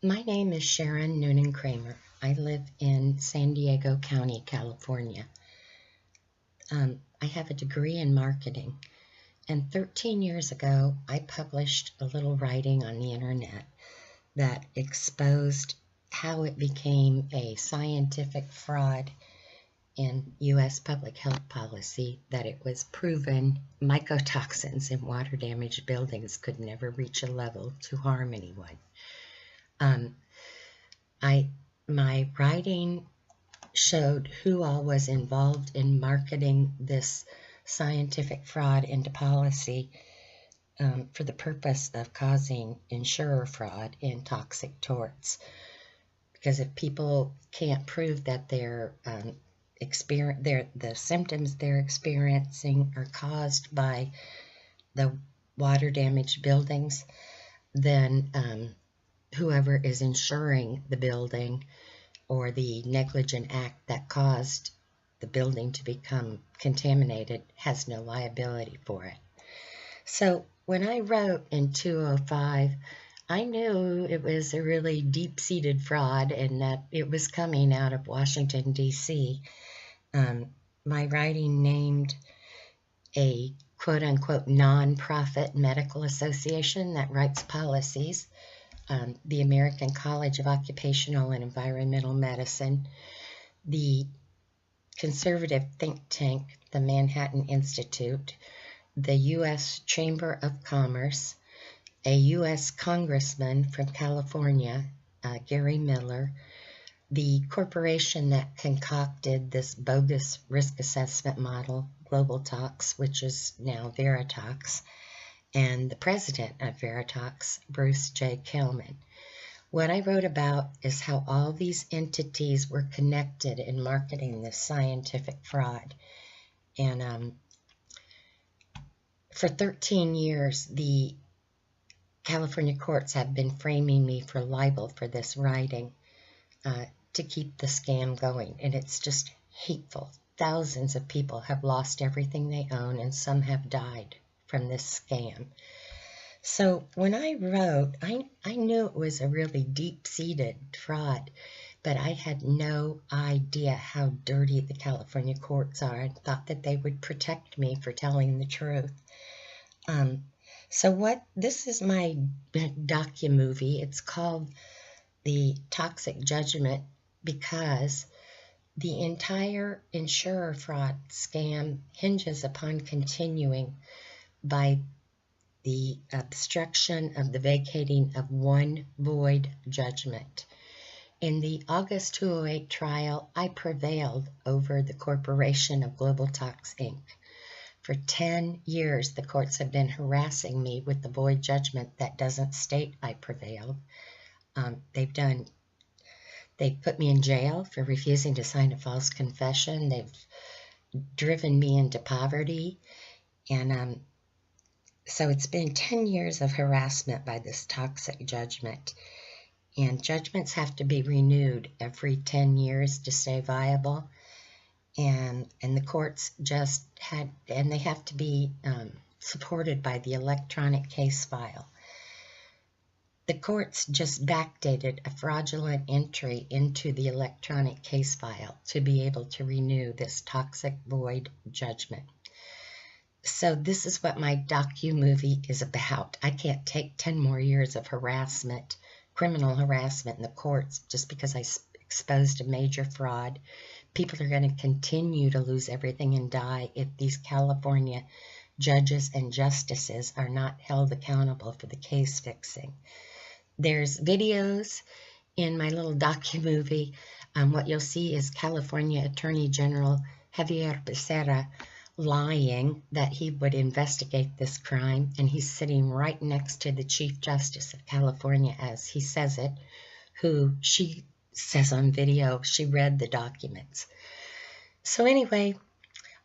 My name is Sharon Noonan Kramer. I live in San Diego County, California. I have a degree in marketing, and 13 years ago, I published a little writing on the internet that exposed how it became a scientific fraud in U.S. public health policy, that it was proven mycotoxins in water-damaged buildings could never reach a level to harm anyone. My writing showed who all was involved in marketing this scientific fraud into policy for the purpose of causing insurer fraud in toxic torts. Because if people can't prove that the symptoms they're experiencing are caused by the water-damaged buildings, then whoever is insuring the building or the negligent act that caused the building to become contaminated has no liability for it. So when I wrote in 2005, I knew it was a really deep-seated fraud and that it was coming out of Washington, D.C. My writing named a quote-unquote non-profit medical association that writes policies, the American College of Occupational and Environmental Medicine, the conservative think tank, the Manhattan Institute, the U.S. Chamber of Commerce, a U.S. Congressman from California, Gary Miller, the corporation that concocted this bogus risk assessment model, GlobalTox, which is now Veritox, and the president of Veritox, Bruce J. Kelman. What I wrote about is how all these entities were connected in marketing this scientific fraud. And for 13 years, the California courts have been framing me for libel for this writing to keep the scam going. And it's just hateful. Thousands of people have lost everything they own, and some have died from this scam. So when I wrote, I knew it was a really deep-seated fraud, but I had no idea how dirty the California courts are. I thought that they would protect me for telling the truth. This is my docu-movie. It's called The Toxic Judgment because the entire insurer fraud scam hinges upon continuing by the obstruction of the vacating of one void judgment. In the August 2008 trial, I prevailed over the corporation of GlobalTox, Inc. For 10 years, the courts have been harassing me with the void judgment that doesn't state I prevailed. They've put me in jail for refusing to sign a false confession. They've driven me into poverty. And so it's been 10 years of harassment by this toxic judgment. And judgments have to be renewed every 10 years to stay viable. And the courts they have to be supported by the electronic case file. The courts just backdated a fraudulent entry into the electronic case file to be able to renew this toxic void judgment. So this is what my docu-movie is about. I can't take 10 more years of harassment, criminal harassment in the courts just because I exposed a major fraud. People are going to continue to lose everything and die if these California judges and justices are not held accountable for the case fixing. There's videos in my little docu-movie. What you'll see is California Attorney General Javier Becerra lying that he would investigate this crime, and he's sitting right next to the Chief Justice of California as he says it, who she says on video she read the documents. So anyway,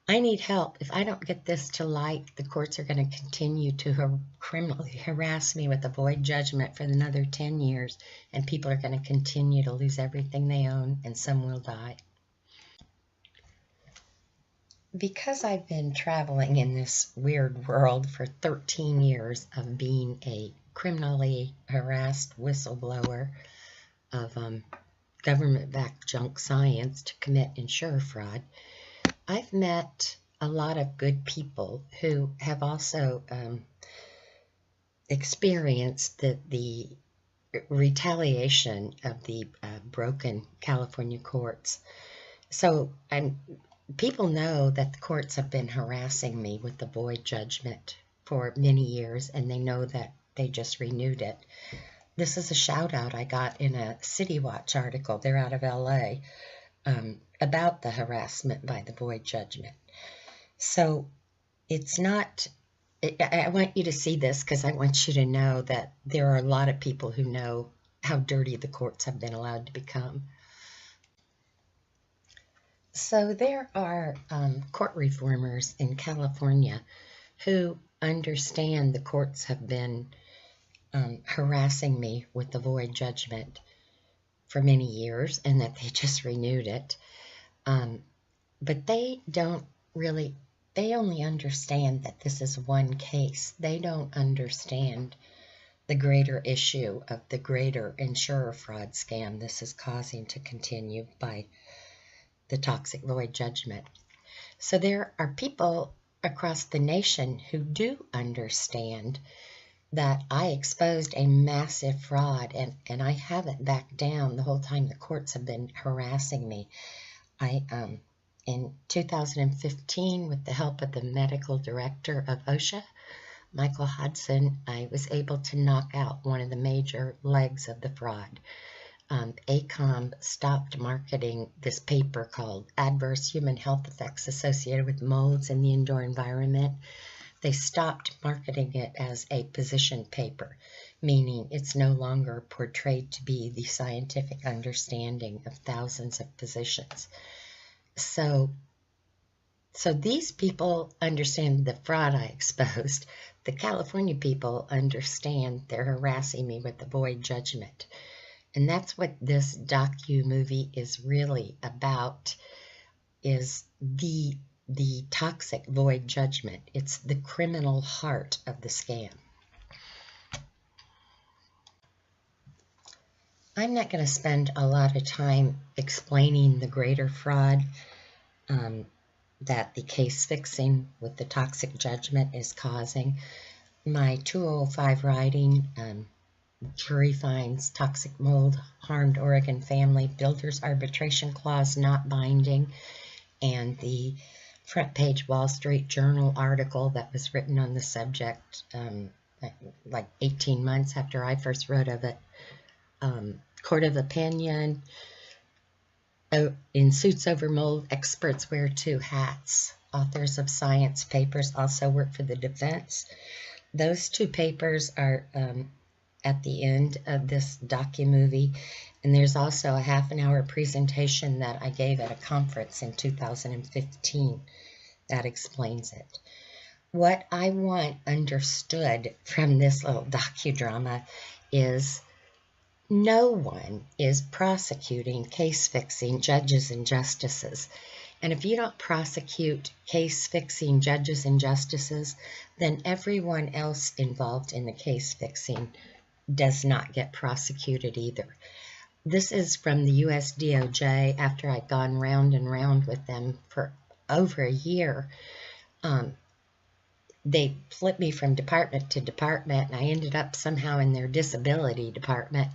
I need help. If I don't get this to light, the courts are going to continue to criminally harass me with a void judgment for another 10 years, and people are going to continue to lose everything they own, and some will die. Because I've been traveling in this weird world for 13 years of being a criminally harassed whistleblower, of government-backed junk science to commit insurer fraud, I've met a lot of good people who have also experienced the retaliation of the broken California courts. So people know that the courts have been harassing me with the void judgment for many years, and they know that they just renewed it. This is a shout out I got in a City Watch article, they're out of LA, about the harassment by the void judgment. So it's not, I want you to see this because I want you to know that there are a lot of people who know how dirty the courts have been allowed to become. So there are court reformers in California who understand the courts have been harassing me with the void judgment for many years and that they just renewed it. But they don't really, they only understand that this is one case. They don't understand the greater issue of the greater insurer fraud scam this is causing to continue by the toxic void judgment. So there are people across the nation who do understand that I exposed a massive fraud, and I haven't backed down the whole time the courts have been harassing me. In 2015, with the help of the medical director of OSHA, Michael Hodson, I was able to knock out one of the major legs of the fraud. ACOM stopped marketing this paper called Adverse Human Health Effects Associated with Molds in the Indoor Environment. They stopped marketing it as a position paper, meaning it's no longer portrayed to be the scientific understanding of thousands of physicians. So these people understand the fraud I exposed. The California people understand they're harassing me with the void judgment. And that's what this docu-movie is really about, is the toxic void judgment. It's the criminal heart of the scam. I'm not going to spend a lot of time explaining the greater fraud that the case fixing with the toxic judgment is causing. My 205 writing, jury finds toxic mold harmed Oregon family, builders arbitration clause not binding, and the front page Wall Street Journal article that was written on the subject like 18 months after I first wrote of it. Court of opinion, in suits over mold, experts wear two hats. Authors of science papers also work for the defense. Those two papers are at the end of this docu-movie, and there's also a half-an-hour presentation that I gave at a conference in 2015 that explains it. What I want understood from this little docudrama is no one is prosecuting case-fixing judges and justices. And if you don't prosecute case-fixing judges and justices, then everyone else involved in the case-fixing does not get prosecuted either. This is from the US DOJ after I'd gone round and round with them for over a year. They flipped me from department to department, and I ended up somehow in their disability department.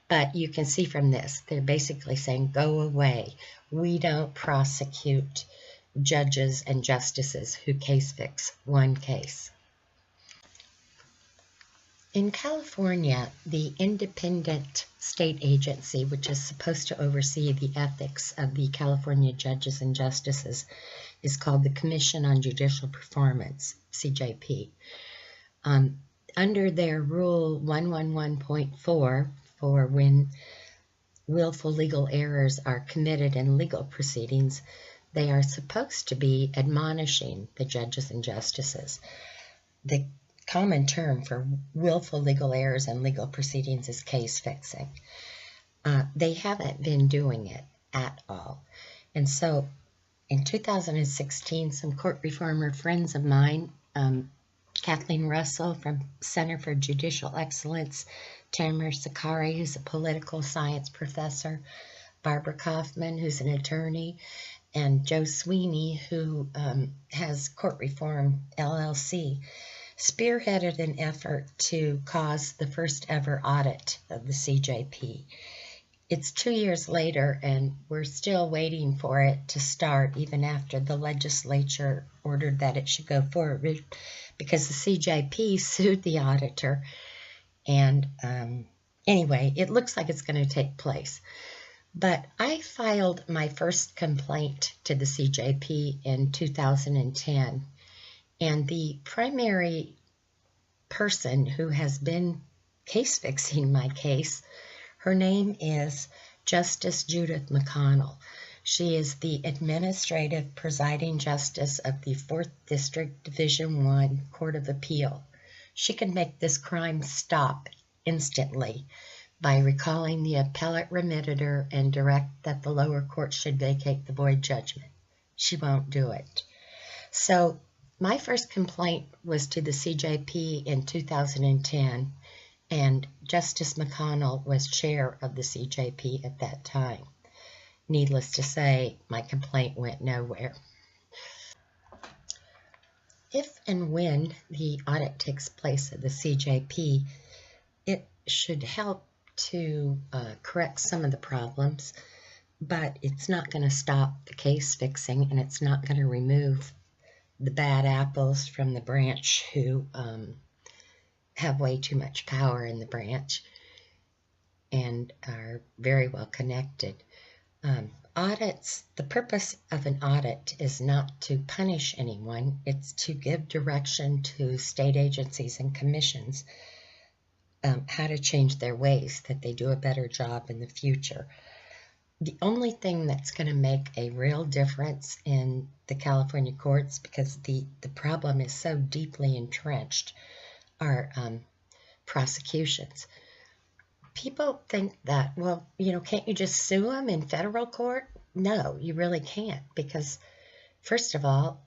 But you can see from this, they're basically saying, go away. We don't prosecute judges and justices who case fix one case. In California, the independent state agency, which is supposed to oversee the ethics of the California judges and justices, is called the Commission on Judicial Performance, CJP. Under their Rule 111.4, for when willful legal errors are committed in legal proceedings, they are supposed to be admonishing the judges and justices. The common term for willful legal errors in legal proceedings is case fixing. They haven't been doing it at all. And so in 2016, some court reformer friends of mine, Kathleen Russell from Center for Judicial Excellence, Tamer Sakari, who's a political science professor, Barbara Kaufman, who's an attorney, and Joe Sweeney, who has Court Reform LLC, spearheaded an effort to cause the first ever audit of the CJP. It's 2 years later, and we're still waiting for it to start, even after the legislature ordered that it should go forward, because the CJP sued the auditor. And anyway, it looks like it's going to take place. But I filed my first complaint to the CJP in 2010, and the primary person who has been case fixing my case, her name is Justice Judith McConnell. She is the administrative presiding justice of the 4th District Division I Court of Appeal. She can make this crime stop instantly by recalling the appellate remitter and direct that the lower court should vacate the void judgment. She won't do it. So my first complaint was to the CJP in 2010, and Justice McConnell was chair of the CJP at that time. Needless to say, my complaint went nowhere. If and when the audit takes place at the CJP, it should help to correct some of the problems, but it's not going to stop the case fixing, and it's not going to remove the bad apples from the branch who have way too much power in the branch and are very well connected. Audits, the purpose of an audit is not to punish anyone, it's to give direction to state agencies and commissions how to change their ways, that they do a better job in the future. The only thing that's going to make a real difference in the California courts, because the problem is so deeply entrenched, are prosecutions. People think that, well, can't you just sue them in federal court? No, you really can't, because first of all,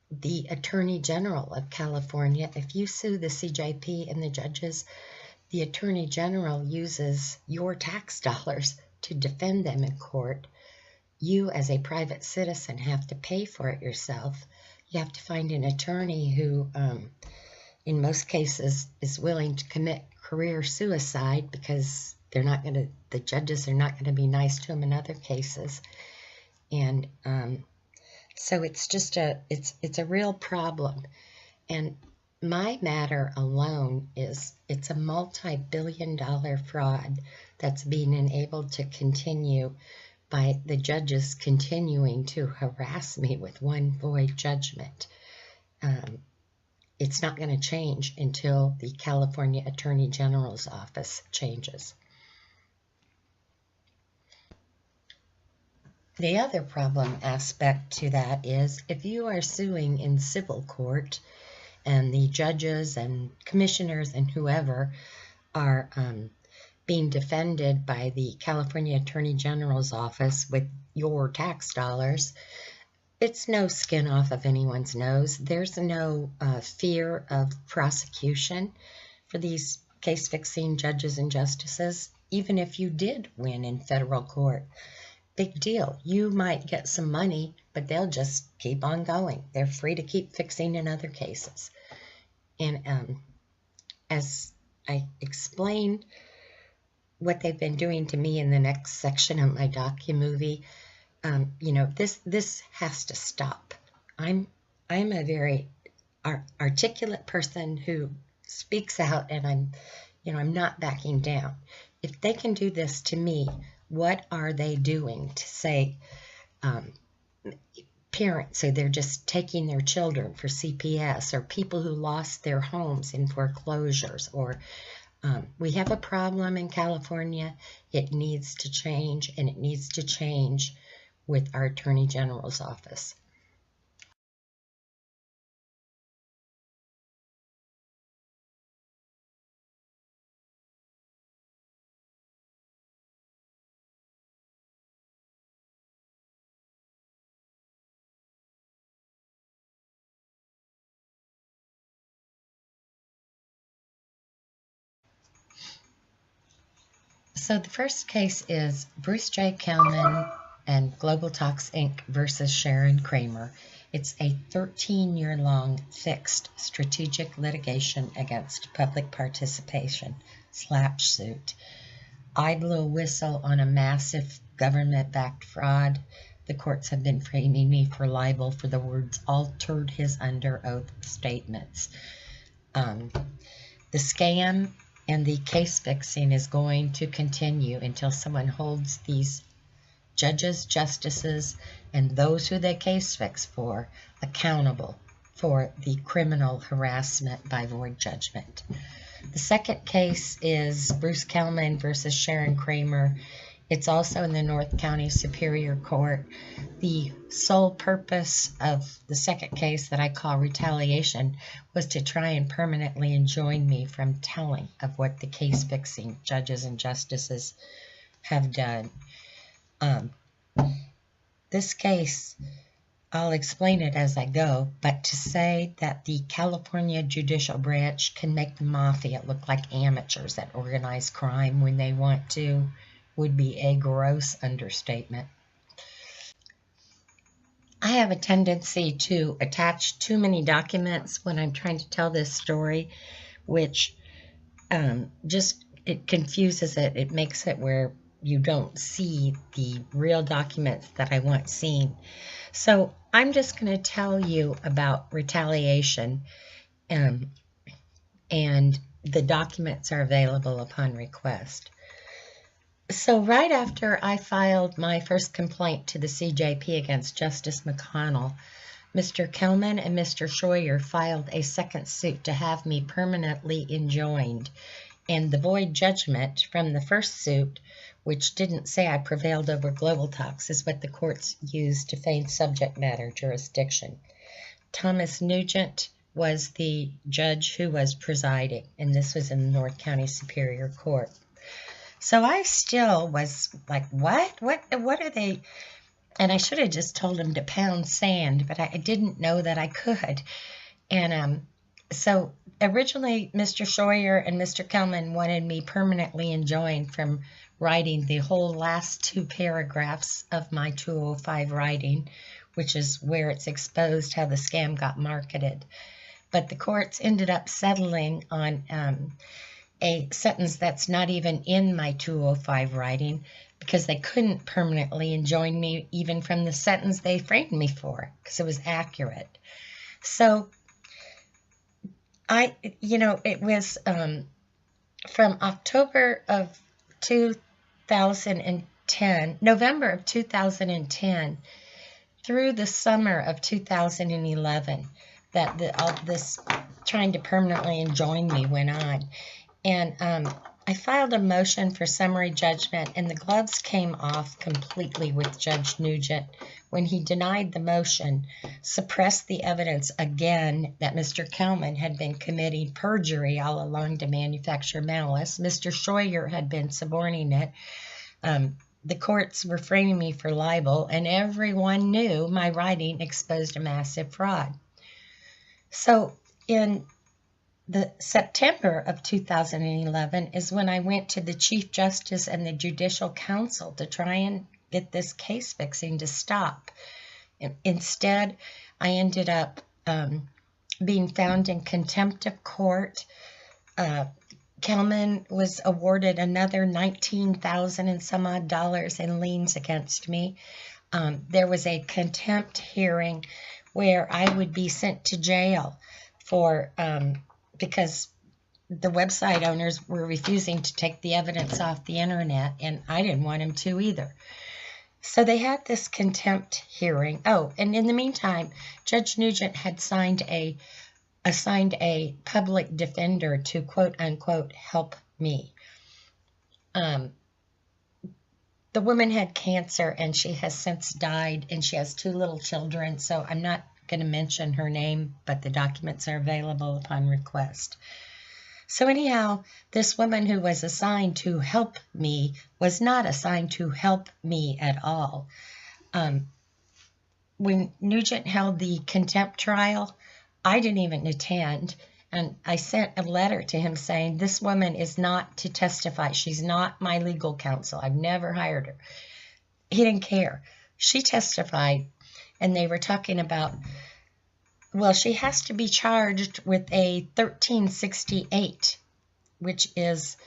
the Attorney General of California, if you sue the CJP and the judges, the Attorney General uses your tax dollars to defend them in court. You, as a private citizen, have to pay for it yourself. You have to find an attorney who, in most cases, is willing to commit career suicide because the judges are not going to be nice to them in other cases. And so it's just it's a real problem. And my matter alone it's a multi-billion-dollar fraud that's being enabled to continue by the judges continuing to harass me with one void judgment. It's not going to change until the California Attorney General's office changes. The other problem aspect to that is if you are suing in civil court and the judges and commissioners and whoever are being defended by the California Attorney General's office with your tax dollars, it's no skin off of anyone's nose. There's no fear of prosecution for these case-fixing judges and justices, even if you did win in federal court. Big deal. You might get some money, but they'll just keep on going. They're free to keep fixing in other cases. And as I explain what they've been doing to me in the next section of my docu-movie, this has to stop. I'm a very articulate person who speaks out, and I'm not backing down. If they can do this to me, what are they doing to say parents, so they're just taking their children for CPS, or people who lost their homes in foreclosures, or we have a problem in California. It needs to change, and it needs to change with our Attorney General's office. So the first case is Bruce J. Kelman and GlobalTox Inc. versus Sharon Kramer. It's a 13-year-long fixed strategic litigation against public participation, SLAPP suit. I blew a whistle on a massive government-backed fraud. The courts have been framing me for libel for the words altered his under oath statements. The scam and the case fixing is going to continue until someone holds these judges, justices, and those who they case fix for accountable for the criminal harassment by void judgment. The second case is Bruce Kelman versus Sharon Kramer. It's also in the North County Superior Court. The sole purpose of the second case that I call retaliation was to try and permanently enjoin me from telling of what the case-fixing judges and justices have done. This case, I'll explain it as I go, but to say that the California judicial branch can make the mafia look like amateurs that organize crime when they want to would be a gross understatement. I have a tendency to attach too many documents when I'm trying to tell this story, which it confuses it. It makes it where you don't see the real documents that I want seen. So I'm just going to tell you about retaliation, and the documents are available upon request. So right after I filed my first complaint to the CJP against Justice McConnell, Mr. Kelman and Mr. Schroyer filed a second suit to have me permanently enjoined. And the void judgment from the first suit, which didn't say I prevailed over GlobalTox, is what the courts used to feign subject matter jurisdiction. Thomas Nugent was the judge who was presiding, and this was in the North County Superior Court. So I still was like, what are they? And I should have just told him to pound sand, but I didn't know that I could. And so originally Mr. Schroyer and Mr. Kelman wanted me permanently enjoined from writing the whole last 2 paragraphs of my 205 writing, which is where it's exposed how the scam got marketed. But the courts ended up settling on a sentence that's not even in my 205 writing, because they couldn't permanently enjoin me even from the sentence they framed me for, because it was accurate. So it was from October of 2010, November of 2010, through the summer of 2011 that all this trying to permanently enjoin me went on. And I filed a motion for summary judgment, and the gloves came off completely with Judge Nugent when he denied the motion, suppressed the evidence again that Mr. Kelman had been committing perjury all along to manufacture malice. Mr. Schroyer had been suborning it. The courts were framing me for libel, and everyone knew my writing exposed a massive fraud. So in the September of 2011 is when I went to the Chief Justice and the Judicial Council to try and get this case fixing to stop. Instead, I ended up being found in contempt of court. Kelman was awarded another $19,000 and some odd dollars in liens against me. There was a contempt hearing where I would be sent to jail for because the website owners were refusing to take the evidence off the internet, and I didn't want them to either. So they had this contempt hearing. Oh, and in the meantime, Judge Nugent had assigned a public defender to quote unquote help me. The woman had cancer, and she has since died, and she has 2 little children, so I'm not going to mention her name, but the documents are available upon request. So anyhow, this woman who was assigned to help me was not assigned to help me at all. When Nugent held the contempt trial, I didn't even attend, And I sent a letter to him saying, this woman is not to testify. She's not my legal counsel. I've never hired her. He didn't care. She testified, and they were talking about, well, she has to be charged with a 1368, which is,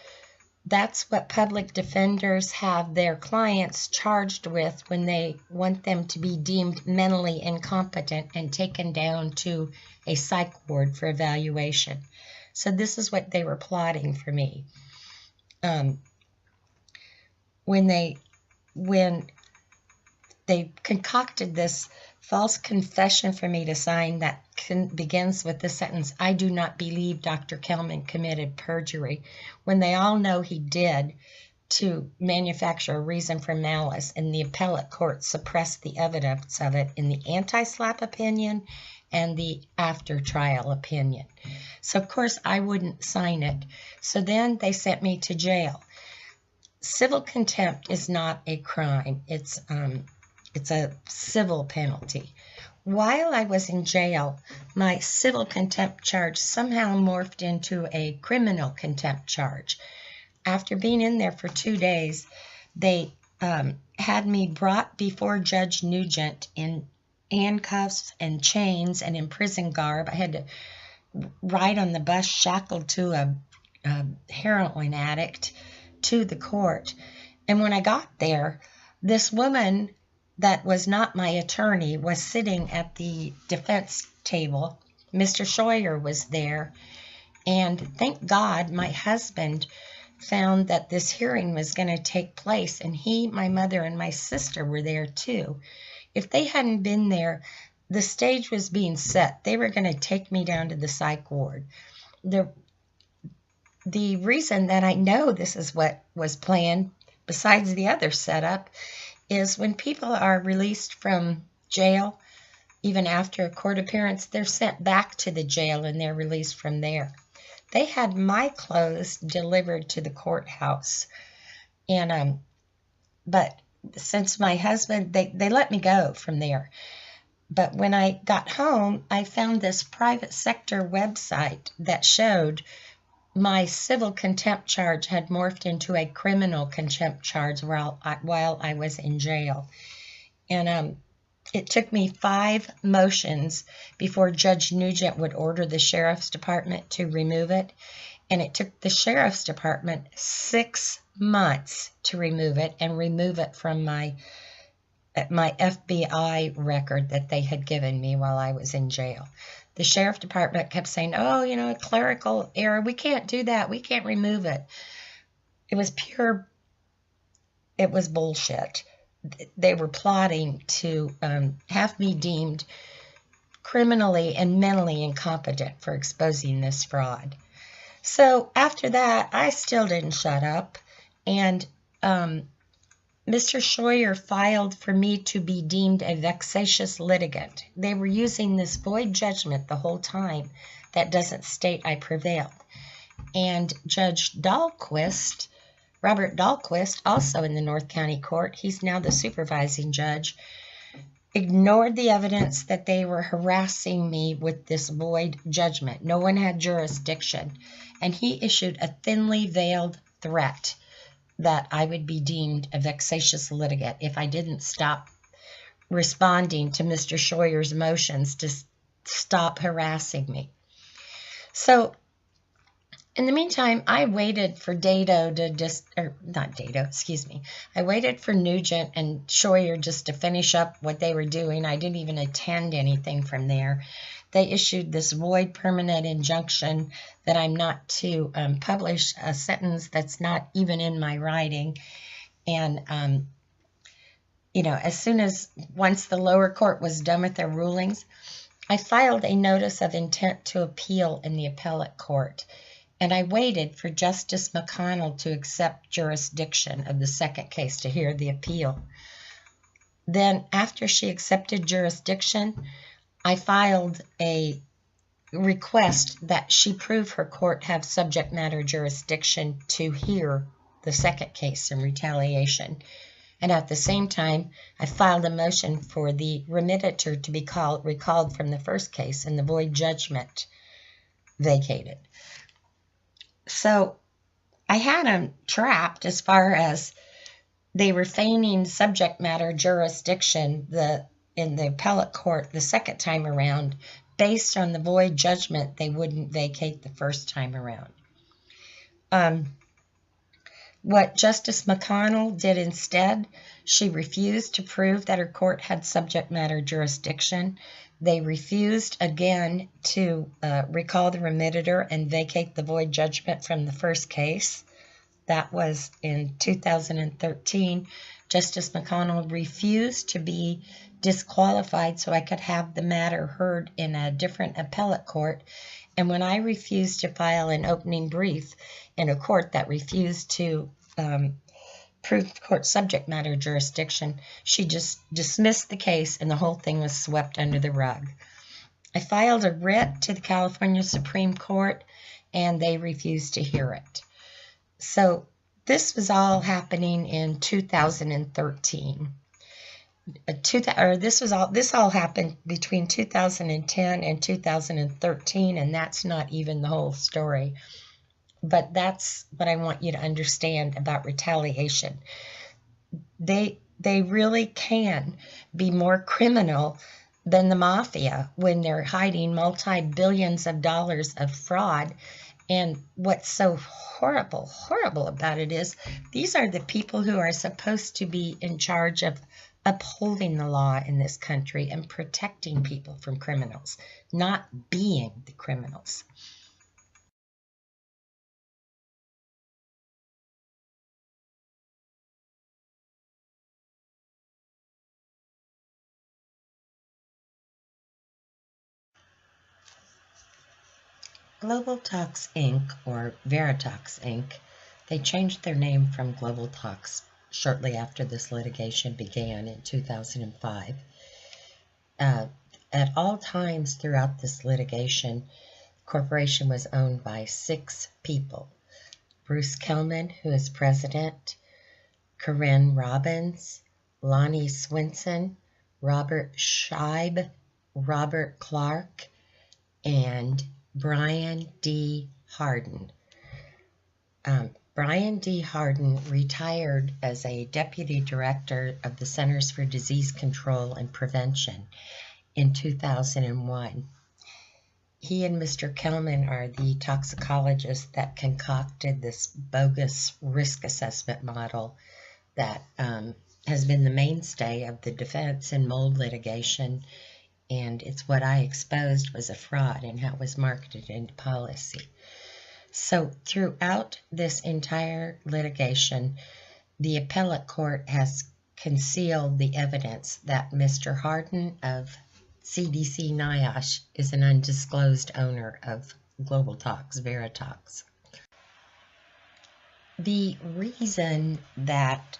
that's what public defenders have their clients charged with when they want them to be deemed mentally incompetent and taken down to a psych ward for evaluation. So this is what they were plotting for me. When they concocted this false confession for me to sign that begins with the sentence, I do not believe Dr. Kelman committed perjury, when they all know he did, to manufacture a reason for malice, and the appellate court suppressed the evidence of it in the anti-SLAPP opinion and the after-trial opinion. So, of course, I wouldn't sign it. So then they sent me to jail. Civil contempt is not a crime. It's a civil penalty. While I was in jail, my civil contempt charge somehow morphed into a criminal contempt charge. After being in there for 2 days, they had me brought before Judge Nugent in handcuffs and chains and in prison garb. I had to ride on the bus shackled to a heroin addict to the court. And when I got there, this woman that was not my attorney was sitting at the defense table. Mr. Scheuer was there, and thank God my husband found that this hearing was going to take place, and he, my mother, and my sister were there too. If they hadn't been there, the stage was being set. They were going to take me down to the psych ward. The reason that I know this is what was planned, besides the other setup, is when people are released from jail, even after a court appearance, they're sent back to the jail and they're released from there. They had my clothes delivered to the courthouse. And but since my husband, they let me go from there. But when I got home, I found this private sector website that showed my civil contempt charge had morphed into a criminal contempt charge while I was in jail. And it took me 5 motions before Judge Nugent would order the sheriff's department to remove it. And it took the sheriff's department 6 months to remove it and remove it from my FBI record that they had given me while I was in jail. The sheriff department kept saying, oh, you know, a clerical error. We can't do that. We can't remove it. It was bullshit. They were plotting to have me deemed criminally and mentally incompetent for exposing this fraud. So after that, I still didn't shut up. And Mr. Scheuer filed for me to be deemed a vexatious litigant. They were using this void judgment the whole time that doesn't state I prevailed. And Judge Dahlquist, Robert Dahlquist, also in the North County Court, he's now the supervising judge, ignored the evidence that they were harassing me with this void judgment. No one had jurisdiction. And he issued a thinly veiled threat that I would be deemed a vexatious litigant if I didn't stop responding to Mr. Scheuer's motions to stop harassing me. So in the meantime, I waited for I waited for Nugent and Scheuer just to finish up what they were doing. I didn't even attend anything from there. They issued this void permanent injunction that I'm not to publish a sentence that's not even in my writing. And, you know, once the lower court was done with their rulings, I filed a notice of intent to appeal in the appellate court. And I waited for Justice McConnell to accept jurisdiction of the second case to hear the appeal. Then after she accepted jurisdiction, I filed a request that she prove her court have subject matter jurisdiction to hear the second case in retaliation. And at the same time, I filed a motion for the remediator to be recalled from the first case and the void judgment vacated. So I had them trapped as far as they were feigning subject matter jurisdiction in the appellate court the second time around based on the void judgment they wouldn't vacate the first time around. What Justice McConnell did instead, she refused to prove that her court had subject matter jurisdiction. They refused again to recall the remitter and vacate the void judgment from the first case. That was in 2013. Justice McConnell refused to be disqualified so I could have the matter heard in a different appellate court. And when I refused to file an opening brief in a court that refused to prove court subject matter jurisdiction, she just dismissed the case and the whole thing was swept under the rug. I filed a writ to the California Supreme Court and they refused to hear it. So this was all happening in 2013. This all happened between 2010 and 2013, and that's not even the whole story. But that's what I want you to understand about retaliation. They really can be more criminal than the mafia when they're hiding multi-billions of dollars of fraud. And what's so horrible about it is these are the people who are supposed to be in charge of upholding the law in this country and protecting people from criminals, not being the criminals. GlobalTox Inc., or Veritox Inc., they changed their name from GlobalTox shortly after this litigation began in 2005. At all times throughout this litigation, the corporation was owned by 6 people. Bruce Kelman, who is president, Corinne Robbins, Lonnie Swinson, Robert Scheib, Robert Clark, and Bryan D. Hardin. Bryan D. Hardin retired as a deputy director of the Centers for Disease Control and Prevention in 2001. He and Mr. Kelman are the toxicologists that concocted this bogus risk assessment model that has been the mainstay of the defense in mold litigation, and it's what I exposed was a fraud and how it was marketed into policy. So throughout this entire litigation, the appellate court has concealed the evidence that Mr. Hardin of CDC NIOSH is an undisclosed owner of GlobalTox, Veritox. The reason that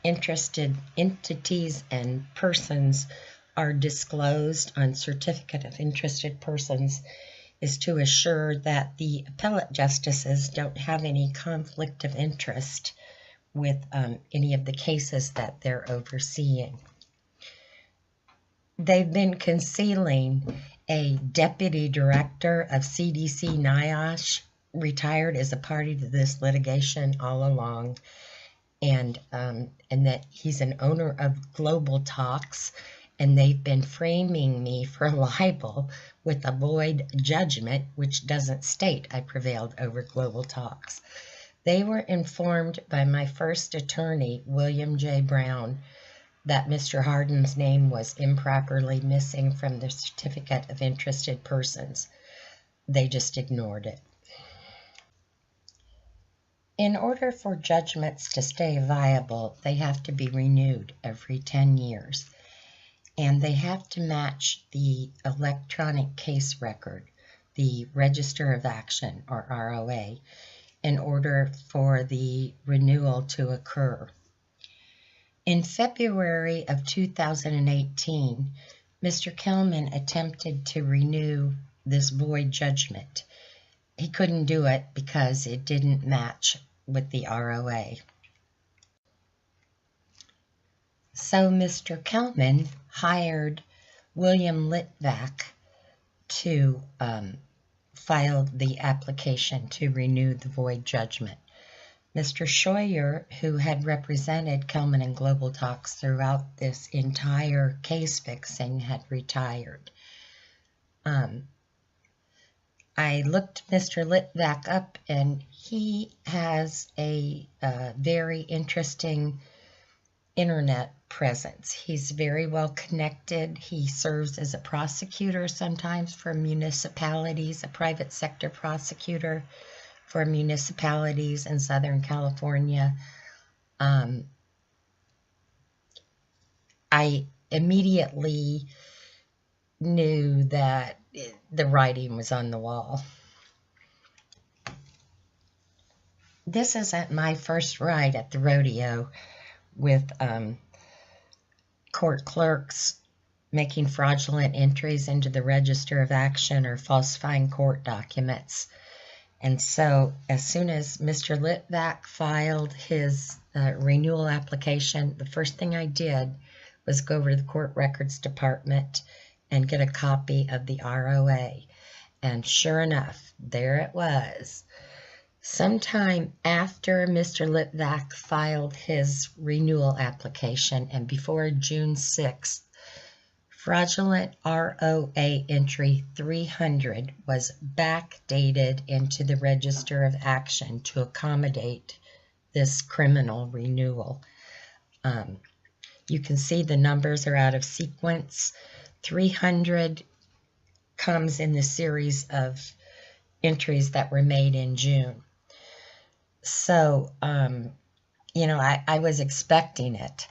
interested entities and persons are disclosed on Certificate of Interested Persons is to assure that the appellate justices don't have any conflict of interest with any of the cases that they're overseeing. They've been concealing a deputy director of CDC NIOSH, retired as a party to this litigation all along, and that he's an owner of GlobalTox, and they've been framing me for libel with a void judgment which doesn't state I prevailed over GlobalTox. They were informed by my first attorney, William J. Brown, that Mr. Hardin's name was improperly missing from the Certificate of Interested Persons. They just ignored it. In order for judgments to stay viable, they have to be renewed every 10 years. And they have to match the electronic case record, the Register of Action, or ROA, in order for the renewal to occur. In February of 2018, Mr. Kelman attempted to renew this void judgment. He couldn't do it because it didn't match with the ROA. So Mr. Kelman hired William Litvak to filed the application to renew the void judgment. Mr. Scheuer, who had represented Kelman and GlobalTox throughout this entire case fixing, had retired. I looked Mr. Litvak up, and he has a very interesting internet presence. He's very well connected. He serves as a prosecutor sometimes for municipalities, a private sector prosecutor for municipalities in Southern California. I immediately knew that the writing was on the wall. This isn't my first ride at the rodeo with court clerks making fraudulent entries into the Register of Action or falsifying court documents. And so as soon as Mr. Litvak filed his renewal application, the first thing I did was go over to the Court Records Department and get a copy of the ROA. And sure enough, there it was. Sometime after Mr. Litvak filed his renewal application and before June 6th, fraudulent ROA entry 300 was backdated into the Register of Action to accommodate this criminal renewal. You can see the numbers are out of sequence. 300 comes in the series of entries that were made in June. So, you know, I was expecting it.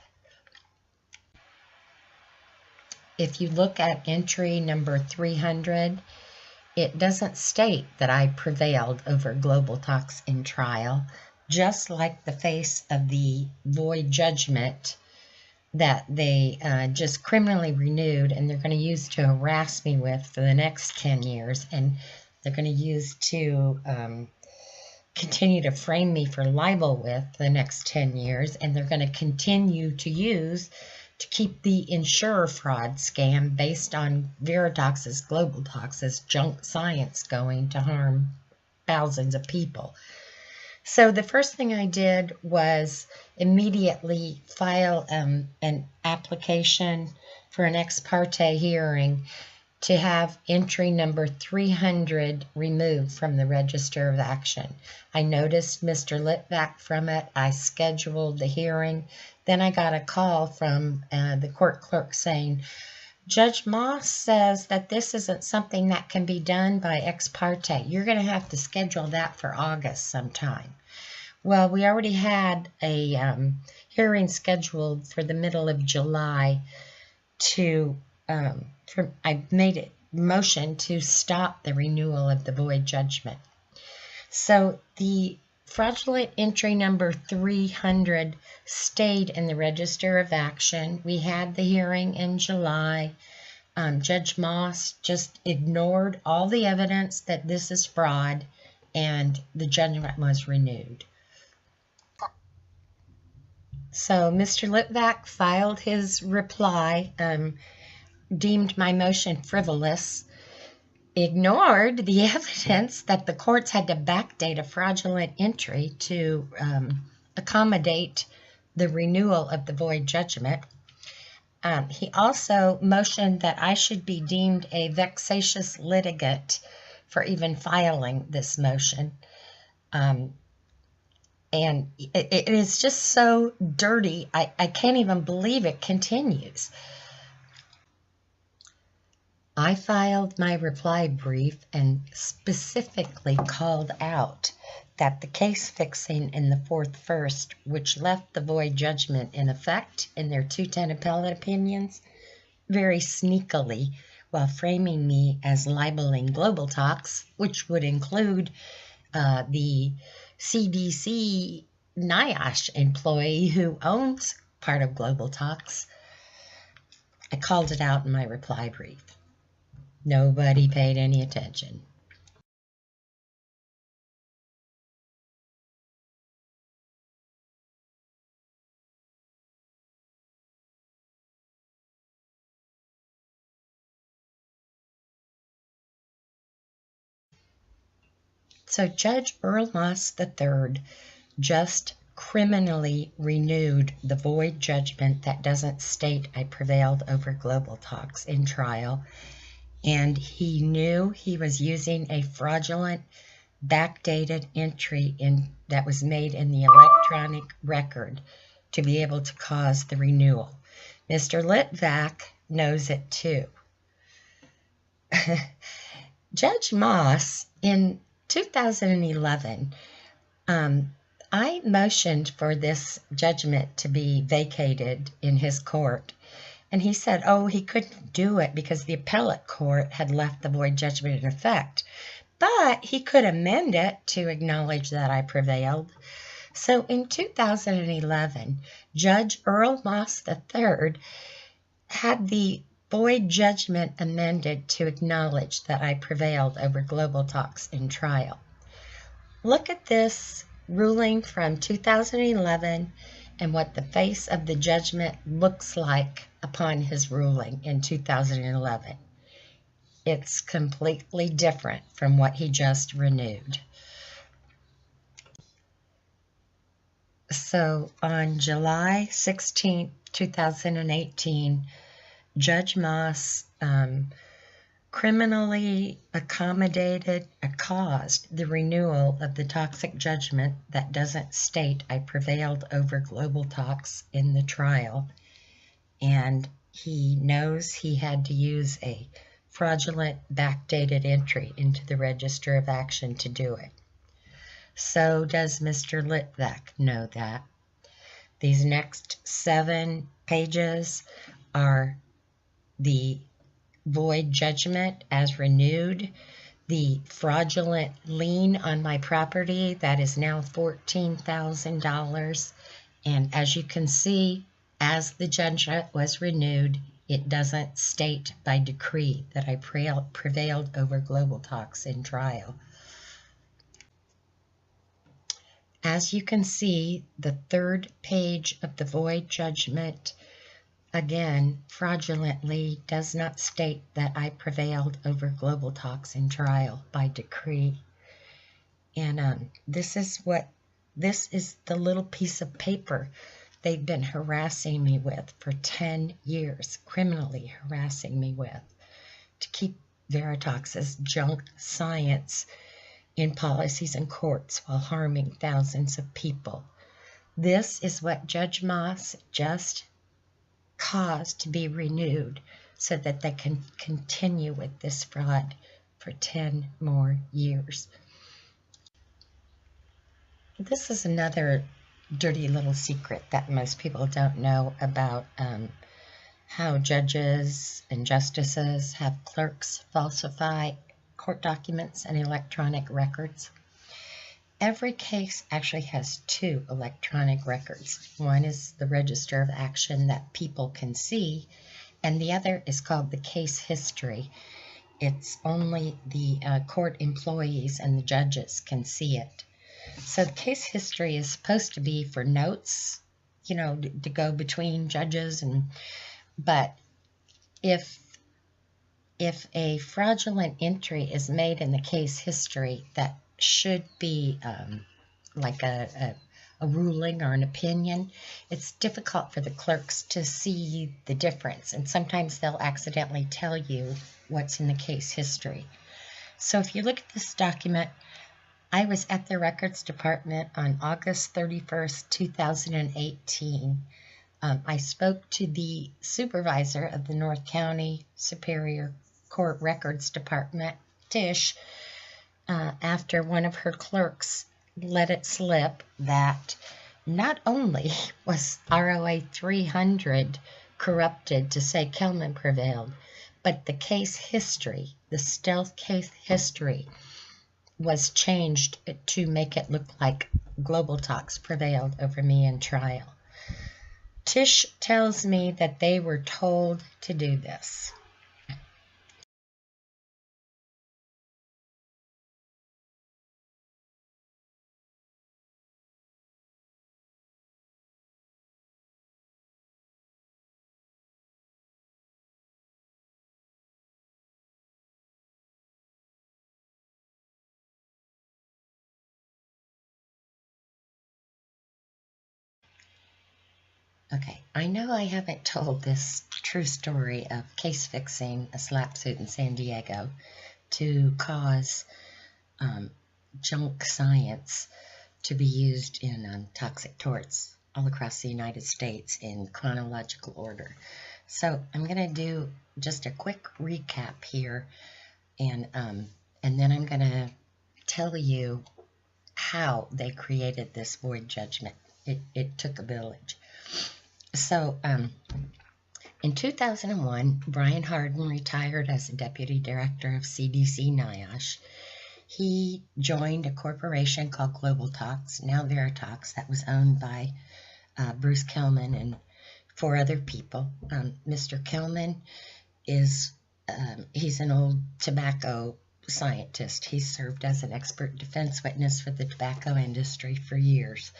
If you look at entry number 300, it doesn't state that I prevailed over GlobalTox in trial, just like the face of the void judgment that they just criminally renewed and they're going to use to harass me with for the next 10 years. And they're going to use to continue to frame me for libel with the next 10 years. And they're going to continue to use to keep the insurer fraud scam based on Veritox's GlobalTox's junk science going to harm thousands of people. So the first thing I did was immediately file an application for an ex parte hearing to have entry number 300 removed from the Register of Action. I noticed Mr. Litvak from it. I scheduled the hearing. Then I got a call from the court clerk saying, Judge Moss says that this isn't something that can be done by ex parte. You're going to have to schedule that for August sometime. Well, we already had a hearing scheduled for the middle of July to, I made a motion to stop the renewal of the void judgment. So the fraudulent entry number 300 stayed in the Register of Action. We had the hearing in July. Judge Moss just ignored all the evidence that this is fraud, and the judgment was renewed. So Mr. Litvak filed his reply, deemed my motion frivolous, ignored the evidence that the courts had to backdate a fraudulent entry to accommodate the renewal of the void judgment. He also motioned that I should be deemed a vexatious litigant for even filing this motion. And it is just so dirty, I can't even believe it continues. I filed my reply brief and specifically called out that the case fixing in the Fourth First, which left the void judgment in effect in their 210 appellate opinions, very sneakily, while framing me as libeling GlobalTox, which would include the CDC NIOSH employee who owns part of GlobalTox. I called it out in my reply brief. Nobody paid any attention. So Judge Earl Moss III just criminally renewed the void judgment that doesn't state I prevailed over GlobalTox in trial, and he knew he was using a fraudulent backdated entry that was made in the electronic record to be able to cause the renewal. Mr. Litvak knows it too. Judge Moss, in 2011, I motioned for this judgment to be vacated in his court, and he said, oh, he couldn't do it because the appellate court had left the void judgment in effect, but he could amend it to acknowledge that I prevailed. So in 2011, Judge Earl Moss III had the void judgment amended to acknowledge that I prevailed over GlobalTox in trial. Look at this ruling from 2011 and what the face of the judgment looks like upon his ruling in 2011. It's completely different from what he just renewed. So on July 16, 2018, Judge Moss criminally caused the renewal of the toxic judgment that doesn't state I prevailed over GlobalTox in the trial, and he knows he had to use a fraudulent backdated entry into the Register of Action to do it. So does Mr. Litvak know that. These next 7 pages are the void judgment as renewed, the fraudulent lien on my property that is now $14,000, and as you can see, as the judgment was renewed, it doesn't state by decree that I prevailed over GlobalTox in trial. As you can see, the 3rd page of the void judgment, again, fraudulently does not state that I prevailed over GlobalTox in trial by decree. And this is the little piece of paper they've been harassing me with for 10 years, criminally harassing me with, to keep Veritox's junk science in policies and courts while harming thousands of people. This is what Judge Moss just caused to be renewed so that they can continue with this fraud for 10 more years. This is another dirty little secret that most people don't know about how judges and justices have clerks falsify court documents and electronic records. Every case actually has 2 electronic records. One is the Register of Action that people can see, and the other is called the case history. It's only the court employees and the judges can see it. So the case history is supposed to be for notes, you know, to go between judges, but if a fraudulent entry is made in the case history, that should be like a ruling or an opinion. It's difficult for the clerks to see the difference, and sometimes they'll accidentally tell you what's in the case history. So if you look at this document, I was at the records department on August 31st, 2018. I spoke to the supervisor of the North County Superior Court Records Department, Tish, after one of her clerks let it slip that not only was ROA 300 corrupted to say Kelman prevailed, but the case history, the stealth case history, was changed to make it look like GlobalTox prevailed over me in trial. Tish tells me that they were told to do this. Okay, I know I haven't told this true story of case fixing a SLAPP suit in San Diego to cause junk science to be used in toxic torts all across the United States in chronological order. So I'm going to do just a quick recap here, and then I'm going to tell you how they created this void judgment. It took a village. So in 2001, Bryan Hardin retired as the deputy director of CDC NIOSH. He joined a corporation called GlobalTox, now Veritox, that was owned by Bruce Kelman and 4 other people. Mr. Kelman is, he's an old tobacco scientist. He served as an expert defense witness for the tobacco industry for years.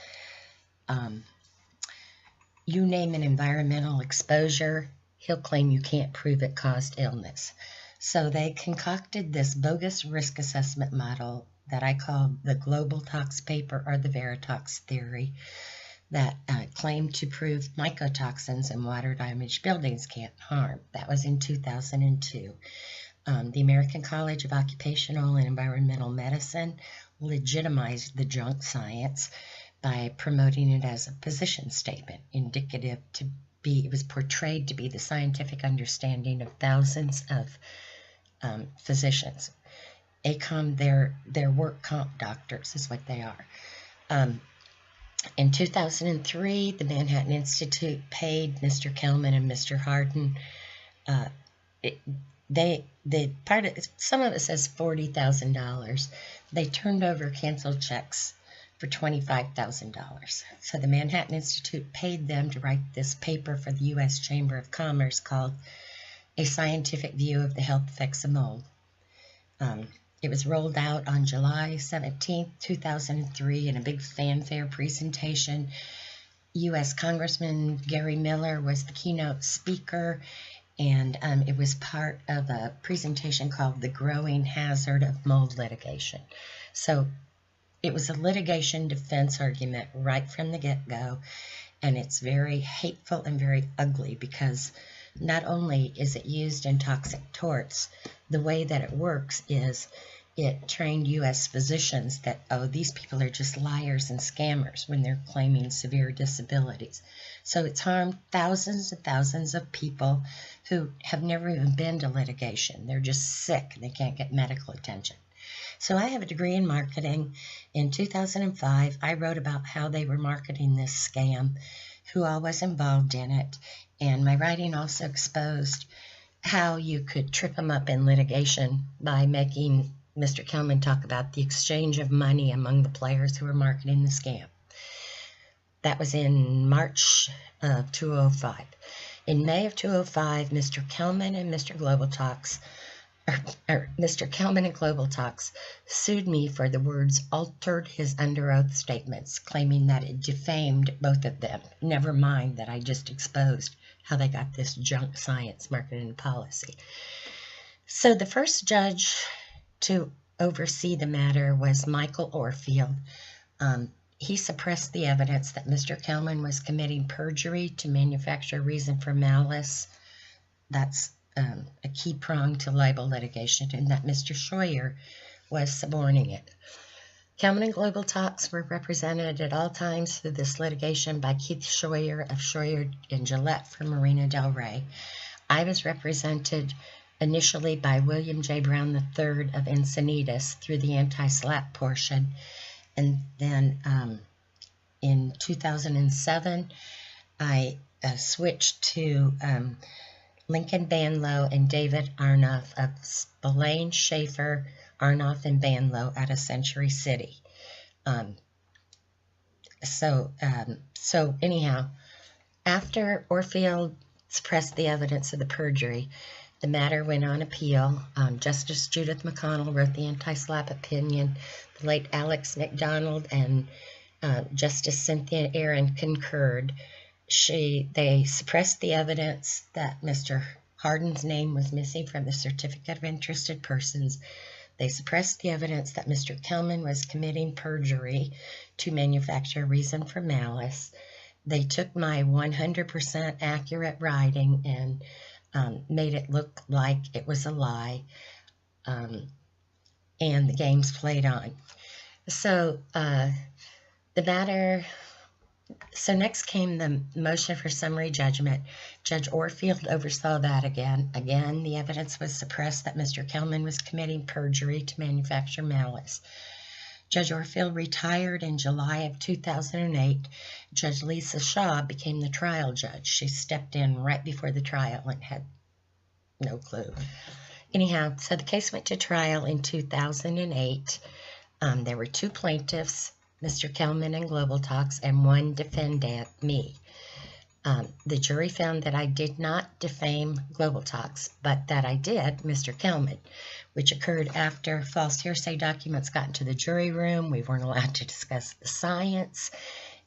You name an environmental exposure, he'll claim you can't prove it caused illness. So they concocted this bogus risk assessment model that I call the GlobalTox paper, or the Veritox theory, that claimed to prove mycotoxins in water-damaged buildings can't harm. That was in 2002. The American College of Occupational and Environmental Medicine legitimized the junk science by promoting it as a position statement, indicative to be, it was portrayed to be the scientific understanding of thousands of physicians. ACOM, they're work comp doctors is what they are. In 2003, the Manhattan Institute paid Mr. Kelman and Mr. Hardin, some of it says $40,000. They turned over canceled checks for $25,000. So the Manhattan Institute paid them to write this paper for the U.S. Chamber of Commerce called A Scientific View of the Health Effects of Mold. It was rolled out on July 17, 2003 in a big fanfare presentation. U.S. Congressman Gary Miller was the keynote speaker, and it was part of a presentation called The Growing Hazard of Mold Litigation. So it was a litigation defense argument right from the get-go, and it's very hateful and very ugly because not only is it used in toxic torts, the way that it works is it trained U.S. physicians that, oh, these people are just liars and scammers when they're claiming severe disabilities. So it's harmed thousands and thousands of people who have never even been to litigation. They're just sick and they can't get medical attention. So I have a degree in marketing. In 2005, I wrote about how they were marketing this scam, who all was involved in it, and my writing also exposed how you could trip them up in litigation by making Mr. Kelman talk about the exchange of money among the players who were marketing the scam. That was in March of 2005. In May of 2005, Mr. Kelman and GlobalTox sued me for the words altered his under oath statements, claiming that it defamed both of them. Never mind that I just exposed how they got this junk science marketing policy. So the first judge to oversee the matter was Michael Orfield. He suppressed the evidence that Mr. Kelman was committing perjury to manufacture reason for malice. That's a key prong to libel litigation, and that Mr. Scheuer was suborning it. Kelman and GlobalTox were represented at all times through this litigation by Keith Scheuer of Scheuer and Gillette from Marina Del Rey. I was represented initially by William J. Brown III of Encinitas through the anti-SLAPP portion, and then in 2007 I switched to Lincoln Banlow and David Arnoff of Spillane, Schaefer, Arnoff, and Banlow out of Century City. So anyhow, after Orfield suppressed the evidence of the perjury, the matter went on appeal. Justice Judith McConnell wrote the anti-SLAPP opinion. The late Alex McDonald and Justice Cynthia Aaron concurred. They suppressed the evidence that Mr. Hardin's name was missing from the certificate of interested persons. They suppressed the evidence that Mr. Kelman was committing perjury to manufacture reason for malice. they took my 100% accurate writing and made it look like it was a lie, and the game's played on. So the matter, so next came the motion for summary judgment. Judge Orfield oversaw that again. Again, the evidence was suppressed that Mr. Kelman was committing perjury to manufacture malice. Judge Orfield retired in July of 2008. Judge Lisa Shaw became the trial judge. She stepped in right before the trial and had no clue. Anyhow, so the case went to trial in 2008. There were 2 plaintiffs, Mr. Kelman and GlobalTox, and 1 defendant, me. The jury found that I did not defame GlobalTox, but that I did Mr. Kelman, which occurred after false hearsay documents got into the jury room. We weren't allowed to discuss the science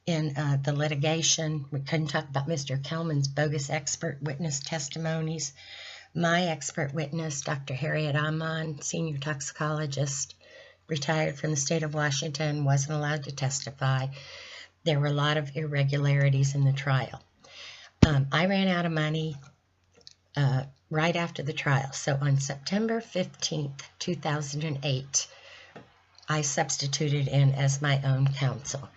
in the litigation. We couldn't talk about Mr. Kelman's bogus expert witness testimonies. My expert witness, Dr. Harriet Amon, senior toxicologist, retired from the state of Washington, wasn't allowed to testify. There were a lot of irregularities in the trial. I ran out of money right after the trial. So on September 15th, 2008, I substituted in as my own counsel.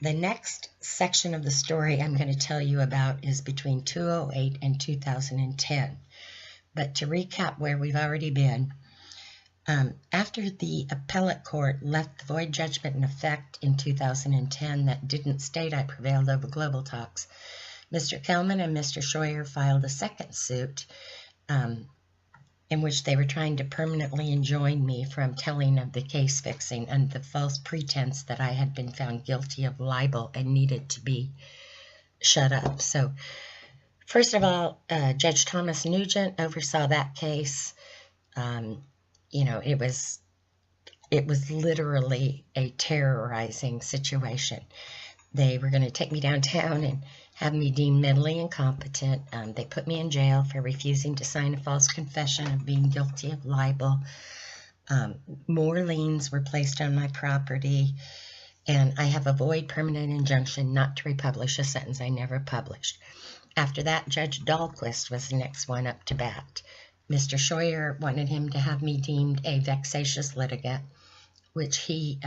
The next section of the story I'm going to tell you about is between 2008 and 2010. But to recap where we've already been, after the appellate court left the void judgment in effect in 2010 that didn't state I prevailed over GlobalTox, Mr. Kelman and Mr. Scheuer filed a second suit in which they were trying to permanently enjoin me from telling of the case fixing under the false pretense that I had been found guilty of libel and needed to be shut up. So, first of all, Judge Thomas Nugent oversaw that case. You know, it was literally a terrorizing situation. They were going to take me downtown and have me deemed mentally incompetent. They put me in jail for refusing to sign a false confession of being guilty of libel. More liens were placed on my property, and I have a void permanent injunction not to republish a sentence I never published. After that, Judge Dahlquist was the next one up to bat. Mr. Scheuer wanted him to have me deemed a vexatious litigant, which he,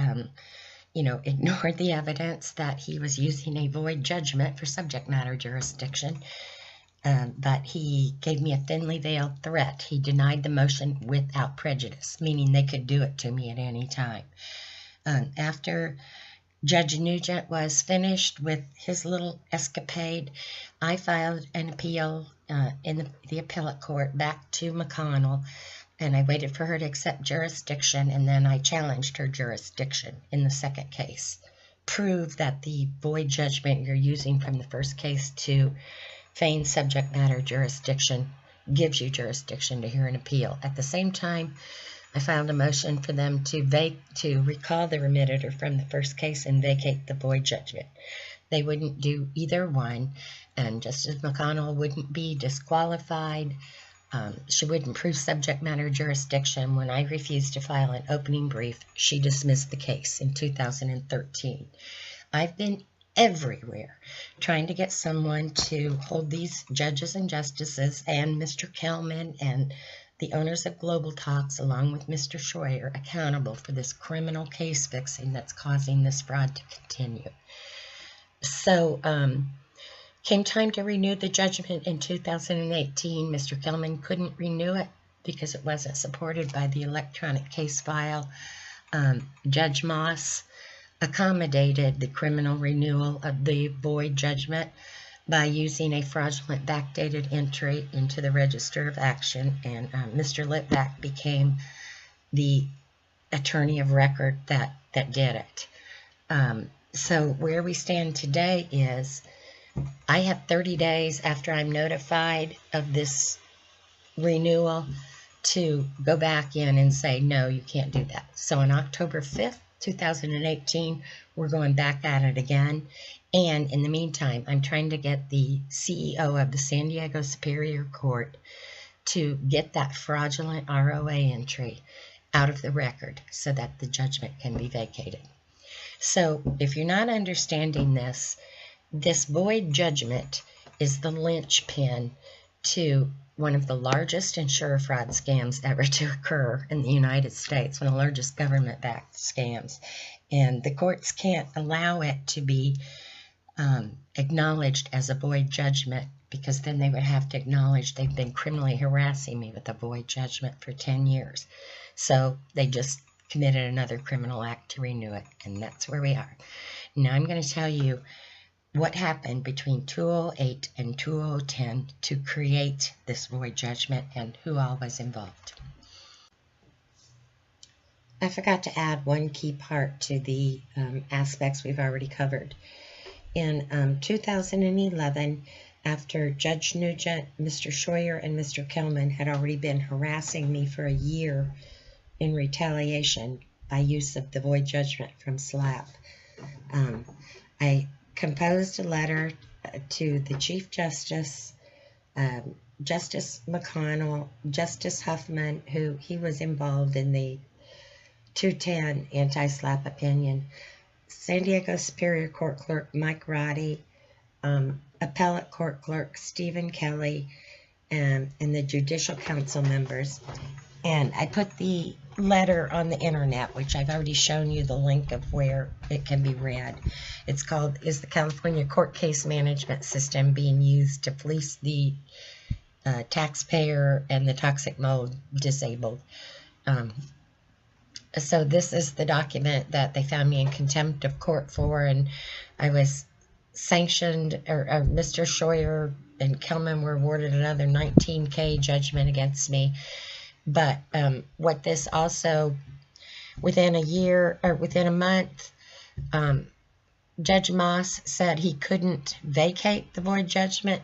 ignored the evidence that he was using a void judgment for subject matter jurisdiction, but he gave me a thinly veiled threat. He denied the motion without prejudice, meaning they could do it to me at any time. After Judge Nugent was finished with his little escapade, I filed an appeal in the appellate court back to McConnell, and I waited for her to accept jurisdiction, and then I challenged her jurisdiction in the second case. Prove that the void judgment you're using from the first case to feign subject matter jurisdiction gives you jurisdiction to hear an appeal. At the same time, I filed a motion for them to recall the remitted from the first case and vacate the void judgment. They wouldn't do either one, and Justice McConnell wouldn't be disqualified. She wouldn't prove subject matter jurisdiction. When I refused to file an opening brief, she dismissed the case in 2013. I've been everywhere trying to get someone to hold these judges and justices and Mr. Kelman and the owners of GlobalTox, along with Mr. Scheuer, accountable for this criminal case fixing that's causing this fraud to continue. So, came time to renew the judgment in 2018. Mr. Kelman couldn't renew it because it wasn't supported by the electronic case file. Judge Moss accommodated the criminal renewal of the void judgment by using a fraudulent backdated entry into the Register of Action, and Mr. Litvack became the attorney of record that did it. So where we stand today is I have 30 days after I'm notified of this renewal to go back in and say, no, you can't do that. So on October 5th, 2018, we're going back at it again. And in the meantime, I'm trying to get the CEO of the San Diego Superior Court to get that fraudulent ROA entry out of the record so that the judgment can be vacated. So if you're not understanding this, this void judgment is the linchpin to one of the largest insurer fraud scams ever to occur in the United States, one of the largest government-backed scams. And the courts can't allow it to be acknowledged as a void judgment, because then they would have to acknowledge they've been criminally harassing me with a void judgment for 10 years. So they just committed another criminal act to renew it, and that's where we are. Now I'm going to tell you what happened between 2008 and 2010 to create this void judgment and who all was involved. I forgot to add one key part to the aspects we've already covered. In 2011, after Judge Nugent, Mr. Scheuer, and Mr. Kelman had already been harassing me for a year in retaliation by use of the void judgment from SLAPP, I composed a letter to the Chief Justice, Justice McConnell, Justice Huffman, who he was involved in the 210 anti-SLAPP opinion, San Diego Superior Court Clerk Mike Roddy, Appellate Court Clerk Stephen Kelly, and the Judicial Council members. And I put the letter on the internet, which I've already shown you the link of where it can be read. It's called, "Is the California Court Case Management System Being Used to Fleece the Taxpayer and the Toxic Mold Disabled?" So this is the document that they found me in contempt of court for, and I was sanctioned, or Mr. Scheuer and Kelman were awarded another $19,000 judgment against me. But what this also, within a year, or within a month, Judge Moss said he couldn't vacate the void judgment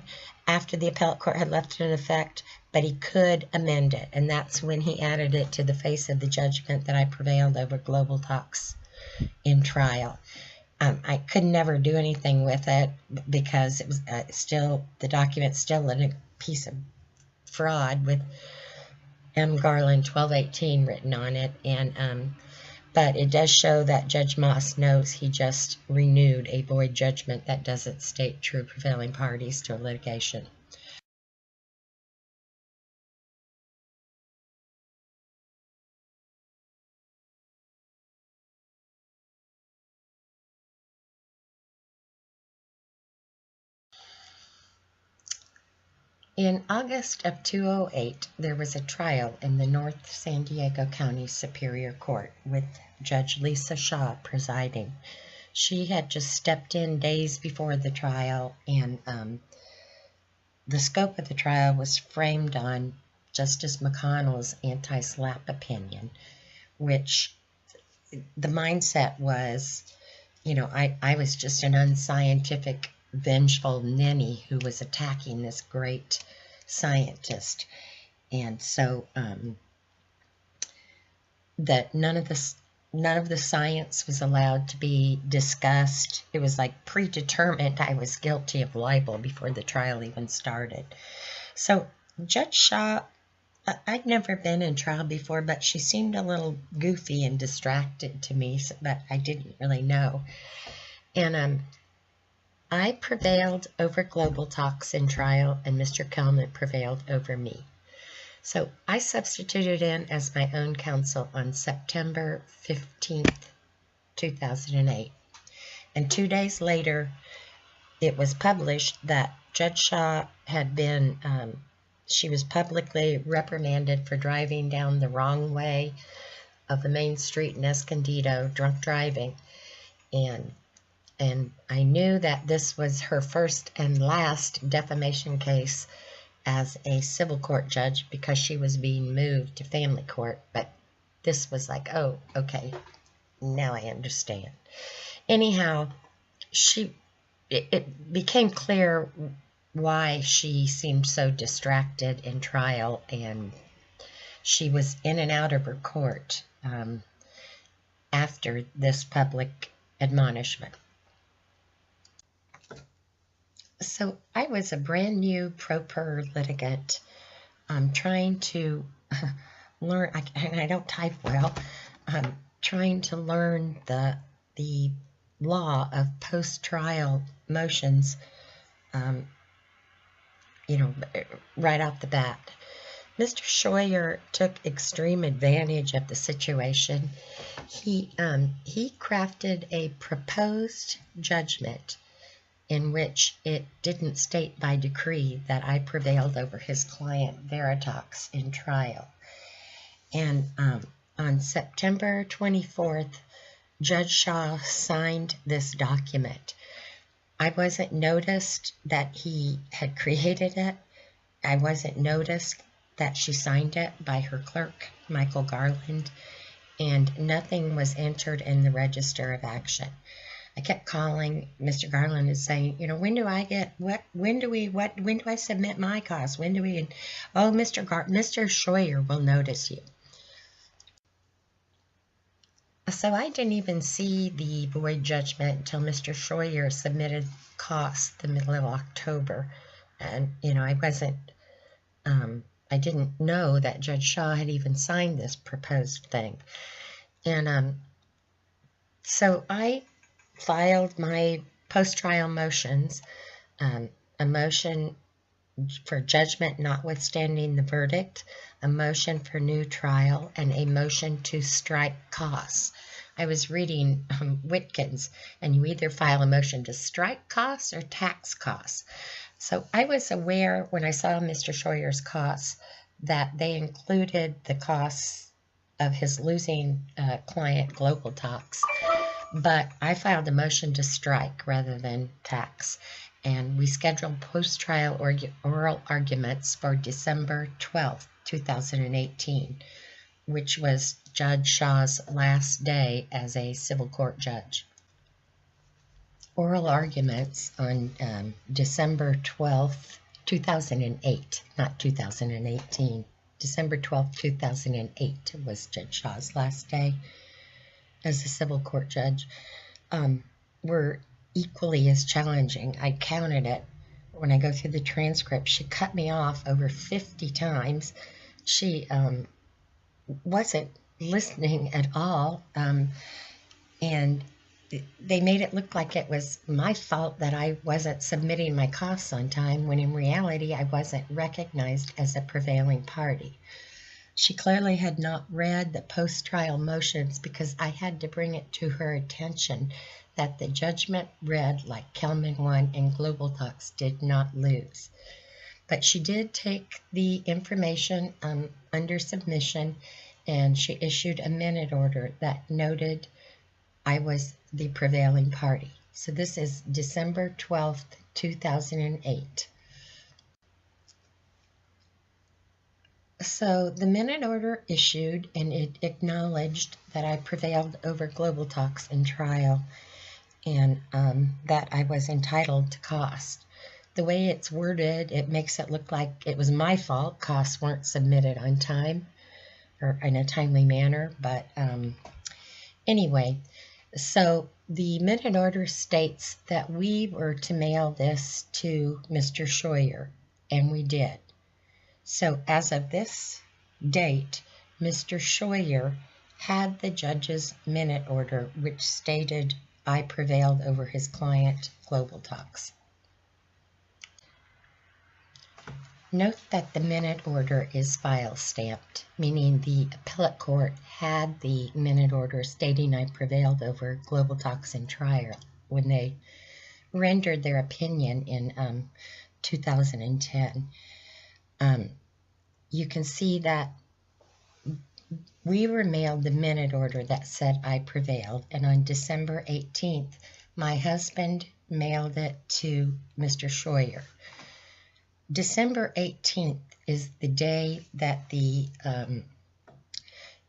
after the appellate court had left it in effect, but he could amend it, and that's when he added it to the face of the judgment that I prevailed over GlobalTox in trial. I could never do anything with it because it was still, the document's still in a piece of fraud with M. Garland 1218 written on it, and but it does show that Judge Moss knows he just renewed a void judgment that doesn't state true prevailing parties to a litigation. In August of 2008, there was a trial in the North San Diego County Superior Court with Judge Lisa Shaw presiding. She had just stepped in days before the trial, and the scope of the trial was framed on Justice McConnell's anti-SLAPP opinion, which the mindset was, you know, I was just an unscientific, vengeful ninny who was attacking this great scientist, and so that none of the science was allowed to be discussed. It was like predetermined I was guilty of libel before the trial even started. So Judge Shaw, I'd never been in trial before, but she seemed a little goofy and distracted to me, but I didn't really know. And I prevailed over GlobalTox in trial, and Mr. Kelman prevailed over me. So I substituted in as my own counsel on September 15th, 2008. And 2 days later, it was published that Judge Shaw had been, she was publicly reprimanded for driving down the wrong way of the main street in Escondido, drunk driving. And I knew that this was her first and last defamation case as a civil court judge because she was being moved to family court. But this was like, oh, okay, now I understand. Anyhow, it became clear why she seemed so distracted in trial, and she was in and out of her court after this public admonishment. So I was a brand new pro per litigant trying to learn, and I don't type well, trying to learn the law of post-trial motions, right off the bat. Mr. Scheuer took extreme advantage of the situation. He crafted a proposed judgment in which it didn't state by decree that I prevailed over his client Veritox in trial. And on September 24th, Judge Shaw signed this document. I wasn't noticed that he had created it. I wasn't noticed that she signed it by her clerk, Michael Garland, and nothing was entered in the Register of Action. I kept calling Mr. Garland and saying, when do I get when do I submit my costs? When do we? Oh, Mr. Scheuer will notice you. So I didn't even see the void judgment until Mr. Scheuer submitted costs the middle of October, and I didn't know that Judge Shaw had even signed this proposed thing, and so I filed my post-trial motions, a motion for judgment notwithstanding the verdict, a motion for new trial, and a motion to strike costs. I was reading Witkins, and you either file a motion to strike costs or tax costs. So I was aware when I saw Mr. Scheuer's costs that they included the costs of his losing client, GlobalTox. But I filed a motion to strike rather than tax, and we scheduled post-trial oral arguments for December 12th, 2018, which was Judge Shaw's last day as a civil court judge. Oral arguments on December 12th, 2008, not 2018. December 12th, 2008 was Judge Shaw's last day as a civil court judge, were equally as challenging. I counted it when I go through the transcript. She cut me off over 50 times. She wasn't listening at all, and they made it look like it was my fault that I wasn't submitting my costs on time, when in reality I wasn't recognized as a prevailing party. She clearly had not read the post-trial motions, because I had to bring it to her attention that the judgment read like Kelman 1 and GlobalTox did not lose. But she did take the information under submission, and she issued a minute order that noted I was the prevailing party. So this is December 12th, 2008. So the minute order issued, and it acknowledged that I prevailed over GlobalTox in trial, and that I was entitled to cost. The way it's worded, it makes it look like it was my fault. Costs weren't submitted on time or in a timely manner. But anyway, so the minute order states that we were to mail this to Mr. Scheuer, and we did. So as of this date, Mr. Scheuer had the judge's minute order, which stated I prevailed over his client, GlobalTox. Note that the minute order is file stamped, meaning the appellate court had the minute order stating I prevailed over GlobalTox in trial when they rendered their opinion in 2010. You can see that we were mailed the minute order that said I prevailed, and on December 18th, my husband mailed it to Mr. Scheuer. December 18th is the day that the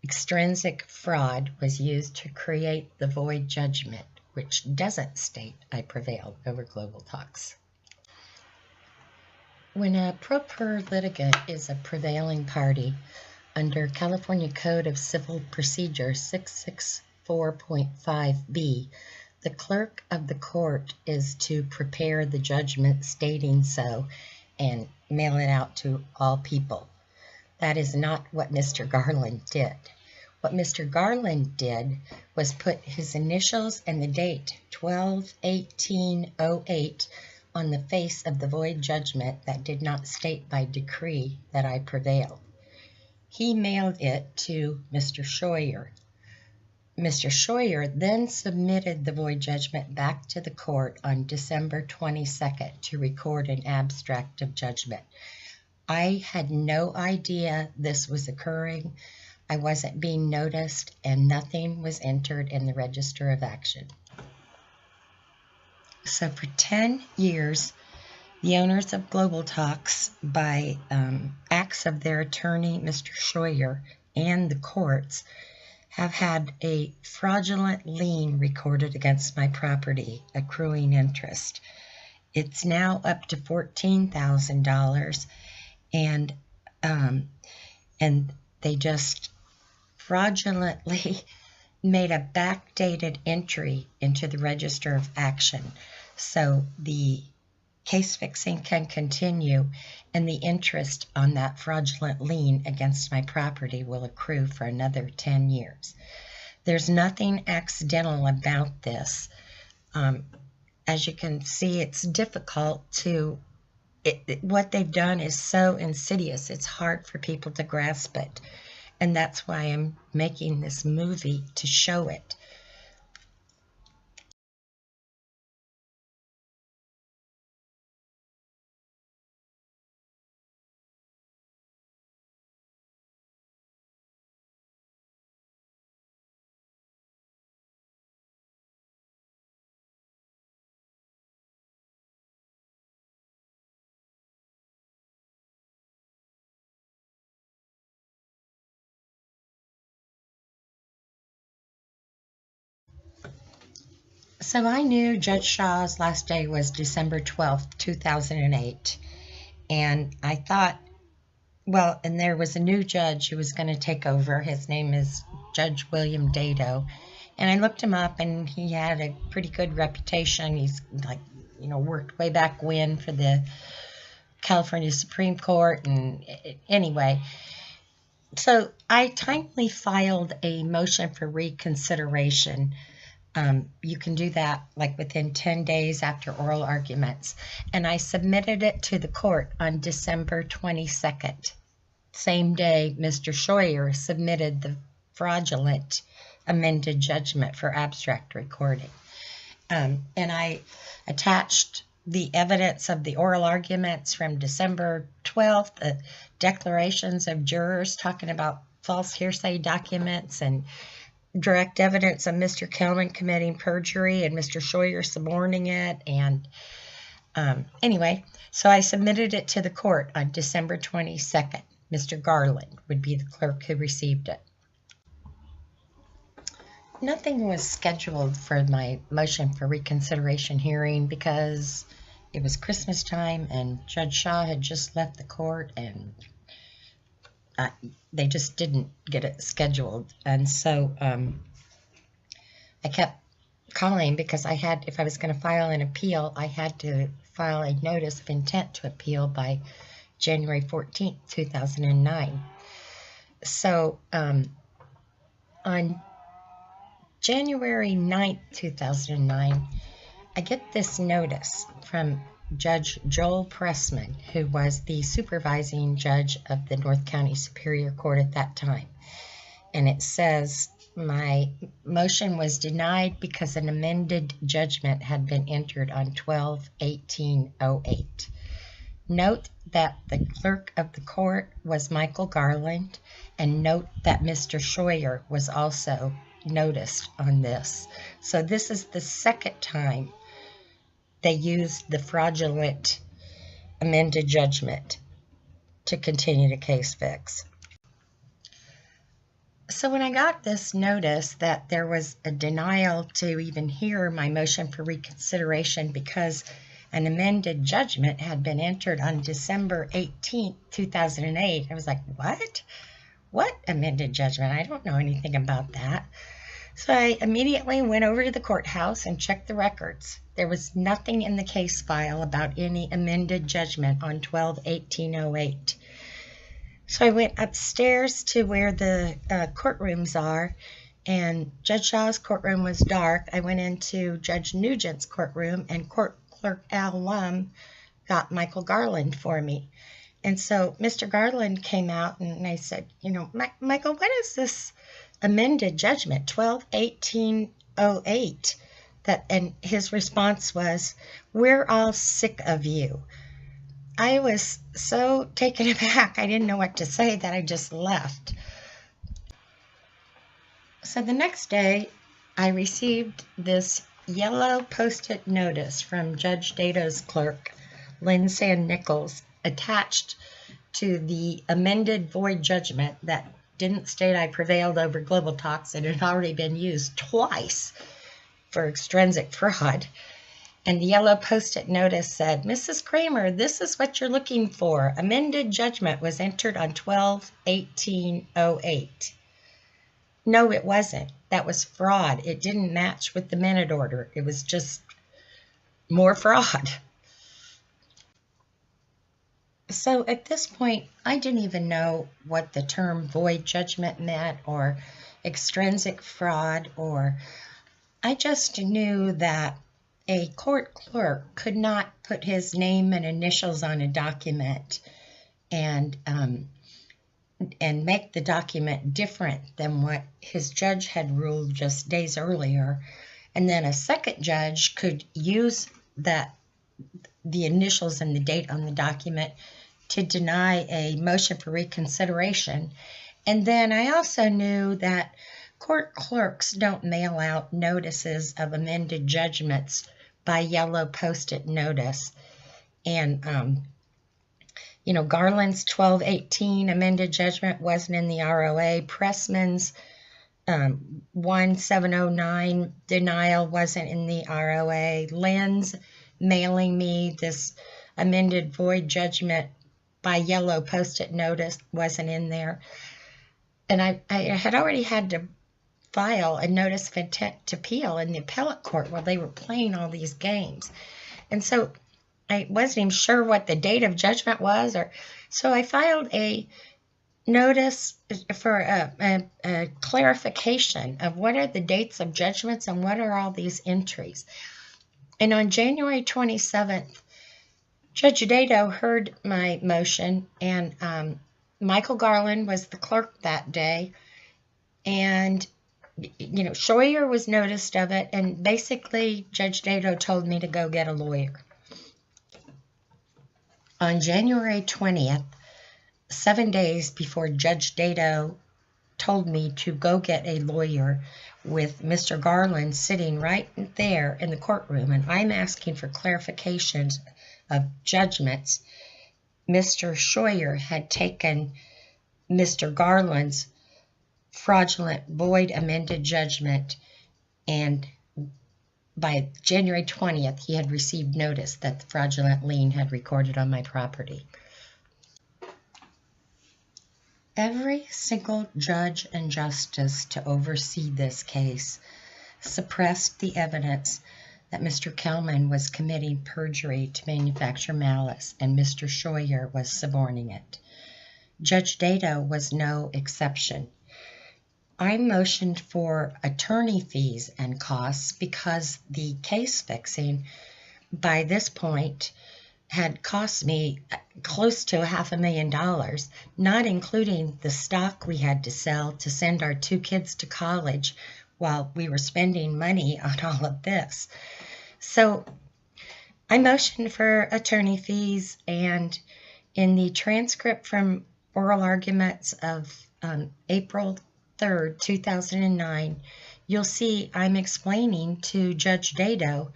extrinsic fraud was used to create the void judgment, which doesn't state I prevailed over GlobalTox. When a pro per litigant is a prevailing party, under California Code of Civil Procedure 664.5b, the clerk of the court is to prepare the judgment stating so and mail it out to all people. That is not what Mr. Garland did. What Mr. Garland did was put his initials and the date 12/18/08 on the face of the void judgment that did not state by decree that I prevailed. He mailed it to Mr. Scheuer. Mr. Scheuer then submitted the void judgment back to the court on December 22nd to record an abstract of judgment. I had no idea this was occurring. I wasn't being noticed, and nothing was entered in the Register of Action. So for 10 years, the owners of GlobalTox, by acts of their attorney, Mr. Scheuer, and the courts, have had a fraudulent lien recorded against my property, accruing interest. It's now up to $14,000, and they just fraudulently made a backdated entry into the Register of Action, so the case fixing can continue, and the interest on that fraudulent lien against my property will accrue for another 10 years. There's nothing accidental about this. As you can see, it's difficult to, what they've done is so insidious, it's hard for people to grasp it. And that's why I'm making this movie, to show it. So I knew Judge Shaw's last day was December 12th, 2008. And I thought, well, and there was a new judge who was going to take over. His name is Judge William Dado. And I looked him up, and he had a pretty good reputation. He's like, worked way back when for the California Supreme Court. And anyway, so I timely filed a motion for reconsideration. You can do that like within 10 days after oral arguments. And I submitted it to the court on December 22nd. Same day, Mr. Scheuer submitted the fraudulent amended judgment for abstract recording. And I attached the evidence of the oral arguments from December 12th, the declarations of jurors talking about false hearsay documents, and direct evidence of Mr. Kelman committing perjury and Mr. Scheuer suborning it. And anyway, so I submitted it to the court on December 22nd. Mr. Garland would be the clerk who received it. Nothing was scheduled for my motion for reconsideration hearing because it was Christmas time and Judge Shaw had just left the court, and they just didn't get it scheduled. And so I kept calling because I had, if I was going to file an appeal, I had to file a notice of intent to appeal by January 14th, 2009. So on January 9th, 2009, I get this notice from Judge Joel Pressman, who was the supervising judge of the North County Superior Court at that time. And it says, my motion was denied because an amended judgment had been entered on 12/18/08. Note that the clerk of the court was Michael Garland, and note that Mr. Scheuer was also noticed on this. So this is the second time they used the fraudulent amended judgment to continue the case fix. So when I got this notice that there was a denial to even hear my motion for reconsideration because an amended judgment had been entered on December 18th, 2008, I was like, what? What amended judgment? I don't know anything about that. So I immediately went over to the courthouse and checked the records. There was nothing in the case file about any amended judgment on 12/18/08. So I went upstairs to where the courtrooms are, and Judge Shaw's courtroom was dark. I went into Judge Nugent's courtroom, and Court Clerk Al Lum got Michael Garland for me. And so Mr. Garland came out, and I said, you know, Michael, what is this amended judgment, 12-1808? And his response was, we're all sick of you. I was so taken aback, I didn't know what to say, that I just left. So the next day, I received this yellow post-it notice from Judge Dato's clerk, Lynn Sand Nichols, attached to the amended void judgment that didn't state I prevailed over GlobalTox. It had already been used twice for extrinsic fraud. And the yellow post-it notice said, Mrs. Kramer, this is what you're looking for. Amended judgment was entered on 12-1808. No, it wasn't. That was fraud. It didn't match with the minute order. It was just more fraud. So at this point, I didn't even know what the term void judgment meant or extrinsic fraud, or I just knew that a court clerk could not put his name and initials on a document and make the document different than what his judge had ruled just days earlier. And then a second judge could use the initials and the date on the document to deny a motion for reconsideration. And then I also knew that court clerks don't mail out notices of amended judgments by yellow post-it notice. And, you know, Garland's 12-18 amended judgment wasn't in the ROA. Pressman's 1709 denial wasn't in the ROA. Lynn's mailing me this amended void judgment by yellow post-it notice wasn't in there. And I had already had to file a notice of intent to appeal in the appellate court while they were playing all these games. And so I wasn't even sure what the date of judgment was, so I filed a notice for a clarification of what are the dates of judgments and what are all these entries. And on January 27th, Judge Dato heard my motion, and Michael Garland was the clerk that day, and you know, Scheuer was noticed of it, and basically Judge Dato told me to go get a lawyer. On January 20th, 7 days before Judge Dato told me to go get a lawyer, with Mr. Garland sitting right there in the courtroom, and I'm asking for clarifications of judgments, Mr. Scheuer had taken Mr. Garland's fraudulent void amended judgment, and by January 20th he had received notice that the fraudulent lien had recorded on my property. Every single judge and justice to oversee this case suppressed the evidence that Mr. Kelman was committing perjury to manufacture malice, and Mr. Scheuer was suborning it. Judge Dato was no exception. I motioned for attorney fees and costs because the case fixing by this point had cost me close to $500,000, not including the stock we had to sell to send our 2 kids to college while we were spending money on all of this. So I motioned for attorney fees, and in the transcript from oral arguments of April 3rd, 2009, you'll see I'm explaining to Judge Dato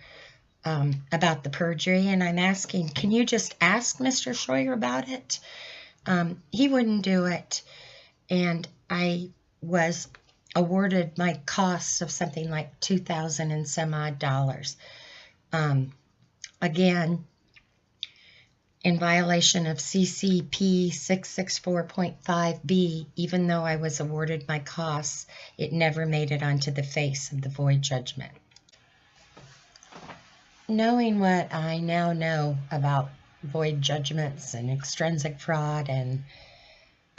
about the perjury, and I'm asking, can you just ask Mr. Scheuer about it? He wouldn't do it, and I was awarded my costs of something like $2,000 and some odd dollars. Again, in violation of CCP 664.5b, even though I was awarded my costs, it never made it onto the face of the void judgment. Knowing what I now know about void judgments and extrinsic fraud and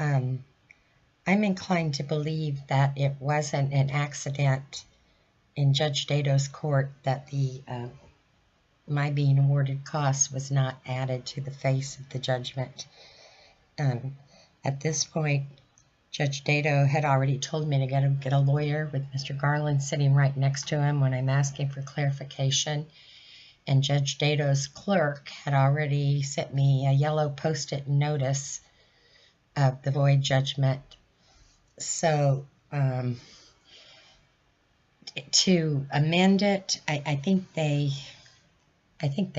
I'm inclined to believe that it wasn't an accident in Judge Dato's court that the my being awarded costs was not added to the face of the judgment. At this point, Judge Dato had already told me to get a lawyer, with Mr. Garland sitting right next to him when I'm asking for clarification. And Judge Dato's clerk had already sent me a yellow Post-it notice of the void judgment. So to amend it, I think they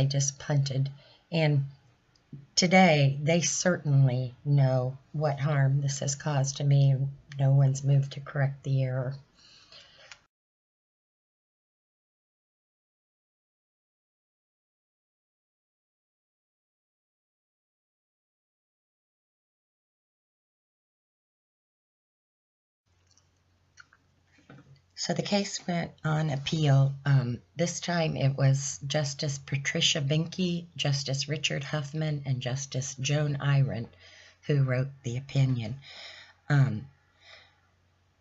just punted. And today, they certainly know what harm this has caused to me. No one's moved to correct the error. So the case went on appeal. This time it was Justice Patricia Binky, Justice Richard Huffman, and Justice Joan Iron who wrote the opinion.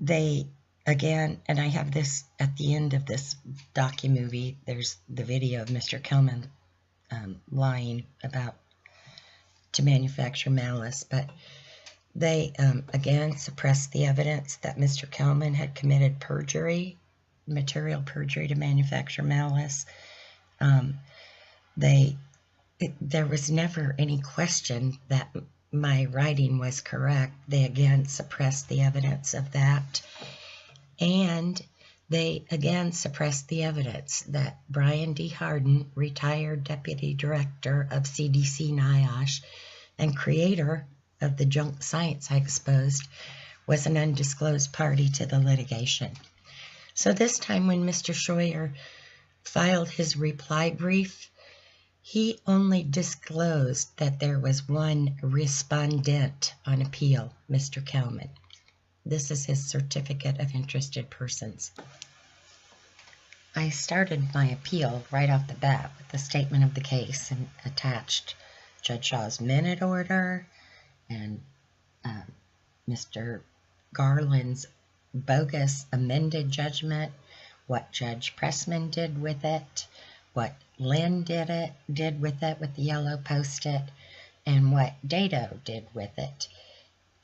They, again, and I have this at the end of this docu-movie, there's the video of Mr. Kelman lying about to manufacture malice, but they, again, suppressed the evidence that Mr. Kelman had committed perjury, material perjury to manufacture malice. There was never any question that my writing was correct. They, again, suppressed the evidence of that. And they, again, suppressed the evidence that Bryan D. Hardin, retired Deputy Director of CDC NIOSH and creator of the junk science I exposed, was an undisclosed party to the litigation. So this time when Mr. Scheuer filed his reply brief, he only disclosed that there was one respondent on appeal, Mr. Kelman. This is his certificate of interested persons. I started my appeal right off the bat with the statement of the case and attached Judge Shaw's minute order and Mr. Garland's bogus amended judgment, what Judge Pressman did with it, what Lynn did with it with the yellow Post-it, and what Dato did with it,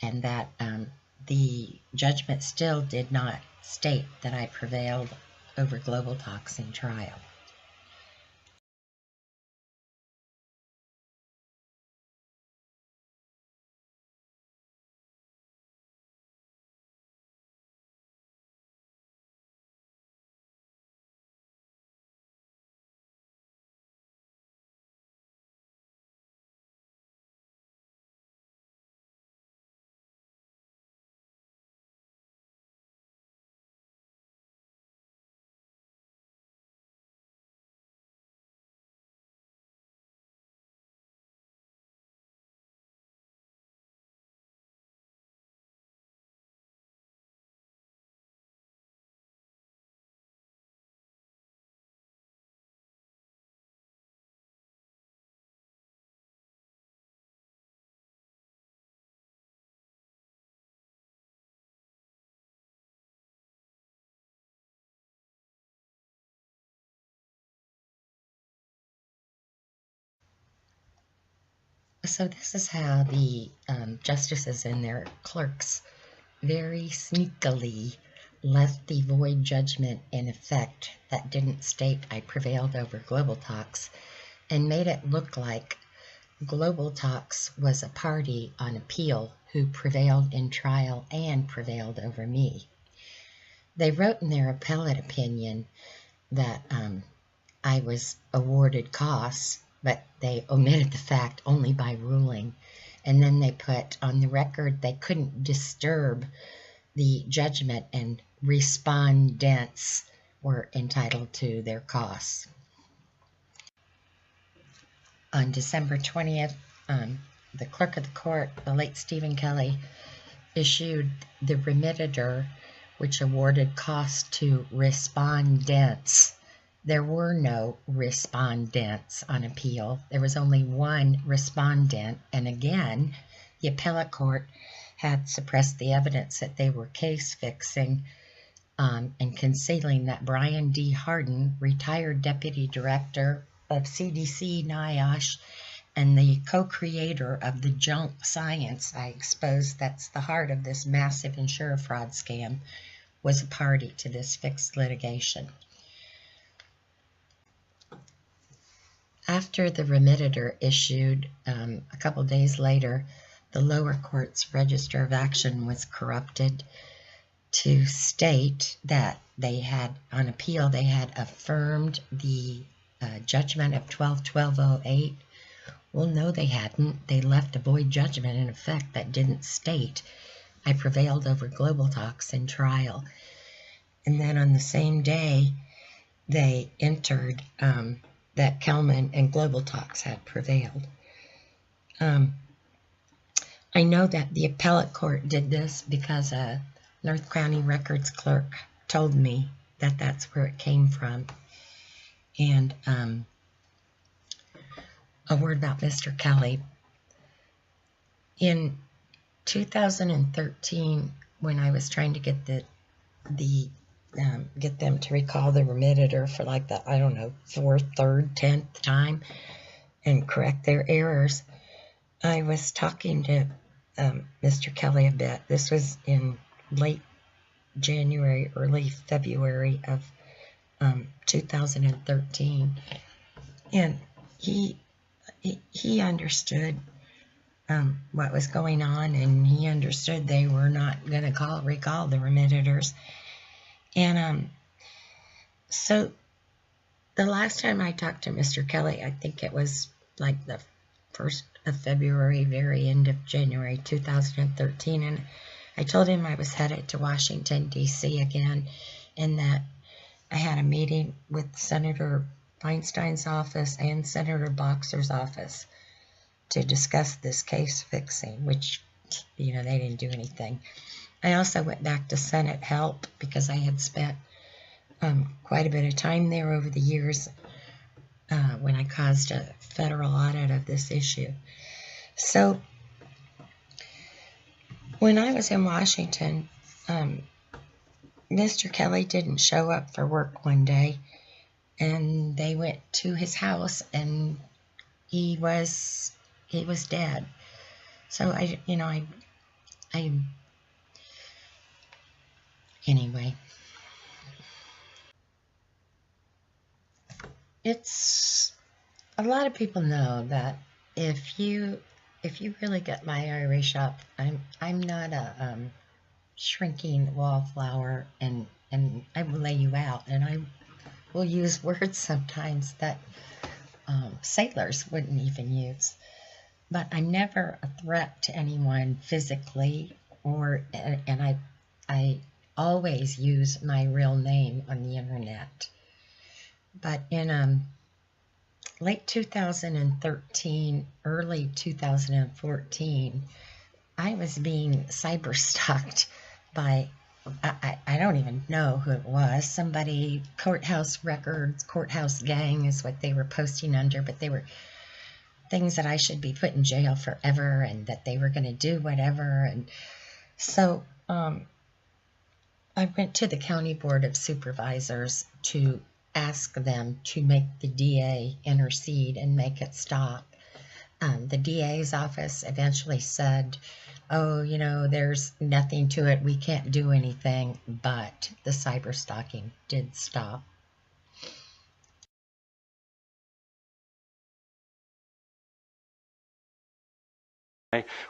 and that the judgment still did not state that I prevailed over GlobalTox in trial. So this is how the justices and their clerks very sneakily left the void judgment in effect that didn't state I prevailed over GlobalTox, and made it look like GlobalTox was a party on appeal who prevailed in trial and prevailed over me. They wrote in their appellate opinion that I was awarded costs, but they omitted the fact only by ruling. And then they put on the record they couldn't disturb the judgment and respondents were entitled to their costs. On December 20th, the clerk of the court, the late Stephen Kelly, issued the remitter, which awarded costs to respondents. There were no respondents on appeal. There was only one respondent, and again, the appellate court had suppressed the evidence that they were case fixing and concealing that Bryan D. Hardin, retired deputy director of CDC NIOSH and the co-creator of the junk science I exposed that's the heart of this massive insurer fraud scam, was a party to this fixed litigation. After the remittitor issued, a couple days later, the lower court's register of action was corrupted to state that they had, on appeal, they had affirmed the judgment of 12-1208. Well, no, they hadn't. They left a void judgment in effect that didn't state, I prevailed over GlobalTox in trial. And then on the same day, they entered that Kelman and GlobalTox had prevailed. I know that the appellate court did this because a North County records clerk told me that that's where it came from. And a word about Mr. Kelly. In 2013, when I was trying to get get them to recall the remittitor for like the, I don't know, 4th, 3rd, 10th time and correct their errors, I was talking to Mr. Kelly a bit. This was in late January, early February of 2013, and he understood what was going on, and he understood they were not going to recall the remittitors. And so the last time I talked to Mr. Kelly, I think it was like the 1st of February, very end of January 2013, and I told him I was headed to Washington, D.C. again, and that I had a meeting with Senator Feinstein's office and Senator Boxer's office to discuss this case fixing, which, you know, they didn't do anything. I also went back to Senate help because I had spent quite a bit of time there over the years when I caused a federal audit of this issue. So when I was in Washington, Mr. Kelly didn't show up for work one day, and they went to his house, and he was dead. So anyway, it's a lot of people know that if you really get my Irish up, I'm not a shrinking wallflower, and I will lay you out, and I will use words sometimes that sailors wouldn't even use. But I'm never a threat to anyone physically, and I always use my real name on the internet. But in late 2013, early 2014, I was being cyber stalked by, I don't even know who it was, somebody, courthouse records, courthouse gang is what they were posting under, but they were things that I should be put in jail forever and that they were going to do whatever. And so I went to the County Board of Supervisors to ask them to make the DA intercede and make it stop. The DA's office eventually said, oh, you know, there's nothing to it, we can't do anything, but the cyber stalking did stop.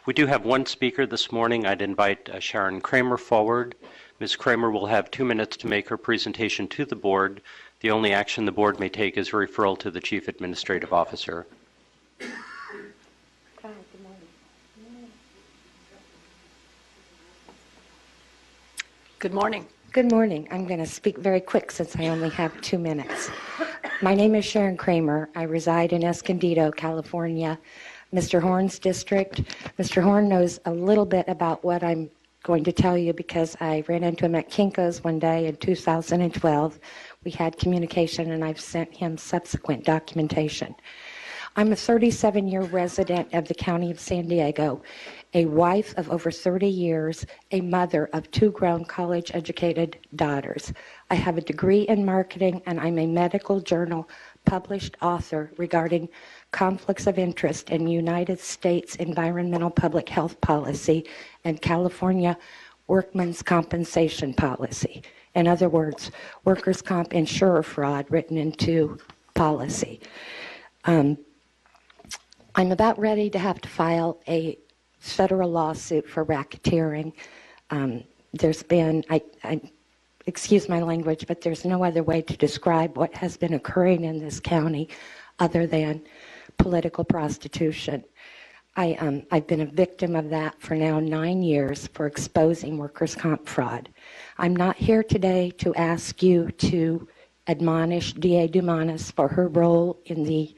We do have one speaker this morning. I'd invite Sharon Kramer forward. Ms. Kramer will have 2 minutes to make her presentation to the board. The only action the board may take is a referral to the Chief Administrative Officer. Good morning. Good morning. I'm going to speak very quick since I only have 2 minutes. My name is Sharon Kramer. I reside in Escondido, California, Mr. Horn's district. Mr. Horn knows a little bit about what I'm going to tell you because I ran into him at Kinko's one day in 2012. We had communication, and I've sent him subsequent documentation. I'm a 37-year resident of the County of San Diego, a wife of over 30 years, a mother of 2 grown college-educated daughters. I have a degree in marketing, and I'm a medical journal published author regarding conflicts of interest in United States environmental public health policy and California workmen's compensation policy. In other words, workers' comp insurer fraud written into policy. I'm about ready to have to file a federal lawsuit for racketeering. There's been, excuse my language, but there's no other way to describe what has been occurring in this county other than political prostitution. I've been a victim of that for now 9 years for exposing workers' comp fraud. I'm not here today to ask you to admonish DA Dumanis for her role in the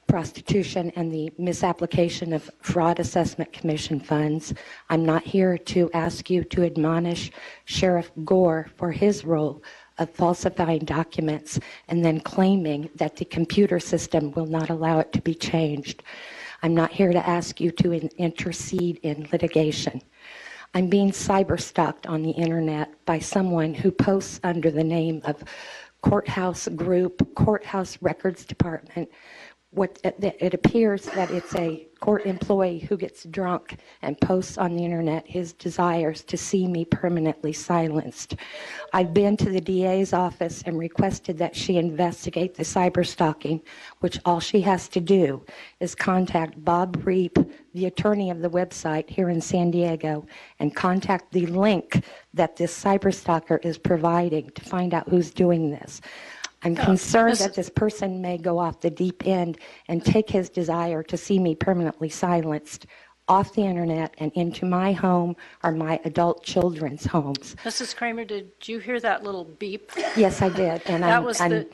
prostitution and the misapplication of fraud assessment commission funds. I'm not here to ask you to admonish Sheriff Gore for his role of falsifying documents and then claiming that the computer system will not allow it to be changed. I'm not here to ask you to intercede in litigation. I'm being cyber-stalked on the internet by someone who posts under the name of Courthouse Group, Courthouse Records Department. It appears that it's a court employee who gets drunk and posts on the internet his desires to see me permanently silenced. I've been to the DA's office and requested that she investigate the cyber stalking, which all she has to do is contact Bob Reap, the attorney of the website here in San Diego, and contact the link that this cyber stalker is providing to find out who's doing this. I'm concerned that this person may go off the deep end and take his desire to see me permanently silenced off the internet and into my home or my adult children's homes. Mrs. Kramer, did you hear that little beep? Yes, I did. And that was the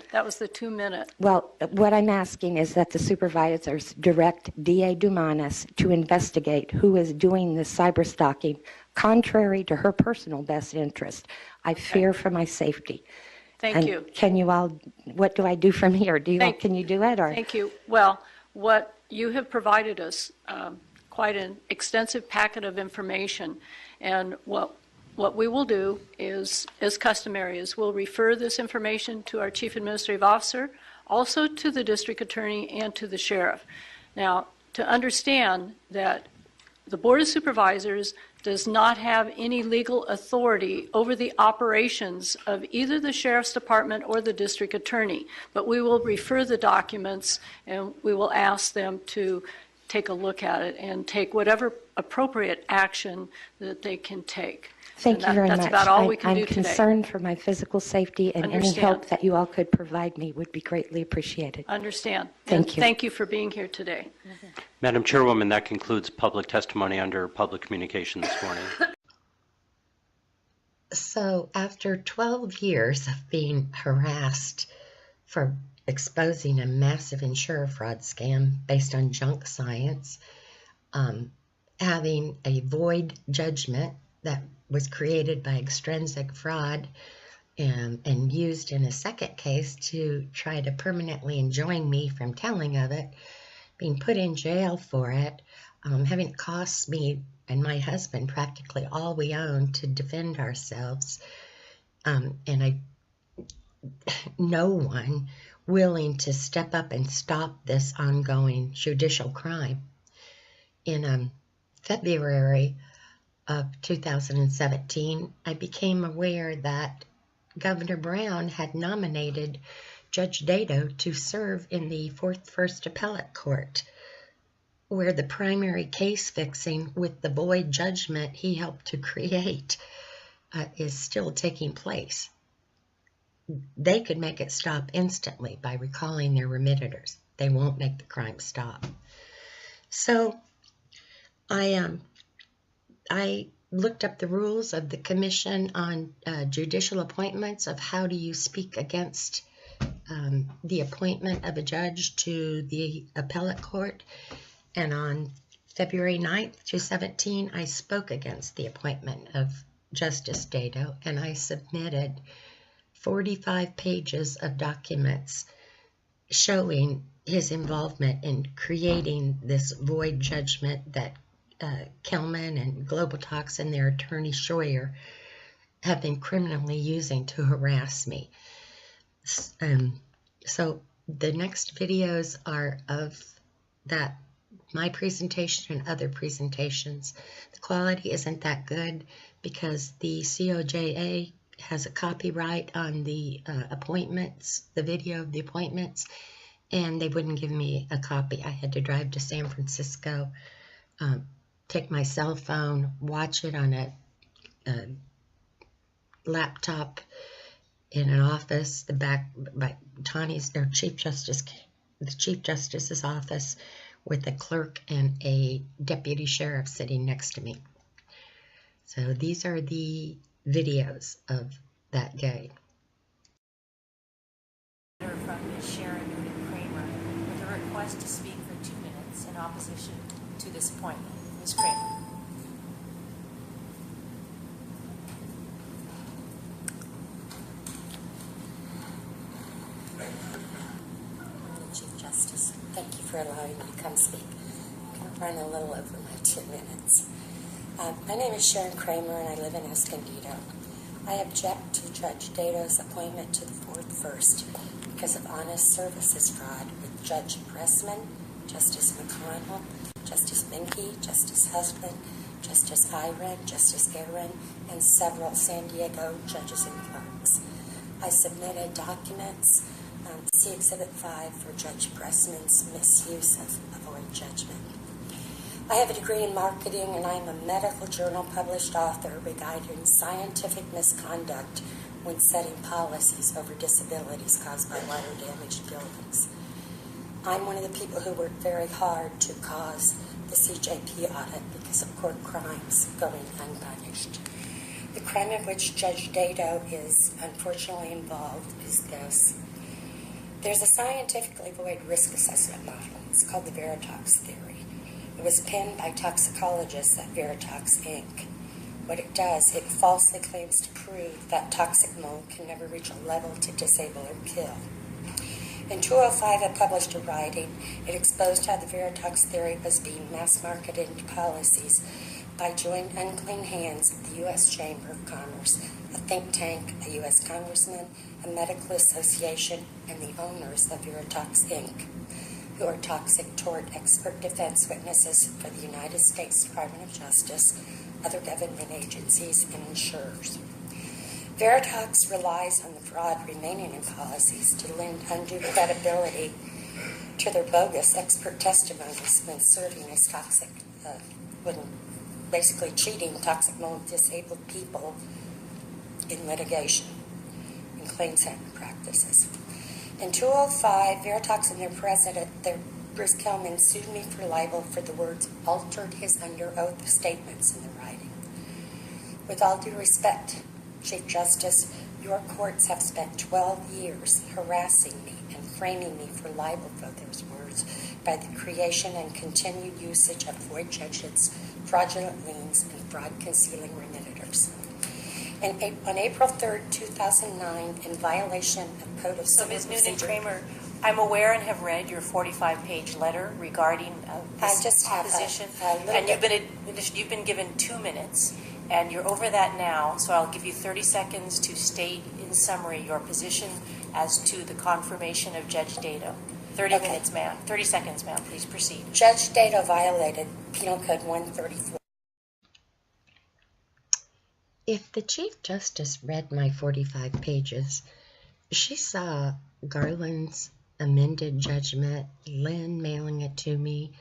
2-minute. Well, what I'm asking is that the supervisors direct DA Dumanis to investigate who is doing this cyber stalking contrary to her personal best interest. I fear for my safety. Thank you. Can you all, what do I do from here? Can you do it? Or? Thank you. Well, what you have provided us, quite an extensive packet of information, and what we will do is, as customary, is we'll refer this information to our Chief Administrative Officer, also to the District Attorney and to the Sheriff. Now, to understand that the Board of Supervisors does not have any legal authority over the operations of either the Sheriff's Department or the District Attorney, but we will refer the documents and we will ask them to take a look at it and take whatever appropriate action that they can take. Thank you very much. That's about all we can do today. I'm concerned for my physical safety, and any help that you all could provide me would be greatly appreciated. Understand. Thank you. Thank you for being here today. Madam Chairwoman, that concludes public testimony under public communication this morning. So after 12 years of being harassed for exposing a massive insurer fraud scam based on junk science, having a void judgment that was created by extrinsic fraud and used in a second case to try to permanently enjoin me from telling of it, being put in jail for it, having it cost me and my husband practically all we own to defend ourselves, no one willing to step up and stop this ongoing judicial crime. In February of 2017, I became aware that Governor Brown had nominated Judge Dado to serve in the First Appellate Court, where the primary case fixing with the void judgment he helped to create is still taking place. They could make it stop instantly by recalling their remitters. They won't make the crime stop. So I looked up the rules of the Commission on Judicial Appointments of how do you speak against the appointment of a judge to the appellate court. And on February 9th, 2017, I spoke against the appointment of Justice Dado, and I submitted 45 pages of documents showing his involvement in creating this void judgment that Kelman and GlobalTox and their attorney Scheuer have been criminally using to harass me. So the next videos are of that, my presentation and other presentations. The quality isn't that good because the COJA has a copyright on the appointments, the video of the appointments, and they wouldn't give me a copy. I had to drive to San Francisco, take my cell phone, watch it on a laptop in an office, the back by Tawny's, their Chief Justice, the Chief Justice's office, with a clerk and a deputy sheriff sitting next to me. So these are the videos of that day. From Ms. Sharon Kramer with a request to speak for 2 minutes in opposition to this appointment. Ms. Kramer. Chief Justice, thank you for allowing me to come speak. I'm going to run a little over my 2 minutes. My name is Sharon Kramer and I live in Escondido. I object to Judge Dato's appointment to the 4th First because of honest services fraud with Judge Pressman, Justice McConnell, Justice Minke, Justice Husband, Justice Iron, Justice Aaron, and several San Diego judges and clerks. I submitted documents, see Exhibit 5, for Judge Pressman's misuse of void judgment. I have a degree in marketing and I am a medical journal published author regarding scientific misconduct when setting policies over disabilities caused by water-damaged buildings. I'm one of the people who worked very hard to cause the CJP audit because of court crimes going unpunished. The crime of which Judge Dato is unfortunately involved is this. There's a scientifically void risk assessment model. It's called the Veritox theory. It was penned by toxicologists at Veritox, Inc. What it does, it falsely claims to prove that toxic mold can never reach a level to disable or kill. In 2005, I published a writing. It exposed how the Veritox theory was being mass-marketed into policies by joint unclean hands of the U.S. Chamber of Commerce, a think tank, a U.S. congressman, a medical association, and the owners of Veritox, Inc., who are toxic tort expert defense witnesses for the United States Department of Justice, other government agencies, and insurers. Veritox relies on the fraud remaining in policies to lend undue credibility to their bogus expert testimonies when serving as toxic, when basically cheating toxic mold disabled people in litigation and claims handling practices. In 2005, Veritox and their president, Bruce Kelman, sued me for libel for the words altered his under oath statements in the writing. With all due respect, Chief Justice, your courts have spent 12 years harassing me and framing me for libel for those words by the creation and continued usage of void judgments, fraudulent liens, and fraud-concealing remitters. On April 3rd, 2009, in violation of Code of Civil Ms. Procedure... Noonan Kramer, I'm aware and have read your 45-page letter regarding this opposition, and you've been given 2 minutes, and you're over that now, so I'll give you 30 seconds to state in summary your position as to the confirmation of Judge Dato. 30 minutes, ma'am. 30 seconds, ma'am. Please proceed. Judge Dato violated Penal Code 134. If the Chief Justice read my 45 pages, she saw Garland's amended judgment, Lynn mailing it to me,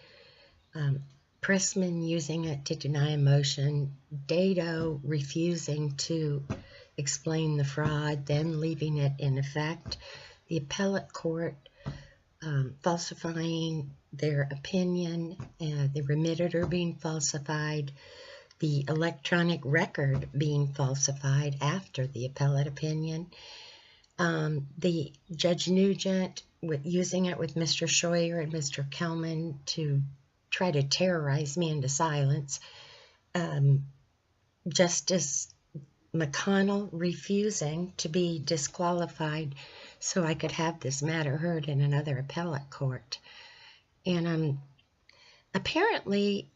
Pressman using it to deny a motion, Dato refusing to explain the fraud, then leaving it in effect, the appellate court falsifying their opinion, the remitter being falsified, the electronic record being falsified after the appellate opinion, the Judge Nugent using it with Mr. Scheuer and Mr. Kelman to try to terrorize me into silence, Justice McConnell refusing to be disqualified so I could have this matter heard in another appellate court. And apparently,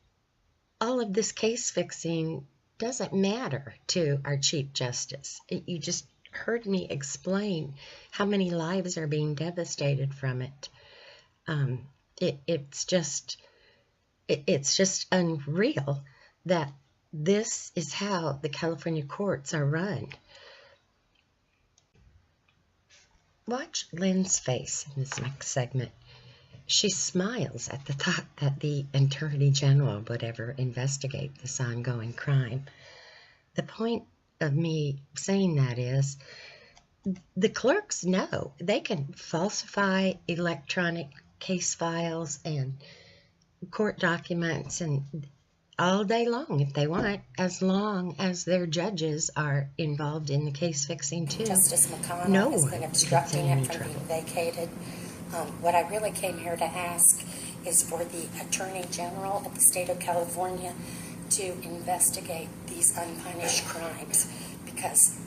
all of this case fixing doesn't matter to our Chief Justice. You just heard me explain how many lives are being devastated from it. It's just unreal that this is how the California courts are run. Watch Lynn's face in this next segment. She smiles at the thought that the Attorney General would ever investigate this ongoing crime. The point of me saying that is, the clerks know they can falsify electronic case files and court documents and all day long if they want, as long as their judges are involved in the case fixing too. Justice McConnell has been obstructing it from being vacated. What I really came here to ask is for the Attorney General of the state of California to investigate these unpunished crimes, because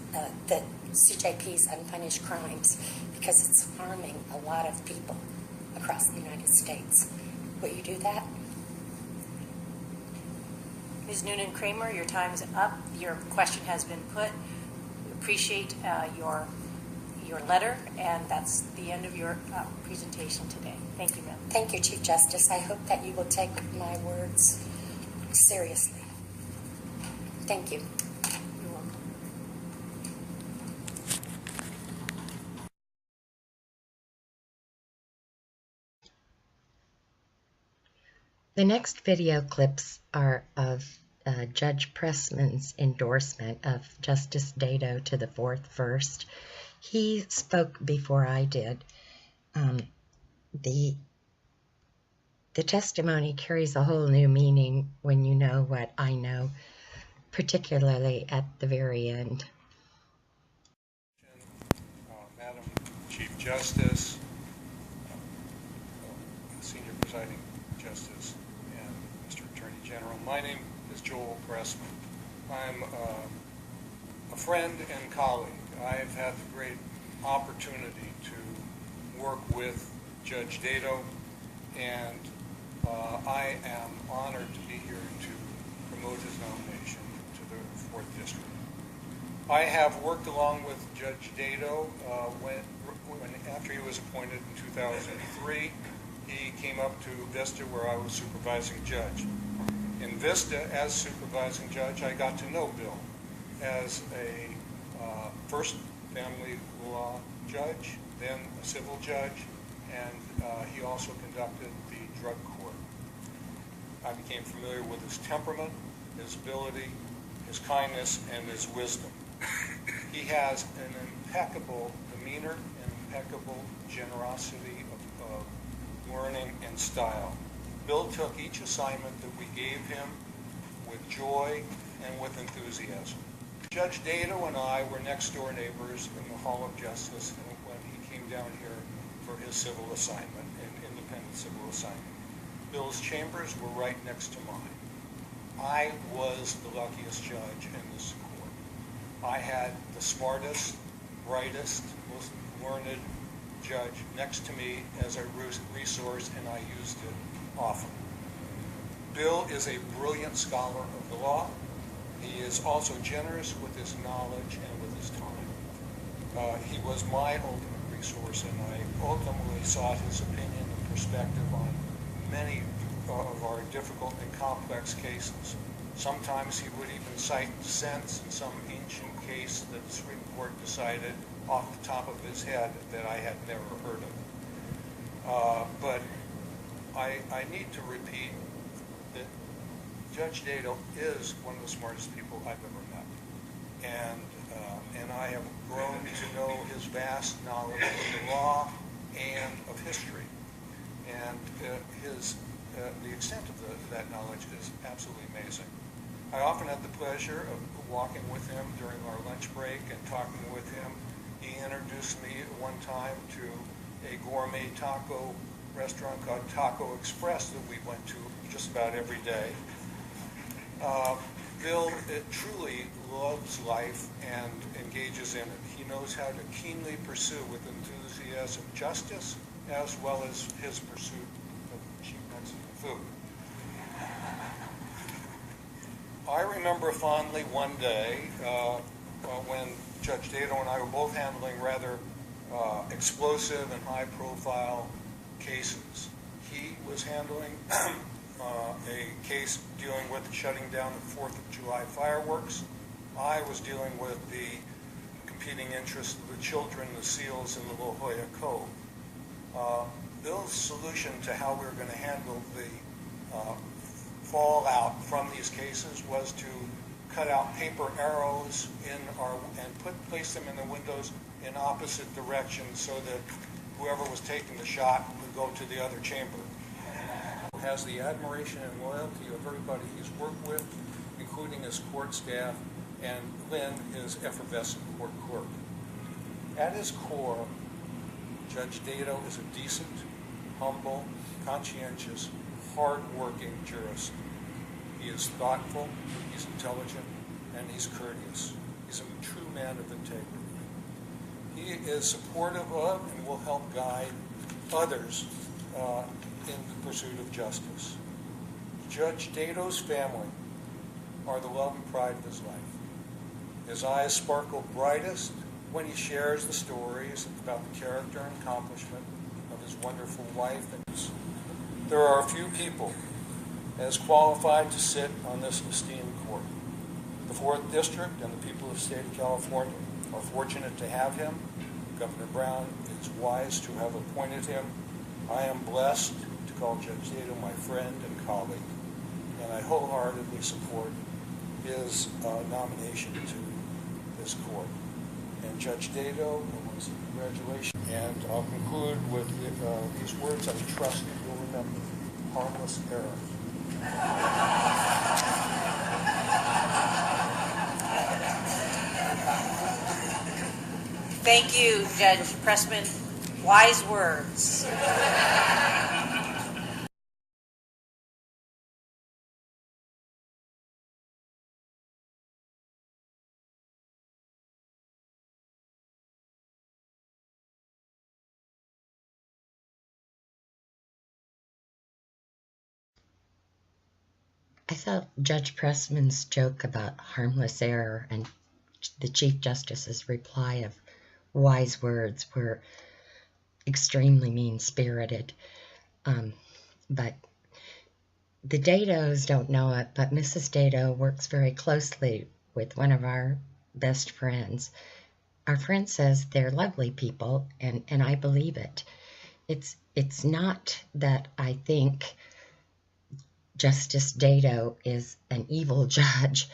the CJP's unpunished crimes, because it's harming a lot of people across the United States. Will you do that? Ms. Noonan-Kramer, your time is up. Your question has been put. We appreciate your letter, and that's the end of your presentation today. Thank you, ma'am. Thank you, Chief Justice. I hope that you will take my words seriously. Thank you. You're welcome. The next video clips are of Judge Pressman's endorsement of Justice Dato to the Fourth First. He spoke before I did. The testimony carries a whole new meaning when you know what I know, particularly at the very end. Madam Chief Justice, Senior Presiding Justice, and Mr. Attorney General, my name is Joel Pressman. I'm a friend and colleague. I've had the great opportunity to work with Judge Dato, and I am honored to be here to promote his nomination to the 4th District. I have worked along with Judge Dato after he was appointed in 2003. He came up to Vista where I was supervising judge. In Vista, as supervising judge, I got to know Bill as a first family law judge, then a civil judge, and he also conducted the drug court. I became familiar with his temperament, his ability, his kindness, and his wisdom. He has an impeccable demeanor and impeccable generosity of learning and style. Bill took each assignment that we gave him with joy and with enthusiasm. Judge Dato and I were next door neighbors in the Hall of Justice when he came down here for his civil assignment, an independent civil assignment. Bill's chambers were right next to mine. I was the luckiest judge in this court. I had the smartest, brightest, most learned judge next to me as a resource, and I used it often. Bill is a brilliant scholar of the law. He is also generous with his knowledge and with his time. He was my ultimate resource, and I ultimately sought his opinion and perspective on many of our difficult and complex cases. Sometimes he would even cite dissents in some ancient case that the Supreme Court decided off the top of his head that I had never heard of. But I need to repeat that Judge Dato is one of the smartest people I've ever met. And I have grown to know his vast knowledge of the law and of history. And the extent of that knowledge is absolutely amazing. I often had the pleasure of walking with him during our lunch break and talking with him. He introduced me at one time to a gourmet taco restaurant called Taco Express that we went to just about every day. Bill truly loves life and engages in it. He knows how to keenly pursue with enthusiasm justice as well as his pursuit of cheap Mexican food. I remember fondly one day when Judge Dato and I were both handling rather explosive and high-profile cases. He was handling a case dealing with shutting down the 4th of July fireworks. I was dealing with the competing interests of the children, the seals, in the La Jolla Cove. Bill's solution to how we were going to handle the fallout from these cases was to cut out paper arrows and place them in the windows in opposite directions so that whoever was taking the shot would go to the other chamber. Has the admiration and loyalty of everybody he's worked with, including his court staff, and Lynn, his effervescent court clerk. At his core, Judge Dato is a decent, humble, conscientious, hard-working jurist. He is thoughtful, he's intelligent, and he's courteous. He's a true man of integrity. He is supportive of and will help guide others in the pursuit of justice. Judge Dato's family are the love and pride of his life. His eyes sparkle brightest when he shares the stories about the character and accomplishment of his wonderful wife. There are a few people as qualified to sit on this esteemed court. The 4th District and the people of the state of California are fortunate to have him. Governor Brown is wise to have appointed him. I am blessed to call Judge Dato my friend and colleague, and I wholeheartedly support his nomination to this court. And Judge Dato, congratulations. And I'll conclude with these words I trust that you'll remember. Harmless error. Thank you, Judge Pressman. Wise words. I thought Judge Pressman's joke about harmless error and the Chief Justice's reply of wise words were extremely mean-spirited. But the Datos don't know it, but Mrs. Dato works very closely with one of our best friends. Our friend says they're lovely people, and I believe it. It's not that I think Justice Dato is an evil judge.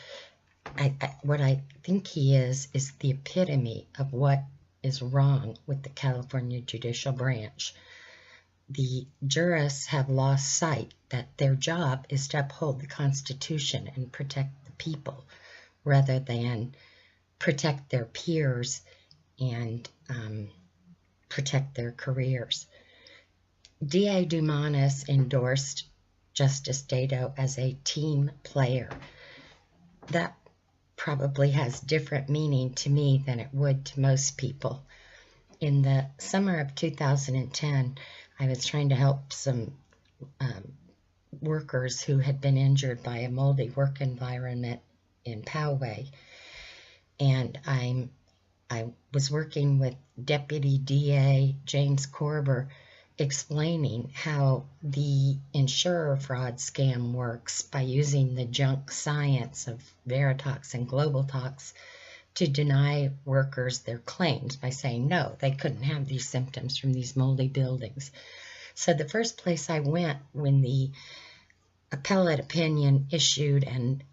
What I think he is the epitome of what is wrong with the California judicial branch. The jurists have lost sight that their job is to uphold the Constitution and protect the people rather than protect their peers and protect their careers. D.A. Dumanis endorsed Justice Dato as a team player. That probably has different meaning to me than it would to most people. In the summer of 2010, I was trying to help some workers who had been injured by a moldy work environment in Poway. And I was working with Deputy DA James Korber explaining how the insurer fraud scam works by using the junk science of Veritox and GlobalTox to deny workers their claims by saying, no, they couldn't have these symptoms from these moldy buildings. So the first place I went when the appellate opinion issued and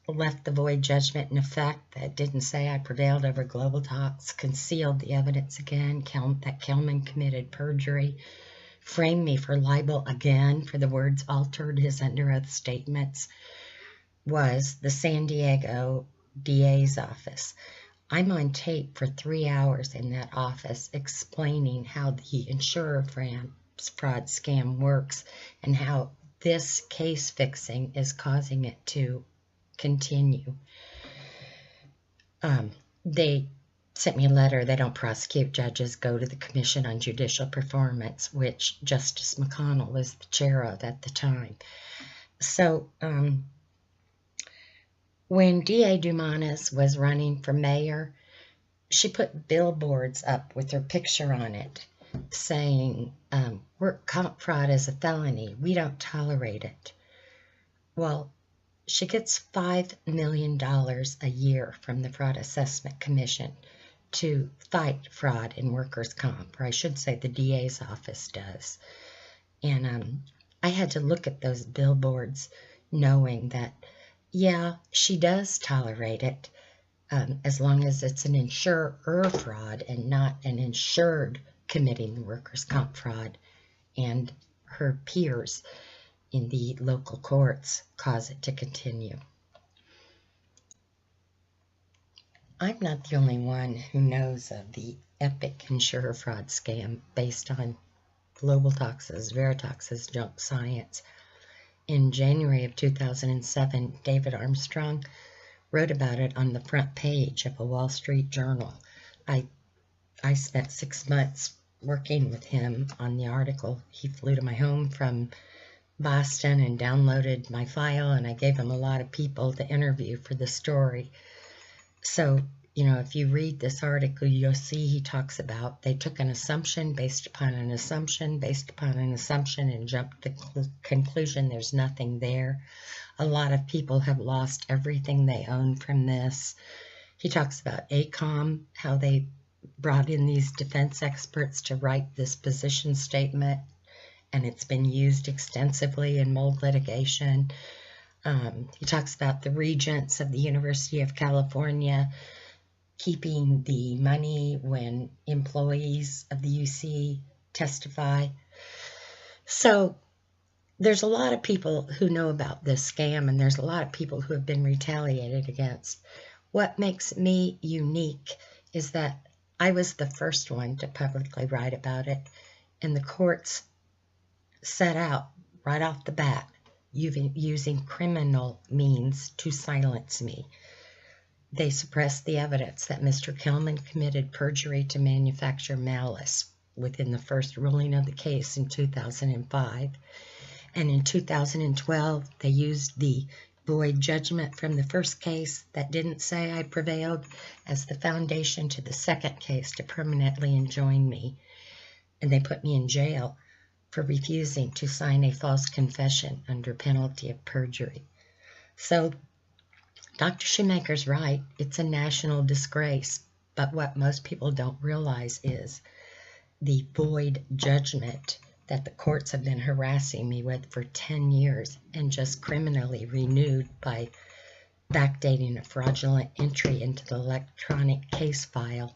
left the void judgment in effect that didn't say I prevailed over GlobalTox, concealed the evidence again, that Kelman committed perjury, framed me for libel again for the words altered his under oath statements, was the San Diego DA's office. I'm on tape for 3 hours in that office explaining how the insurer fraud scam works and how this case fixing is causing it to continue. They sent me a letter. They don't prosecute judges, go to the Commission on Judicial Performance, which Justice McConnell was the chair of at the time. So when D.A. Dumanis was running for mayor, she put billboards up with her picture on it saying, work comp fraud is a felony. We don't tolerate it. Well, she gets $5 million a year from the Fraud Assessment Commission to fight fraud in workers' comp, or I should say the DA's office does. And I had to look at those billboards knowing that, yeah, she does tolerate it as long as it's an insurer fraud and not an insured committing the workers' comp fraud, and her peers in the local courts cause it to continue. I'm not the only one who knows of the epic insurer fraud scam based on GlobalTox's Veritox's junk science. In January of 2007, David Armstrong wrote about it on the front page of a Wall Street Journal. I spent 6 months working with him on the article. He flew to my home from Boston and downloaded my file, and I gave him a lot of people to interview for the story. So, you know, if you read this article, you'll see he talks about they took an assumption based upon an assumption based upon an assumption and jumped to the conclusion there's nothing there. A lot of people have lost everything they own from this. He talks about ACOM, how they brought in these defense experts to write this position statement, and it's been used extensively in mold litigation. He talks about the regents of the University of California keeping the money when employees of the UC testify. So there's a lot of people who know about this scam, and there's a lot of people who have been retaliated against. What makes me unique is that I was the first one to publicly write about it, and the courts set out right off the bat using criminal means to silence me. They suppressed the evidence that Mr. Kelman committed perjury to manufacture malice within the first ruling of the case in 2005. And in 2012, they used the void judgment from the first case that didn't say I prevailed as the foundation to the second case to permanently enjoin me. And they put me in jail for refusing to sign a false confession under penalty of perjury. So Dr. Shoemaker's right. It's a national disgrace. But what most people don't realize is the void judgment that the courts have been harassing me with for 10 years and just criminally renewed by backdating a fraudulent entry into the electronic case file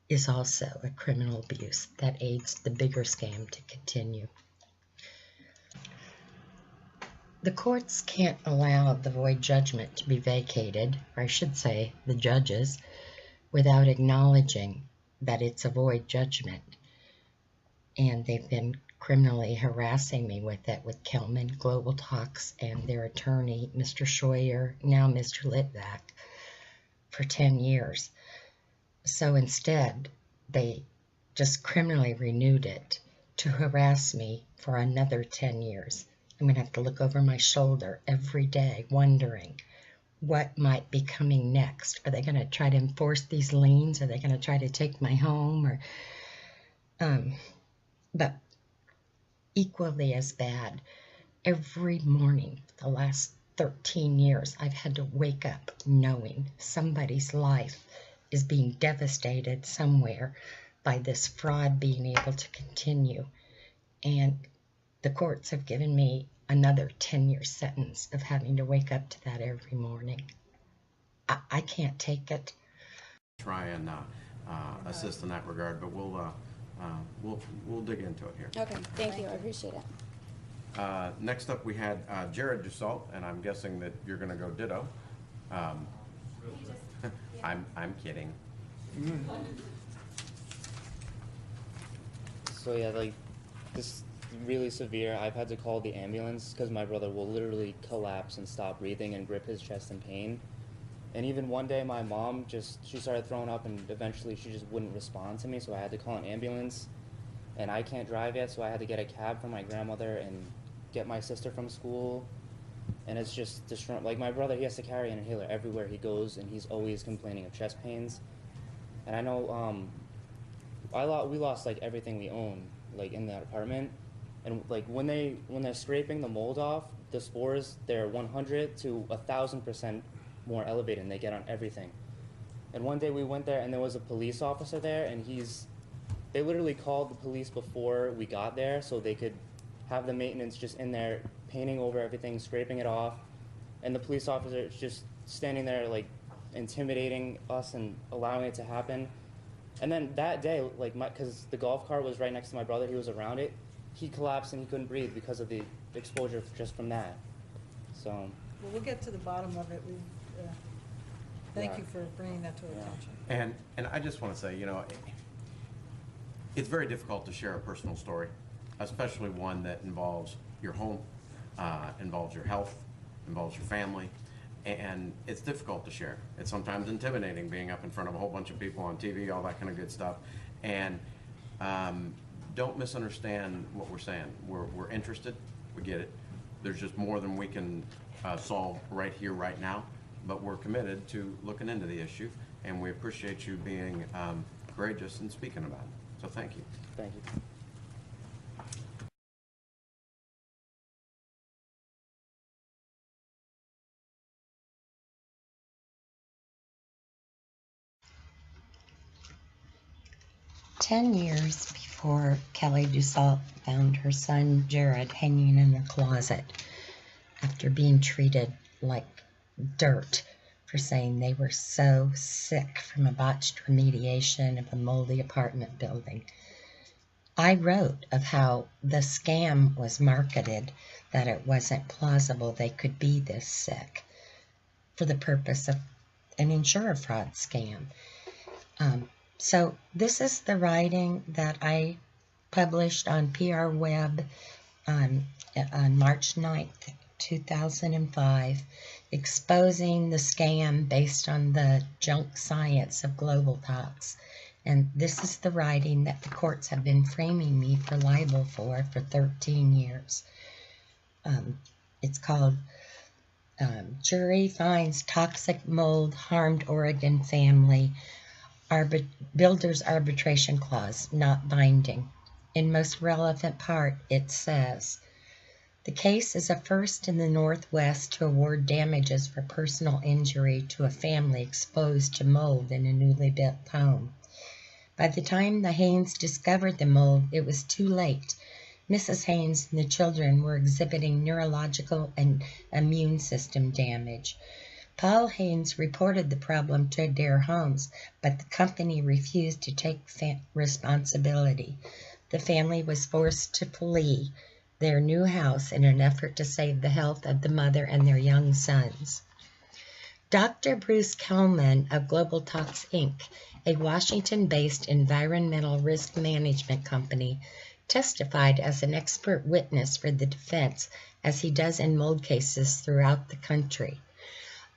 is also a criminal abuse that aids the bigger scam to continue. The courts can't allow the void judgment to be vacated, or I should say the judges, without acknowledging that it's a void judgment. And they've been criminally harassing me with it with Kelman, GlobalTox, and their attorney, Mr. Scheuer, now Mr. Litvak, for 10 years. So instead, they just criminally renewed it to harass me for another 10 years. I'm going to have to look over my shoulder every day wondering what might be coming next. Are they going to try to enforce these liens? Are they going to try to take my home? Or, but equally as bad, every morning for the last 13 years, I've had to wake up knowing somebody's life is being devastated somewhere by this fraud being able to continue. And the courts have given me another 10-year sentence of having to wake up to that every morning. I can't take it. Try and assist in that regard, but we'll dig into it here. Okay, thank you. I appreciate it. Next up, we had Jared Dussault, and I'm guessing that you're going to go ditto. I'm kidding. So yeah, like this really severe. I've had to call the ambulance because my brother will literally collapse and stop breathing and grip his chest in pain. And even one day my mom she started throwing up, and eventually she just wouldn't respond to me, so I had to call an ambulance. And I can't drive yet, so I had to get a cab from my grandmother and get my sister from school. And it's just destroying. Like, my brother, he has to carry an inhaler everywhere he goes, and he's always complaining of chest pains. And I know we lost like everything we own, like in that apartment. And like when they're scraping the mold off, the spores, they're 100 to 1,000% more elevated, and they get on everything. And one day we went there, and there was a police officer there, and they literally called the police before we got there so they could have the maintenance just in there painting over everything, scraping it off. And the police officer is just standing there like intimidating us and allowing it to happen. And then that day, like, because the golf cart was right next to my brother, he was around it, he collapsed and he couldn't breathe because of the exposure just from that. So. Well, we'll get to the bottom of it. Thank you for bringing that to our attention. And I just want to say, you know, it's very difficult to share a personal story, especially one that involves your home, involves your health, involves your family, and it's difficult to share. It's sometimes intimidating being up in front of a whole bunch of people on TV, all that kind of good stuff. And don't misunderstand what we're saying. We're interested, we get it. There's just more than we can solve right here, right now, but we're committed to looking into the issue, and we appreciate you being courageous and speaking about it. So thank you. Thank you. "10 years before Kelly Dussault found her son Jared hanging in a closet after being treated like dirt for saying they were so sick from a botched remediation of a moldy apartment building. I wrote of how the scam was marketed, that it wasn't plausible they could be this sick, for the purpose of an insurer fraud scam. So this is the writing that I published on PR Web on March 9th, 2005, exposing the scam based on the junk science of GlobalTox. And this is the writing that the courts have been framing me for libel for 13 years. It's called Jury Finds Toxic Mold Harmed Oregon Family. Builder's Arbitration Clause, not binding. In most relevant part, it says, the case is a first in the Northwest to award damages for personal injury to a family exposed to mold in a newly built home. By the time the Haynes discovered the mold, it was too late. Mrs. Haynes and the children were exhibiting neurological and immune system damage. Paul Haynes reported the problem to Adair Homes, but the company refused to take responsibility. The family was forced to flee their new house in an effort to save the health of the mother and their young sons. Dr. Bruce Kelman of GlobalTox Inc., a Washington-based environmental risk management company, testified as an expert witness for the defense, as he does in mold cases throughout the country.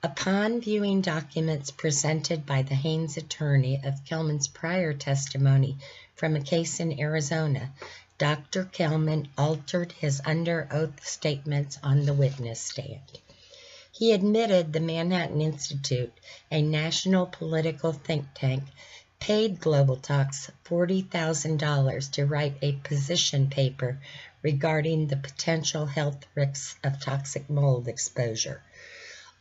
Upon viewing documents presented by the Haynes attorney of Kelman's prior testimony from a case in Arizona, Dr. Kelman altered his under oath statements on the witness stand. He admitted the Manhattan Institute, a national political think tank, paid GlobalTox $40,000 to write a position paper regarding the potential health risks of toxic mold exposure.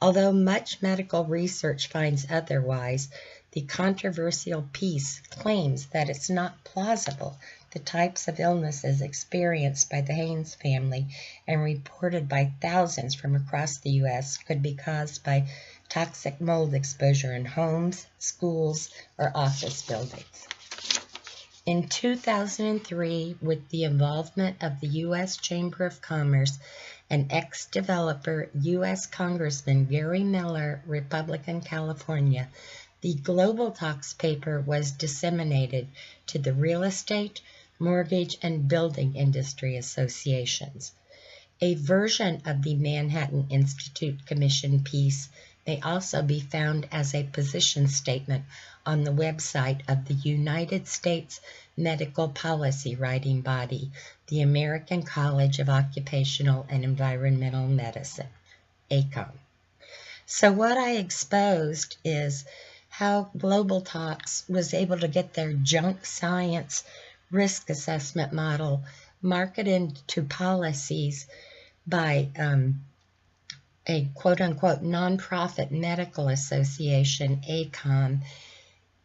Although much medical research finds otherwise, the controversial piece claims that it's not plausible the types of illnesses experienced by the Haynes family and reported by thousands from across the U.S. could be caused by toxic mold exposure in homes, schools, or office buildings. In 2003, with the involvement of the U.S. Chamber of Commerce, and ex-developer U.S. Congressman Gary Miller, Republican, California, the GlobalTox paper was disseminated to the real estate, mortgage, and building industry associations. A version of the Manhattan Institute Commission piece may also be found as a position statement on the website of the United States medical policy writing body, the American College of Occupational and Environmental Medicine, ACOM. So what I exposed is how GlobalTox was able to get their junk science risk assessment model marketed to policies by a quote-unquote nonprofit medical association, ACOM,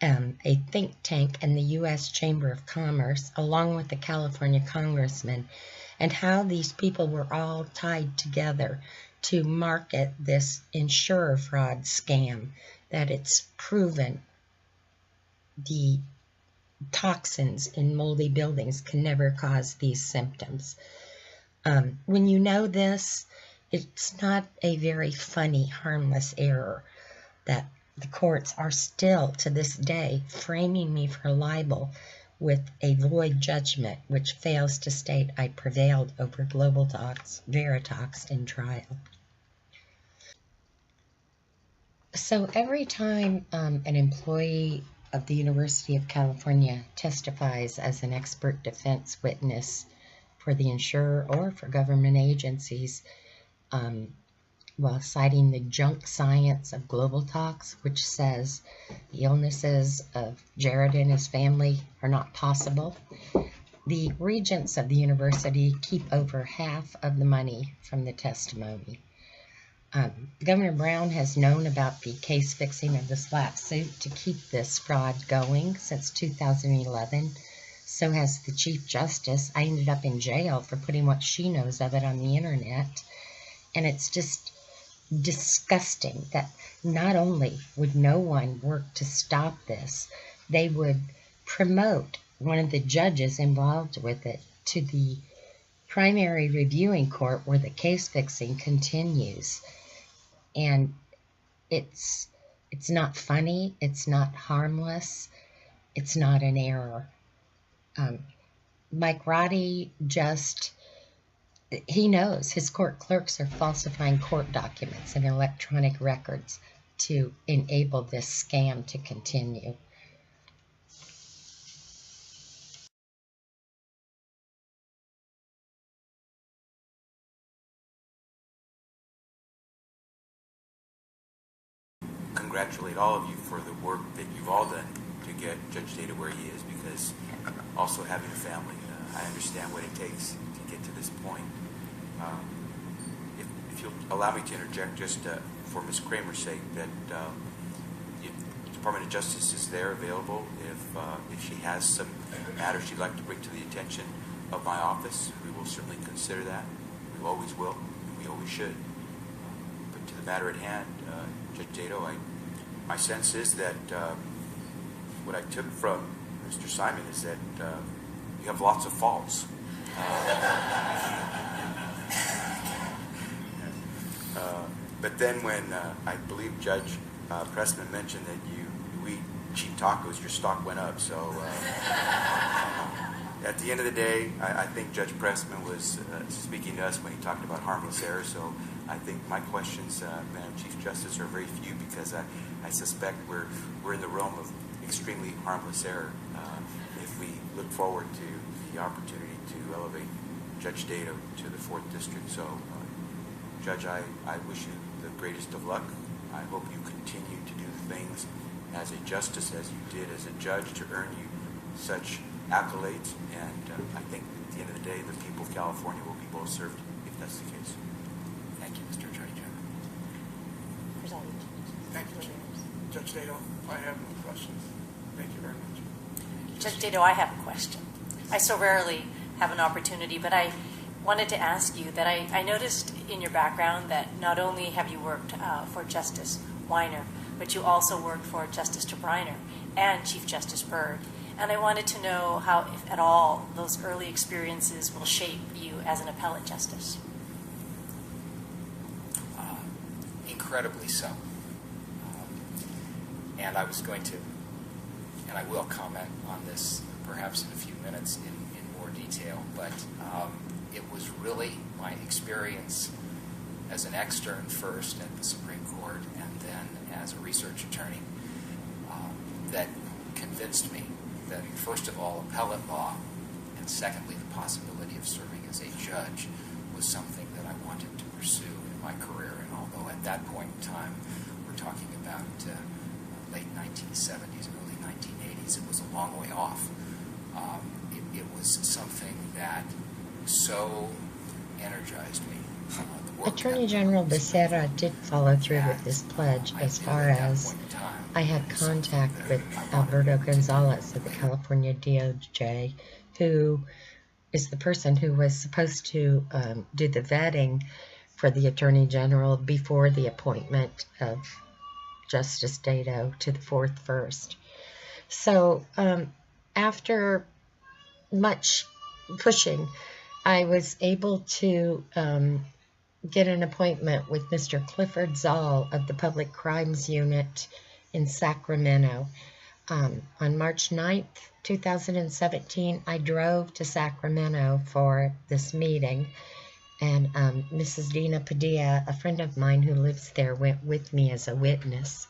a think tank in the U.S. Chamber of Commerce, along with the California congressman, and how these people were all tied together to market this insurer fraud scam, that it's proven the toxins in moldy buildings can never cause these symptoms. When you know this, it's not a very funny, harmless error that the courts are still, to this day, framing me for libel with a void judgment which fails to state I prevailed over GlobalTox, Veritox in trial. So every time an employee of the University of California testifies as an expert defense witness for the insurer or for government agencies, while citing the junk science of GlobalTox, which says the illnesses of Jared and his family are not possible, the regents of the university keep over half of the money from the testimony. Governor Brown has known about the case fixing of the SLAPP suit to keep this fraud going since 2011. So has the Chief Justice. I ended up in jail for putting what she knows of it on the internet. And it's just disgusting that not only would no one work to stop this, they would promote one of the judges involved with it to the primary reviewing court where the case fixing continues. And it's not funny, it's not harmless, it's not an error. Mike Roddy he knows his court clerks are falsifying court documents and electronic records to enable this scam to continue. Congratulate all of you for the work that you've all done to get Judge Data where he is, because also having a family, I understand what it takes to get to this point. If you'll allow me to interject just for Ms. Kramer's sake, that the Department of Justice is there available if she has some matter she'd like to bring to the attention of my office. We will certainly consider that. We always will, and we always should. But to the matter at hand, Judge Dato, my sense is that what I took from Mr. Simon is that you have lots of faults. But then when I believe Judge Pressman mentioned that you eat cheap tacos, your stock went up. So at the end of the day, I think Judge Pressman was speaking to us when he talked about harmless error. So I think my questions, Madam Chief Justice, are very few, because I suspect we're in the realm of extremely harmless error if we look forward to the opportunity to elevate Judge Dato to the 4th District. So, Judge, I wish you the greatest of luck. I hope you continue to do things as a justice as you did as a judge to earn you such accolades. And I think at the end of the day, the people of California will be well served if that's the case. Thank you, Mr. Attorney General. Thank you, Judge Dato. I have no questions. Thank you very much. Judge Dato, I have a question. I so rarely have an opportunity, but I wanted to ask you that I noticed in your background that not only have you worked for Justice Weiner, but you also worked for Justice Bryan and Chief Justice Byrd. And I wanted to know how, if at all, those early experiences will shape you as an appellate justice. Incredibly so. And I was going to, and I will comment on this perhaps in a few minutes in more detail, but it was really my experience as an extern first at the Supreme Court and then as a research attorney that convinced me that, first of all, appellate law, and secondly, the possibility of serving as a judge was something that I wanted to pursue in my career. And although at that point in time, we're talking about late 1970s, early 1980s, it was a long way off. It was something that so energized me. Attorney General Becerra did follow through with this pledge as far as I had contact with Alberto Gonzalez of the California DOJ, who is the person who was supposed to do the vetting for the Attorney General before the appointment of Justice Dato to the fourth first. So after much pushing, I was able to get an appointment with Mr. Clifford Zoll of the Public Crimes Unit in Sacramento. On March 9th, 2017, I drove to Sacramento for this meeting, and Mrs. Dina Padilla, a friend of mine who lives there, went with me as a witness.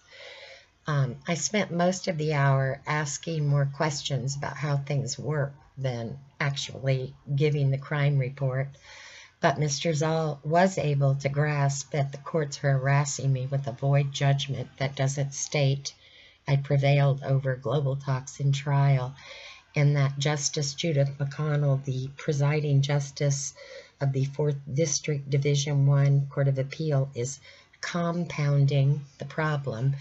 I spent most of the hour asking more questions about how things work than actually giving the crime report. But Mr. Zoll was able to grasp that the courts are harassing me with a void judgment that doesn't state I prevailed over GlobalTox in trial, and that Justice Judith McConnell, the presiding justice of the 4th District Division I Court of Appeal, is compounding the problem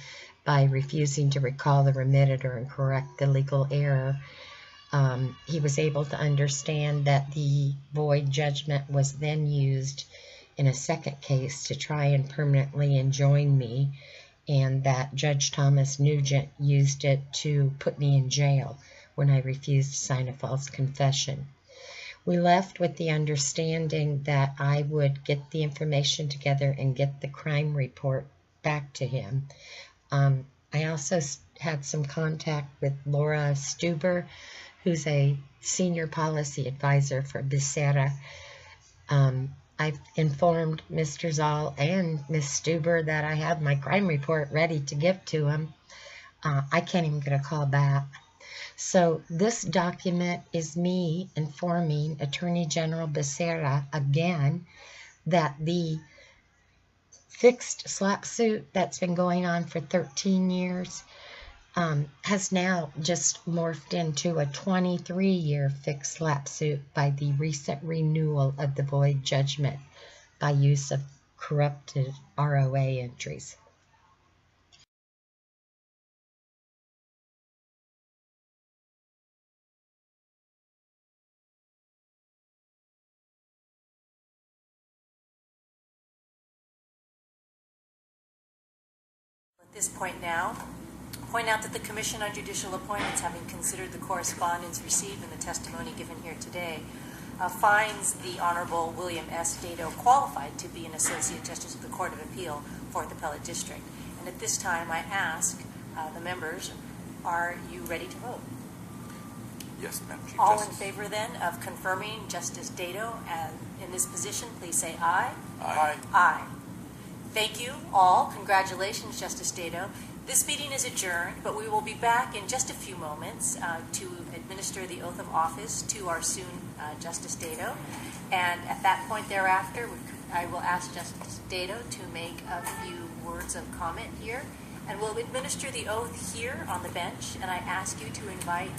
by refusing to recall the remitted or correct the legal error. He was able to understand that the void judgment was then used in a second case to try and permanently enjoin me, and that Judge Thomas Nugent used it to put me in jail when I refused to sign a false confession. We left with the understanding that I would get the information together and get the crime report back to him. I also had some contact with Laura Stuber, who's a senior policy advisor for Becerra. I've informed Mr. Zoll and Ms. Stuber that I have my crime report ready to give to him. I can't even get a call back. So this document is me informing Attorney General Becerra again that the fixed SLAPP suit that's been going on for 13 years has now just morphed into a 23-year fixed SLAPP suit by the recent renewal of the void judgment by use of corrupted ROA entries. At this point now, point out that the Commission on Judicial Appointments, having considered the correspondence received and the testimony given here today, finds the Honorable William S. Dato qualified to be an Associate Justice of the Court of Appeal, 4th Appellate District. And at this time, I ask the members, are you ready to vote? Yes, Madam Chief All Justice. in favor, then, of confirming Justice Dato in this position, please say aye. Aye. Aye. Thank you all. Congratulations, Justice Dato. This meeting is adjourned, but we will be back in just a few moments to administer the oath of office to our soon Justice Dato. And at that point thereafter, I will ask Justice Dato to make a few words of comment here. And we'll administer the oath here on the bench, and I ask you to invite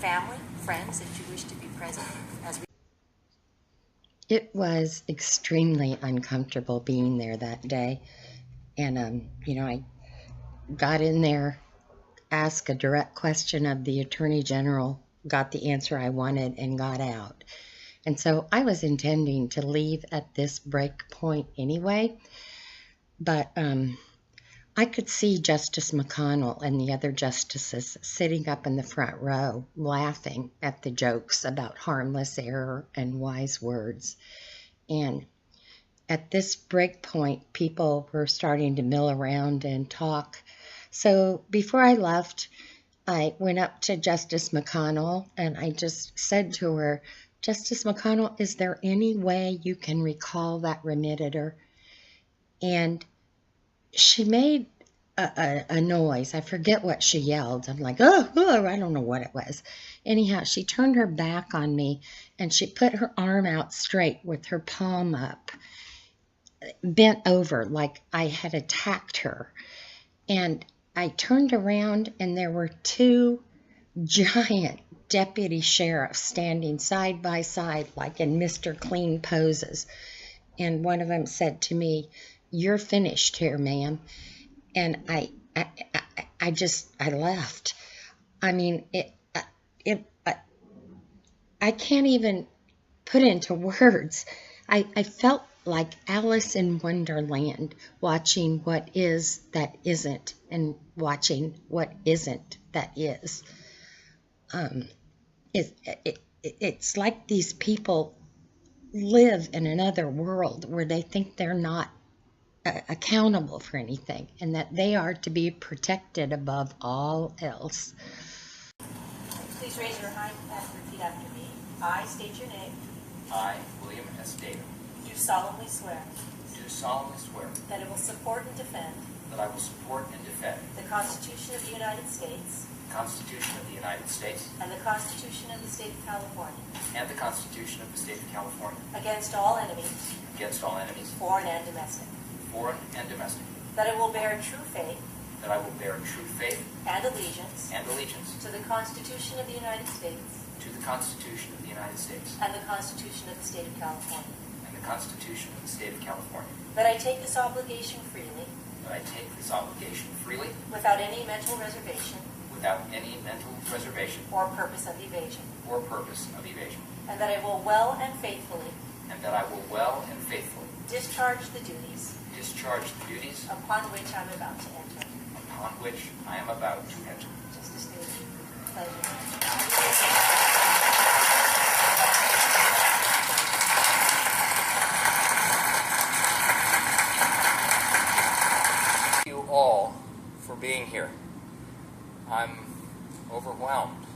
family, friends that you wish to be present as we... It was extremely uncomfortable being there that day. And, I got in there, asked a direct question of the Attorney General, got the answer I wanted, and got out. And so I was intending to leave at this break point anyway, but I could see Justice McConnell and the other justices sitting up in the front row laughing at the jokes about harmless error and wise words. And at this break point, people were starting to mill around and talk. So before I left, I went up to Justice McConnell and I just said to her, Justice McConnell, is there any way you can recall that remitted her? And she made a noise. I forget what she yelled. I'm like, oh, I don't know what it was. Anyhow, she turned her back on me and she put her arm out straight with her palm up, bent over like I had attacked her. And I turned around and there were two giant deputy sheriffs standing side by side like in Mr. Clean poses. And one of them said to me, "You're finished here, ma'am." And I left. I mean, I can't even put into words. I felt like Alice in Wonderland, watching what is that isn't, and watching what isn't that is. It's like these people live in another world where they think they're not accountable for anything, and that they are to be protected above all else. Please raise your hand and repeat after me. I state your name. I, William S. Dado, Do solemnly swear do solemnly swear that I will support and defend that I will support and defend the Constitution of the United States the Constitution of the United States and the Constitution of the State of California and the Constitution of the State of California against all enemies, against all enemies, foreign and domestic, foreign and domestic, that I will bear true faith that I will bear true faith and allegiance and allegiance to the Constitution of the United States to the Constitution of the United States and the Constitution of the State of California, and the Constitution of the State of California, that I take this obligation freely that I take this obligation freely without any mental reservation without any mental reservation or purpose of evasion, or purpose of evasion, and that I will well and faithfully and that I will well and faithfully discharge the duties discharge the duties upon which I'm about to enter. upon which I am about to enter. Justice Dado, pleasure. Thank you all for being here. I'm overwhelmed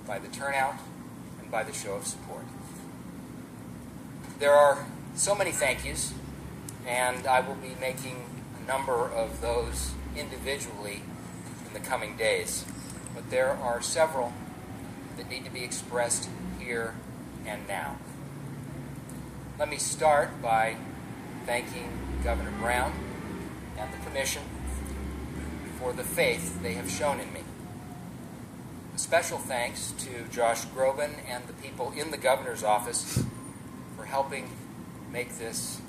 by the turnout and by the show of support. There are so many thank yous, and I will be making a number of those individually in the coming days. But there are several that need to be expressed here and now. Let me start by thanking Governor Brown and the Commission for the faith they have shown in me. A special thanks to Josh Groban and the people in the Governor's office for helping make this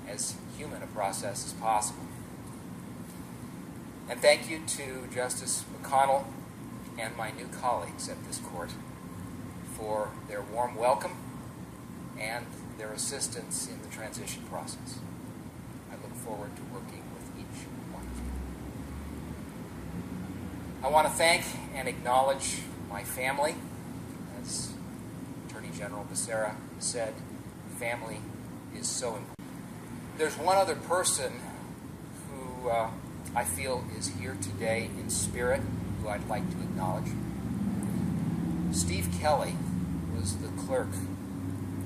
as human a process as possible. And thank you to Justice McConnell and my new colleagues at this court for their warm welcome and their assistance in the transition process. I look forward to working with each one of you. I want to thank and acknowledge my family. As Attorney General Becerra said, family is so important. There's one other person who I feel is here today in spirit, who I'd like to acknowledge. Steve Kelly was the clerk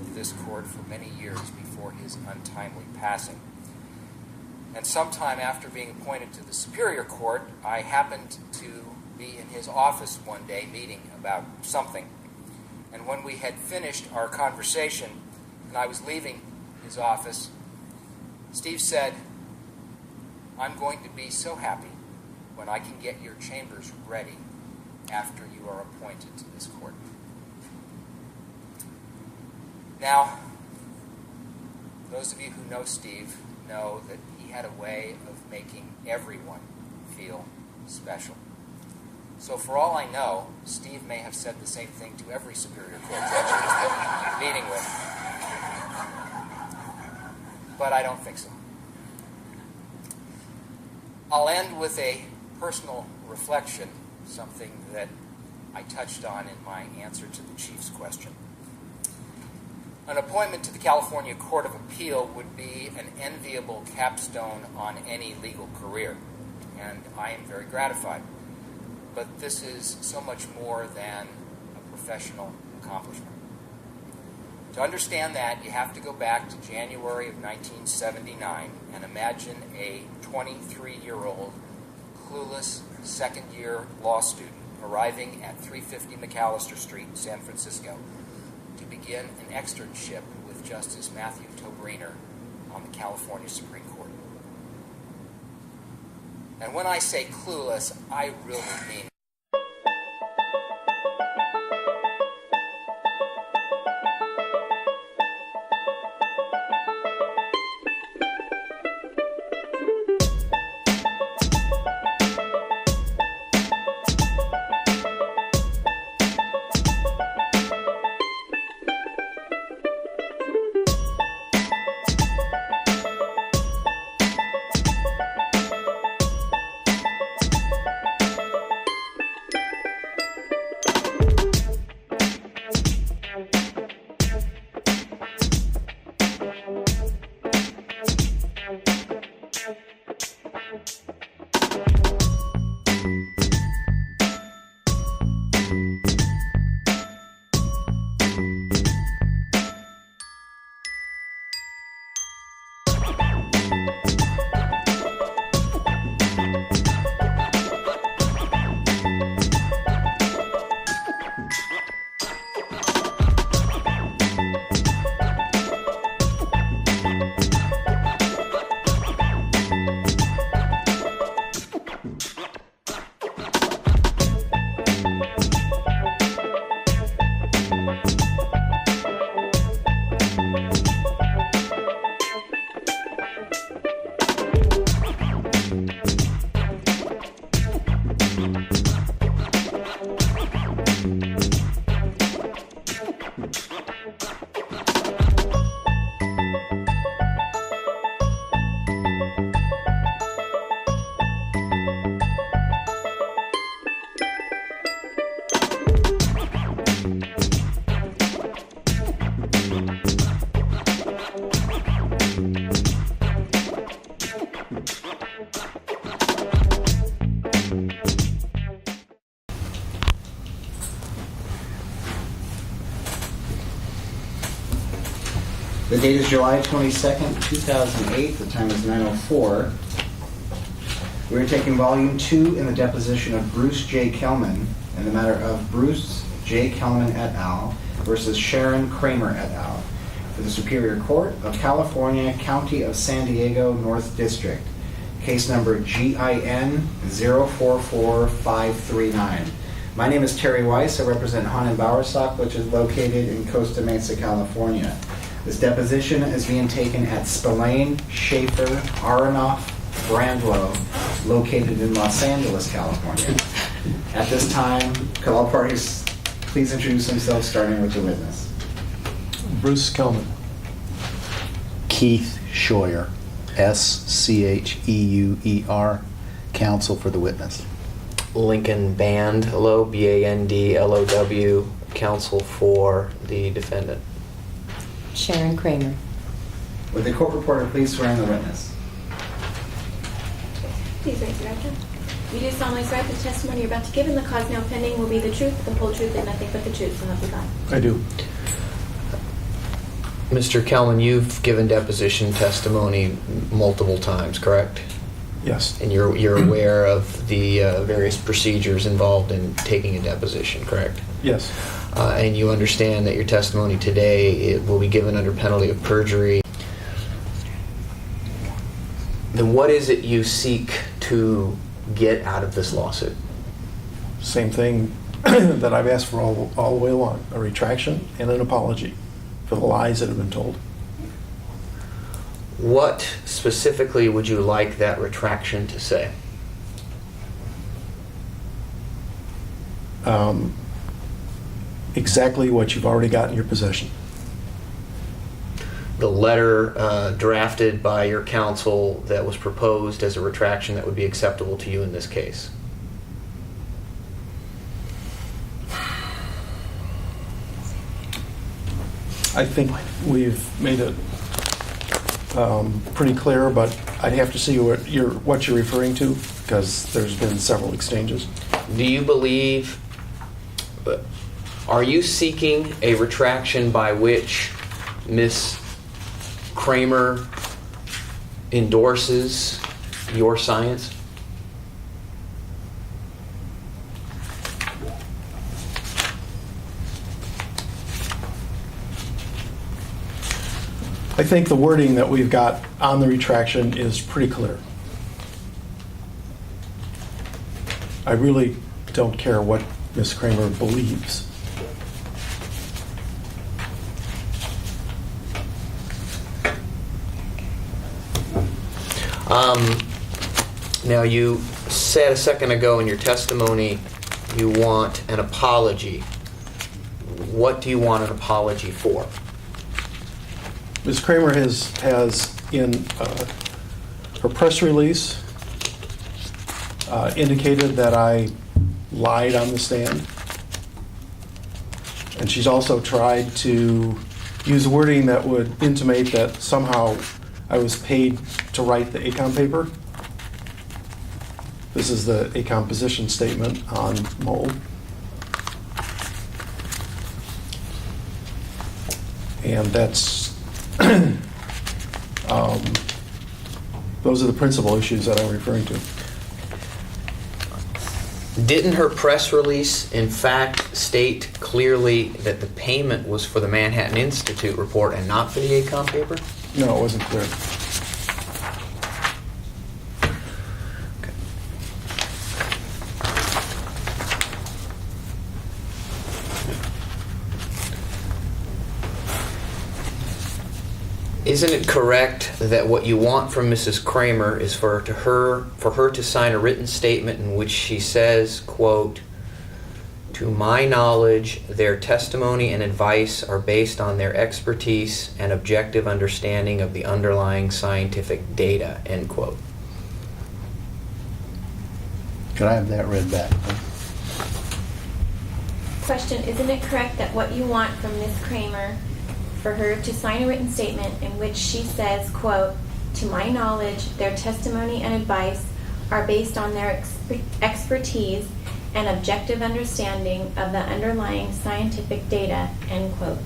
of this court for many years before his untimely passing. And sometime after being appointed to the Superior Court, I happened to be in his office one day meeting about something. And when we had finished our conversation and I was leaving his office, Steve said, "I'm going to be so happy when I can get your chambers ready after you are appointed to this court." Now, those of you who know Steve know that he had a way of making everyone feel special. So for all I know, Steve may have said the same thing to every Superior Court judge he's been meeting with. But I don't think so. I'll end with a personal reflection, something that I touched on in my answer to the Chief's question. An appointment to the California Court of Appeal would be an enviable capstone on any legal career, and I am very gratified. But this is so much more than a professional accomplishment. To understand that, you have to go back to January of 1979 and imagine a 23-year-old clueless second-year law student arriving at 350 McAllister Street in San Francisco to begin an externship with Justice Matthew Tobriner on the California Supreme Court. And when I say clueless, I really mean The date is July 22nd, 2008. The time is 9:04. We're taking Volume 2 in the deposition of Bruce J. Kelman in the matter of Bruce J. Kelman et al. Versus Sharon Kramer et al. For the Superior Court of California, County of San Diego, North District. Case number GIN 044539. My name is Terry Weiss. I represent Hahn & Bowersock, which is located in Costa Mesa, California. This deposition is being taken at Spillane, Schaefer, Aronoff, Brandlow, located in Los Angeles, California. At this time, could all parties please introduce themselves, starting with the witness. Bruce Kelman. Keith Scheuer, SCHEUER, counsel for the witness. Lincoln Bandlow, BANDLOW, counsel for the defendant. Sharon Kramer. Would the court reporter please swear in the witness? Please raise your right hand. You do solemnly swear that the testimony you're about to give in the cause now pending will be the truth, the whole truth, and nothing but the truth, so help you God. I do. Mr. Kelman, you've given deposition testimony multiple times, correct? Yes. And you're aware of the various procedures involved in taking a deposition, correct? Yes. And you understand that your testimony today it will be given under penalty of perjury. Then what is it you seek to get out of this lawsuit? Same thing that I've asked for all the way along, a retraction and an apology for the lies that have been told. What specifically would you like that retraction to say? Exactly what you've already got in your possession. The letter drafted by your counsel that was proposed as a retraction that would be acceptable to you in this case. I think we've made it pretty clear, but I'd have to see what you're referring to, because there's been several exchanges. Do you believe, are you seeking a retraction by which Ms. Kramer endorses your science? I think the wording that we've got on the retraction is pretty clear. I really don't care what Ms. Kramer believes. Now, you said a second ago in your testimony you want an apology. What do you want an apology for? Ms. Kramer has in her press release indicated that I lied on the stand. And she's also tried to use wording that would intimate that somehow I was paid to write the ACOM paper. This is the ACOM position statement on mold. And that's, those are the principal issues that I'm referring to. Didn't her press release, in fact, state clearly that the payment was for the Manhattan Institute report and not for the ACOM paper? No, it wasn't clear. Isn't it correct that what you want from Mrs. Kramer is for her to sign a written statement in which she says, quote, "To my knowledge, their testimony and advice are based on their expertise and objective understanding of the underlying scientific data," end quote? Could I have that read back? Question, isn't it correct that what you want from Ms. Kramer for her to sign a written statement in which she says, quote, "To my knowledge, their testimony and advice are based on their expertise and objective understanding of the underlying scientific data," end quote?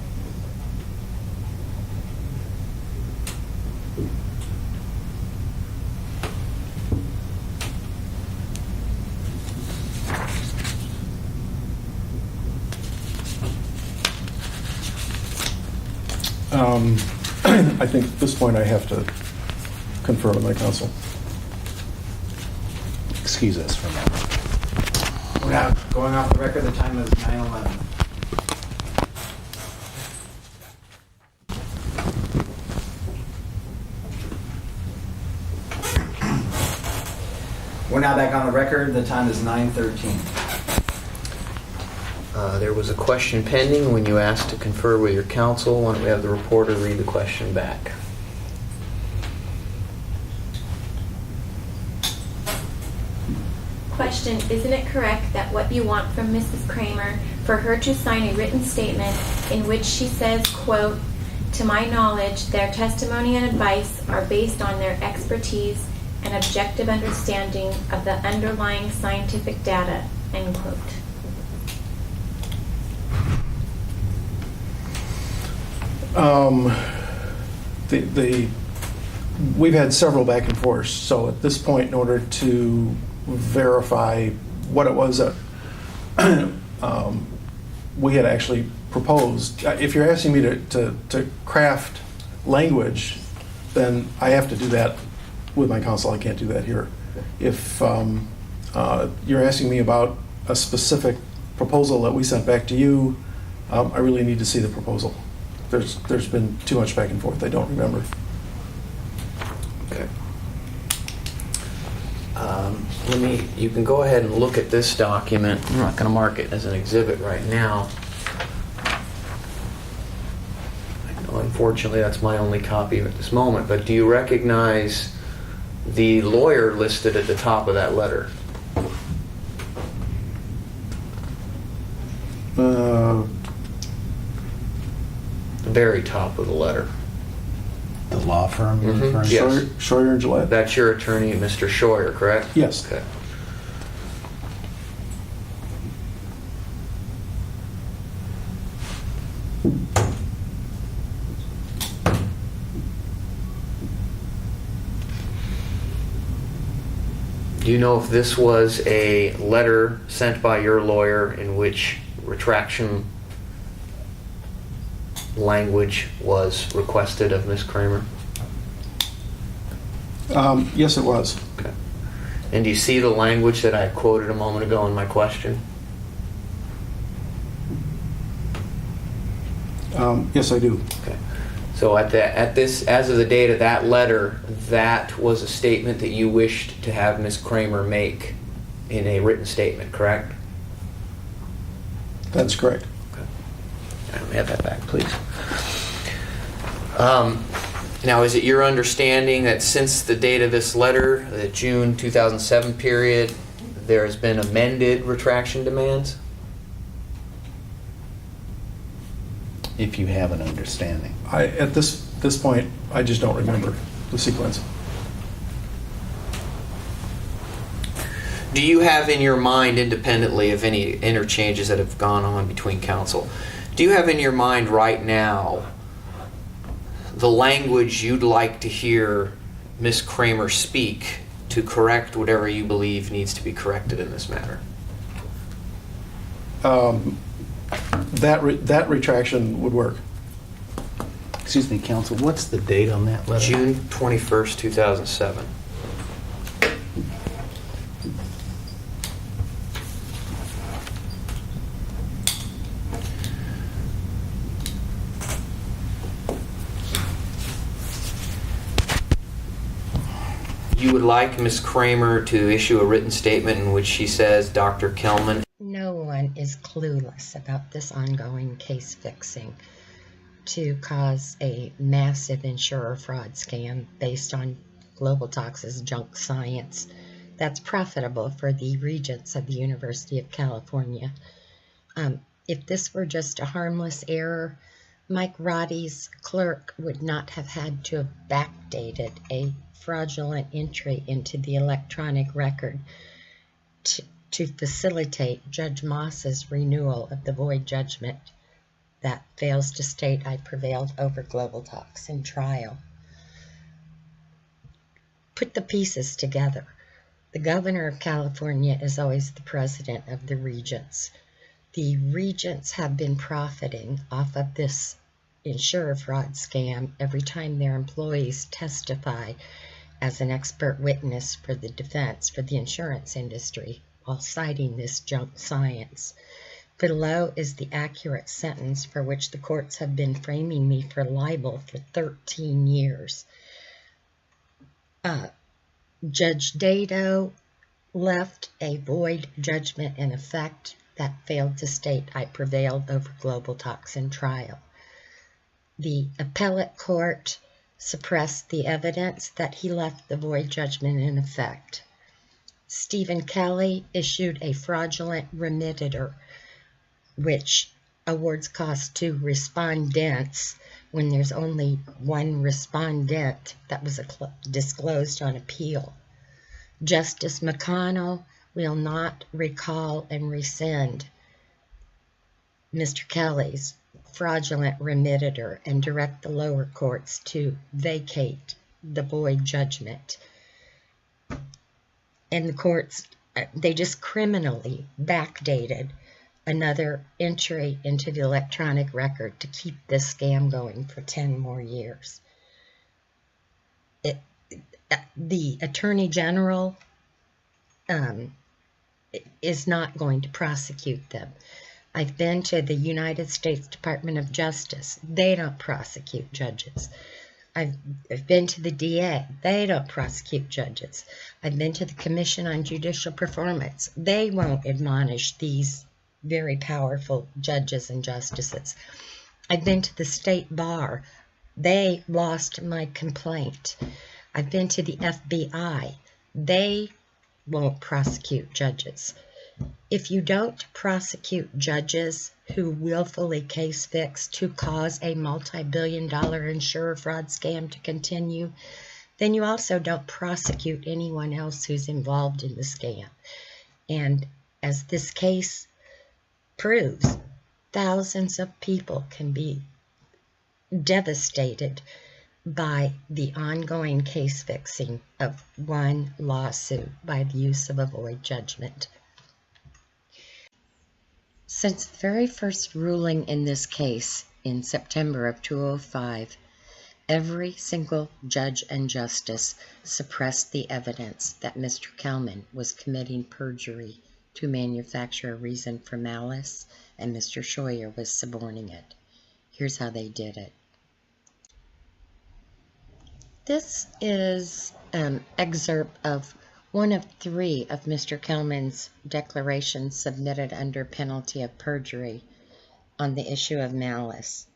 I think at this point I have to confer with my counsel. Excuse us for a moment. We're now going off the record. The time is 9:11. We're now back on the record. The time is 9:13. There was a question pending when you asked to confer with your counsel. Why don't we have the reporter read the question back? Question, isn't it correct that what you want from Mrs. Kramer for her to sign a written statement in which she says, quote, "To my knowledge, their testimony and advice are based on their expertise and objective understanding of the underlying scientific data," end quote? We've had several back and forth, so at this point, in order to verify what it was that we had actually proposed, if you're asking me to craft language, then I have to do that with my counsel. I can't do that here. If you're asking me about a specific proposal that we sent back to you, I really need to see the proposal. There's been too much back and forth. I don't remember. Okay. You can go ahead and look at this document. I'm not going to mark it as an exhibit right now. Unfortunately, that's my only copy at this moment. But do you recognize the lawyer listed at the top of that letter? The very top of the letter. The law firm you're referring to? Yes. Scheuer and Gillette. That's your attorney, Mr. Scheuer, correct? Yes. Okay. Do you know if this was a letter sent by your lawyer in which retraction language was requested of Ms. Kramer? Yes, it was. Okay. And do you see the language that I quoted a moment ago in my question? Yes, I do. Okay. So as of the date of that letter, that was a statement that you wished to have Ms. Kramer make in a written statement, correct? That's correct. Okay. Let me have that back, please. Now, is it your understanding that since the date of this letter, the June 2007 period, there has been amended retraction demands? If you have an understanding. At this point, I just don't remember the sequence. Do you have in your mind, independently of any interchanges that have gone on between counsel, do you have in your mind right now the language you'd like to hear Ms. Kramer speak to correct whatever you believe needs to be corrected in this matter? That retraction would work. Excuse me, counsel, what's the date on that letter? June 21st, 2007. You would like Ms. Kramer to issue a written statement in which she says, Dr. Kelman. No one is clueless about this ongoing case fixing to cause a massive insurer fraud scam based on GlobalTox's junk science that's profitable for the regents of the University of California. If this were just a harmless error, Mike Roddy's clerk would not have had to have backdated a fraudulent entry into the electronic record to facilitate Judge Moss's renewal of the void judgment that fails to state I prevailed over GlobalTox in trial. Put the pieces together. The governor of California is always the president of the regents. The regents have been profiting off of this insurer fraud scam every time their employees testify as an expert witness for the defense for the insurance industry while citing this junk science. Below is the accurate sentence for which the courts have been framing me for libel for 13 years. Judge Dado left a void judgment in effect that failed to state I prevailed over GlobalTox in trial. The appellate court suppressed the evidence that he left the void judgment in effect. Stephen Kelly issued a fraudulent remitter, which awards costs to respondents when there's only one respondent that was disclosed on appeal. Justice McConnell will not recall and rescind Mr. Kelly's fraudulent remitter and direct the lower courts to vacate the void judgment. And the courts, they just criminally backdated another entry into the electronic record to keep this scam going for 10 more years. The Attorney General is not going to prosecute them. I've been to the United States Department of Justice. They don't prosecute judges. I've been to the DA. They don't prosecute judges. I've been to the Commission on Judicial Performance. They won't admonish these very powerful judges and justices. I've been to the state bar. They lost my complaint. I've been to the FBI. They won't prosecute judges. If you don't prosecute judges who willfully case fix to cause a multi-billion-dollar insurer fraud scam to continue, then you also don't prosecute anyone else who's involved in the scam. And as this case proves, thousands of people can be devastated by the ongoing case fixing of one lawsuit by the use of a void judgment. Since the very first ruling in this case in September of 2005, every single judge and justice suppressed the evidence that Mr. Kelman was committing perjury to manufacture a reason for malice, and Mr. Scheuer was suborning it. Here's how they did it. This is an excerpt of one of 3 of Mr. Kelman's declarations submitted under penalty of perjury on the issue of malice.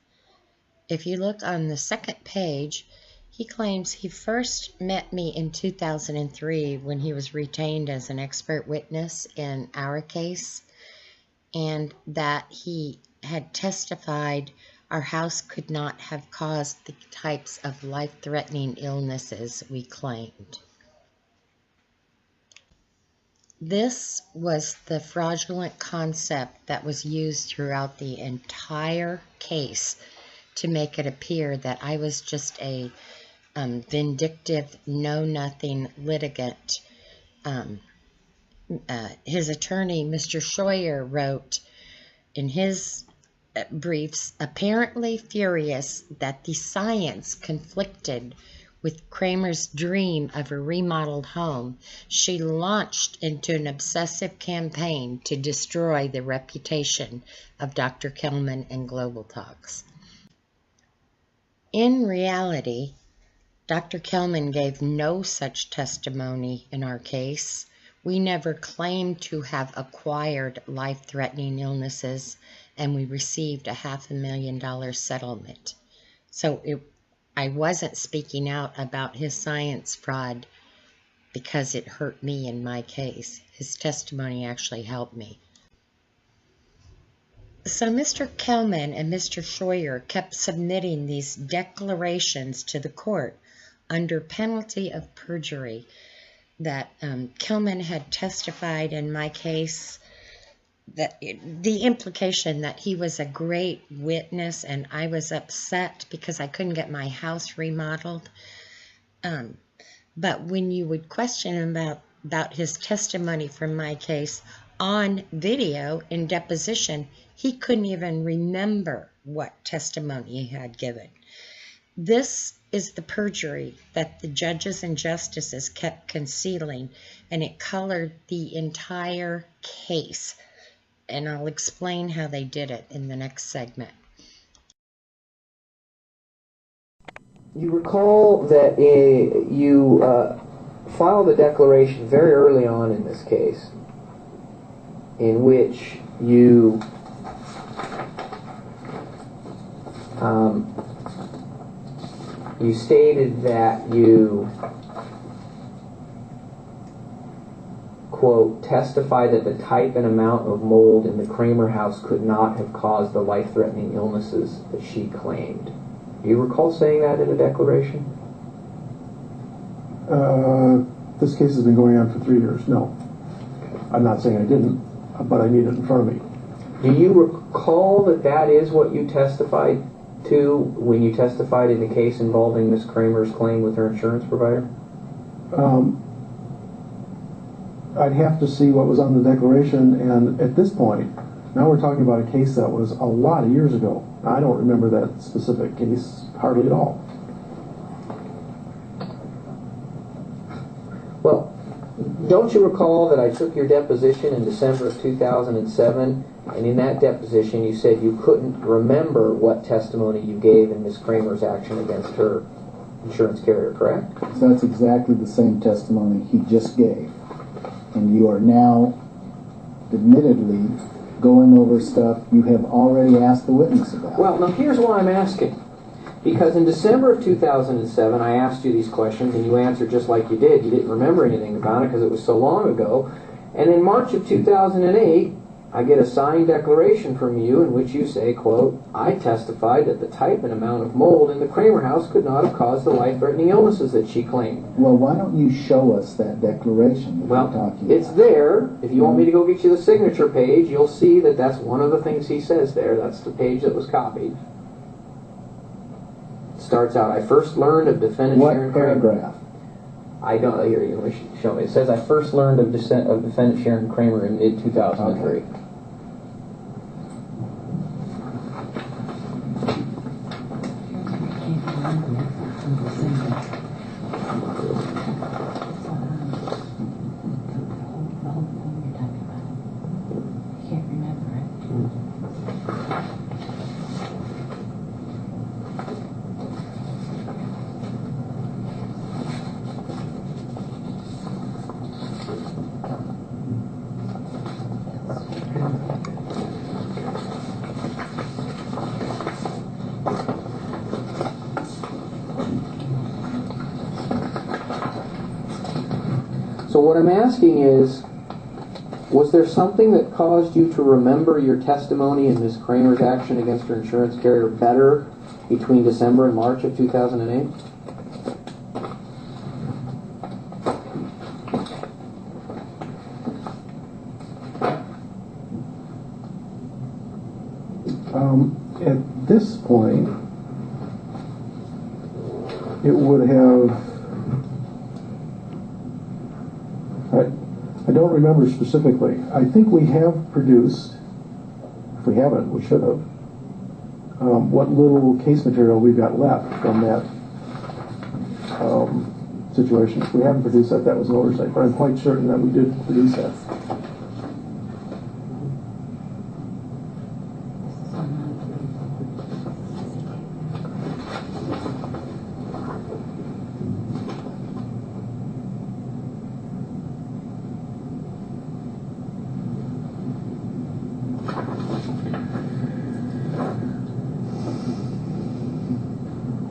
If you look on the second page, he claims he first met me in 2003 when he was retained as an expert witness in our case, and that he had testified our house could not have caused the types of life-threatening illnesses we claimed. This was the fraudulent concept that was used throughout the entire case to make it appear that I was just a vindictive, know-nothing litigant. His attorney, Mr. Scheuer, wrote in his briefs, apparently furious that the science conflicted with Kramer's dream of a remodeled home, she launched into an obsessive campaign to destroy the reputation of Dr. Kelman and GlobalTox. In reality, Dr. Kelman gave no such testimony in our case. We never claimed to have acquired life-threatening illnesses, and we received a $500,000 settlement. So I wasn't speaking out about his science fraud because it hurt me in my case. His testimony actually helped me. So Mr. Kelman and Mr. Scheuer kept submitting these declarations to the court under penalty of perjury that Kelman had testified in my case, that the implication that he was a great witness and I was upset because I couldn't get my house remodeled. But when you would question him about his testimony from my case on video in deposition, he couldn't even remember what testimony he had given. This is the perjury that the judges and justices kept concealing, and it colored the entire case. And I'll explain how they did it in the next segment. You recall that you filed a declaration very early on in this case in which you you stated that you, quote, testified that the type and amount of mold in the Kramer house could not have caused the life-threatening illnesses that she claimed. Do you recall saying that in a declaration? This case has been going on for 3 years. No. I'm not saying I didn't, but I need it in front of me. Do you recall that that is what you testified to when you testified in the case involving Ms. Kramer's claim with her insurance provider? I'd have to see what was on the declaration, and at this point, now we're talking about a case that was a lot of years ago. I don't remember that specific case hardly at all. Well, don't you recall that I took your deposition in December of 2007, and in that deposition you said you couldn't remember what testimony you gave in Ms. Kramer's action against her insurance carrier, correct? So that's exactly the same testimony he just gave. And you are now, admittedly, going over stuff you have already asked the witness about. Well, now here's why I'm asking. Because in December of 2007, I asked you these questions, and you answered just like you did. You didn't remember anything about it because it was so long ago. And in March of 2008, I get a signed declaration from you in which you say, quote, I testified that the type and amount of mold in the Kramer house could not have caused the life-threatening illnesses that she claimed. Well, why don't you show us that declaration that you're talking it's about? there. If you want me to go get you the signature page, you'll see that that's one of the things he says there. That's the page that was copied. starts out, I first learned of defendant What Sharon Kramer. paragraph? I don't hear you. Let me show me. It says I first learned of defendant Sharon Kramer in mid-2003. Okay. So what I'm asking is, was there something that caused you to remember your testimony in Ms. Kramer's action against her insurance carrier better between December and March of 2008? At this point, it would have, I don't remember specifically. I think we have produced, if we haven't, we should have, what little case material we've got left from that situation. If we haven't produced that, that was an oversight, but I'm quite certain that we did produce that.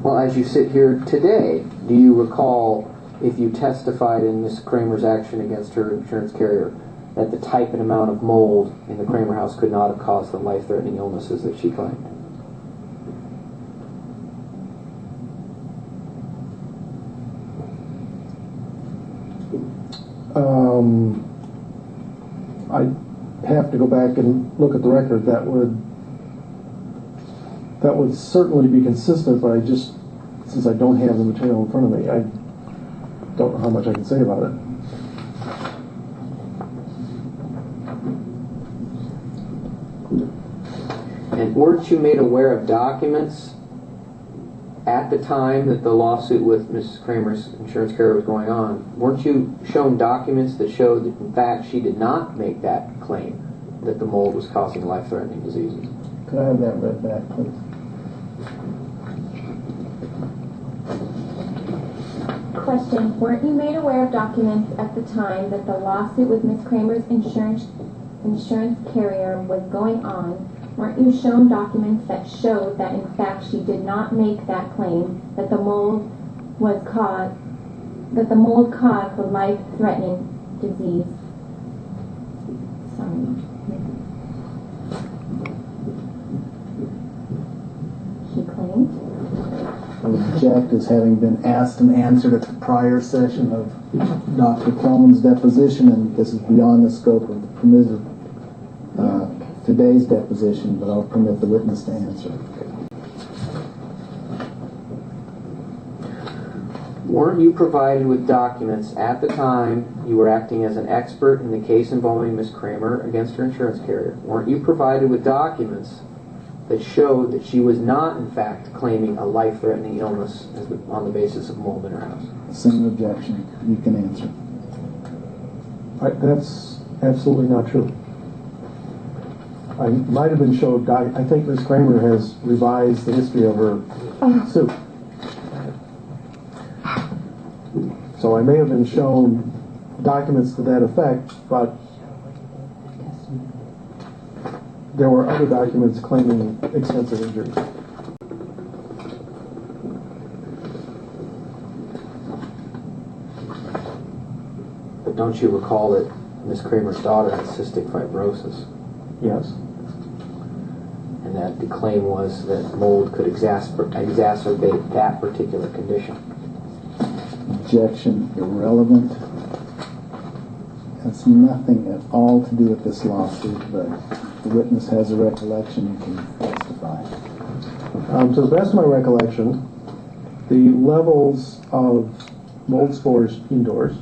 Well, as you sit here today, do you recall if you testified in Ms. Kramer's action against her insurance carrier that the type and amount of mold in the Kramer house could not have caused the life-threatening illnesses that she claimed? I'd have to go back and look at the record. That would certainly be consistent, but since I don't have the material in front of me, I don't know how much I can say about it. And weren't you made aware of documents at the time that the lawsuit with Ms. Kramer's insurance carrier was going on? Weren't you shown documents that showed that, in fact, she did not make that claim that the mold was causing life-threatening diseases? Could I have that read back, please? Question, weren't you made aware of documents at the time that the lawsuit with Ms. Kramer's insurance carrier was going on? Weren't you shown documents that showed that in fact she did not make that claim, that the mold caused the life-threatening disease? Sorry. She claimed? I would object as having been asked and answered at the prior session of Dr. Kelman's deposition, and this is beyond the scope of the permitted today's deposition, but I'll permit the witness to answer. Weren't you provided with documents at the time you were acting as an expert in the case involving Ms. Kramer against her insurance carrier? Weren't you provided with documents that showed that she was not, in fact, claiming a life-threatening illness on the basis of mold in her house? Same objection. You can answer. That's absolutely not true. I might have been showed, I think Ms. Kramer has revised the history of her suit. So I may have been shown documents to that effect, but there were other documents claiming extensive injuries. But don't you recall that Ms. Kramer's daughter had cystic fibrosis? Yes. And that the claim was that mold could exacerbate that particular condition. Objection irrelevant. Has nothing at all to do with this lawsuit, but if the witness has a recollection, you can testify. To the best of my recollection, the levels of mold spores indoors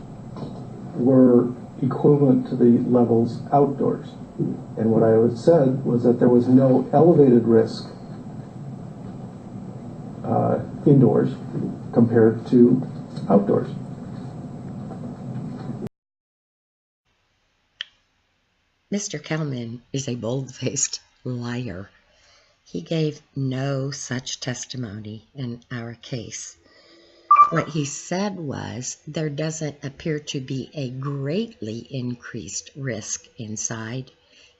were equivalent to the levels outdoors. And what I had said was that there was no elevated risk indoors compared to outdoors. Mr. Kelman is a bold-faced liar. He gave no such testimony in our case. What he said was there doesn't appear to be a greatly increased risk inside,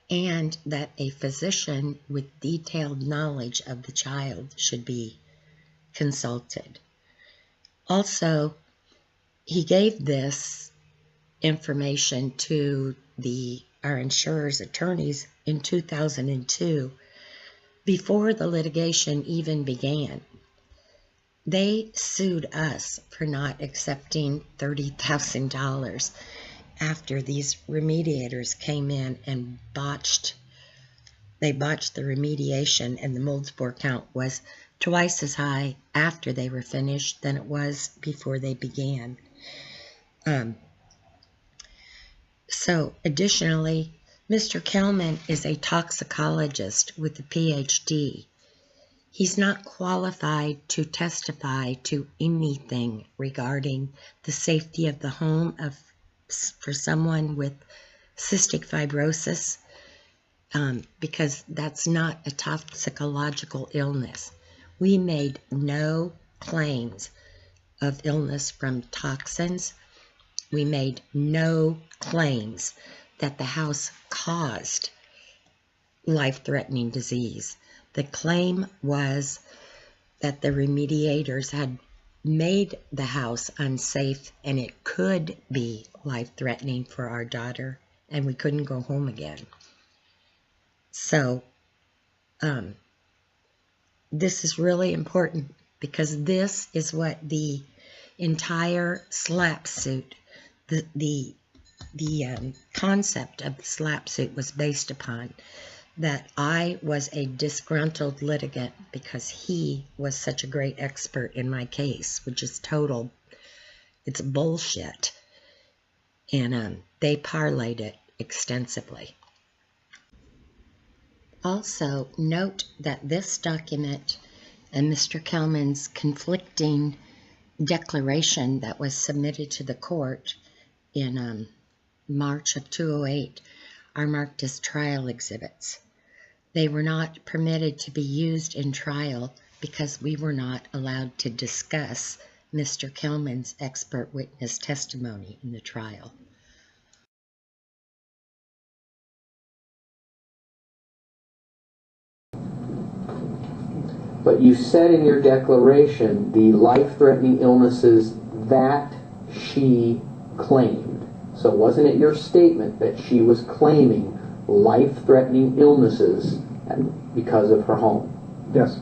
and that a physician with detailed knowledge of the child should be consulted. Also, he gave this information to our insurer's attorneys in 2002, before the litigation even began. They sued us for not accepting $30,000 after these remediators came in and botched the remediation, and the mold spore count was twice as high after they were finished than it was before they began. So additionally, Mr. Kelman is a toxicologist with a PhD. He's not qualified to testify to anything regarding the safety of the home for someone with cystic fibrosis, because that's not a toxicological illness. We made no claims of illness from toxins. We made no claims that the house caused life-threatening disease. The claim was that the remediators had made the house unsafe and it could be life-threatening for our daughter, and we couldn't go home again. So, this is really important, because this is what the entire SLAPP suit, the concept of the SLAPP suit was based upon, that I was a disgruntled litigant because he was such a great expert in my case, which is total, it's bullshit. And they parlayed it extensively. Also, note that this document and Mr. Kelman's conflicting declaration that was submitted to the court in March of 2008 are marked as trial exhibits. They were not permitted to be used in trial because we were not allowed to discuss Mr. Kelman's expert witness testimony in the trial. But you said in your declaration the life-threatening illnesses that she claimed. So wasn't it your statement that she was claiming life-threatening illnesses because of her home? Yes.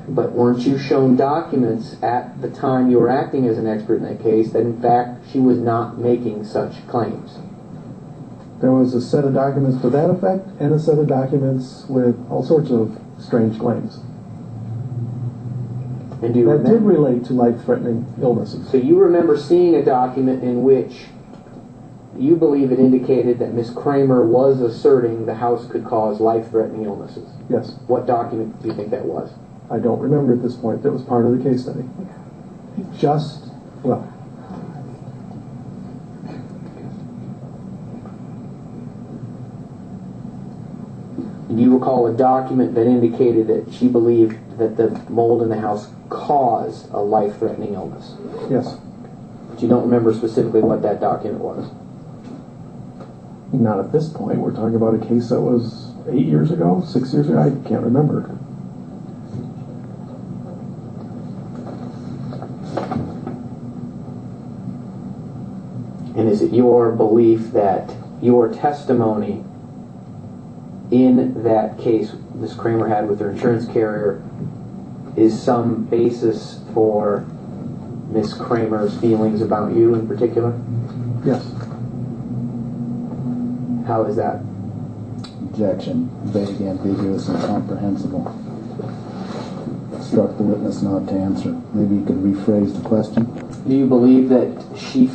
But weren't you shown documents at the time you were acting as an expert in that case that in fact she was not making such claims? There was a set of documents to that effect and a set of documents with all sorts of strange claims. And do you that did relate to life-threatening illnesses. So you remember seeing a document in which you believe it indicated that Ms. Kramer was asserting the house could cause life-threatening illnesses? Yes. What document do you think that was? I don't remember at this point. That was part of the case study. Do you recall a document that indicated that she believed that the mold in the house caused a life-threatening illness? Yes. But you don't remember specifically what that document was? Not at this point. We're talking about a case that was 8 years ago, 6 years ago. I can't remember. And is it your belief that your testimony in that case Ms. Kramer had with her insurance carrier is some basis for Ms. Kramer's feelings about you in particular? Yes. How is that? Objection. Vague, ambiguous, incomprehensible. instruct the witness not to answer. Maybe you could rephrase the question. Do you believe that she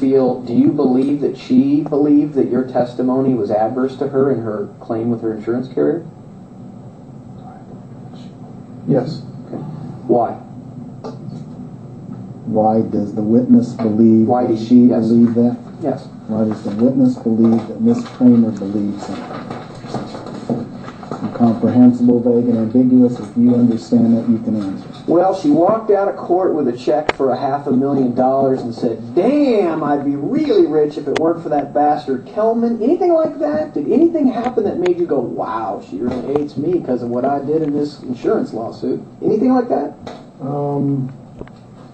believed that your testimony was adverse to her in her claim with her insurance carrier? Yes. Okay. Why? Why does the witness believe Why that did she yes. believed that? Yes. Why does the witness believe that Ms. Kramer believes something? Incomprehensible, vague, and ambiguous. If you understand that, you can answer. Well, she walked out of court with a check for $500,000 and said, "Damn, I'd be really rich if it weren't for that bastard Kelman." Anything like that? Did anything happen that made you go, "Wow, she really hates me because of what I did in this insurance lawsuit"? Anything like that?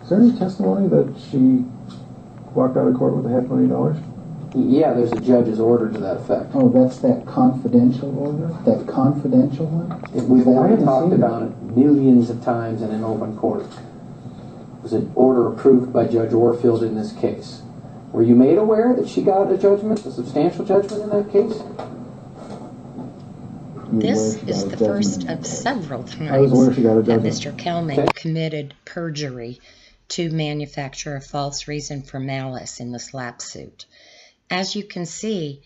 Is there any testimony that she walked out of court with $500,000? Yeah, there's a judge's order to that effect. Oh, that's that confidential order? That confidential one? We've already talked about it millions of times in an open court. It was an order approved by Judge Orfield in this case. Were you made aware that she got a judgment, a substantial judgment in that case? This is the first of several times that Mr. Kelman committed perjury to manufacture a false reason for malice in the SLAPP suit. As you can see,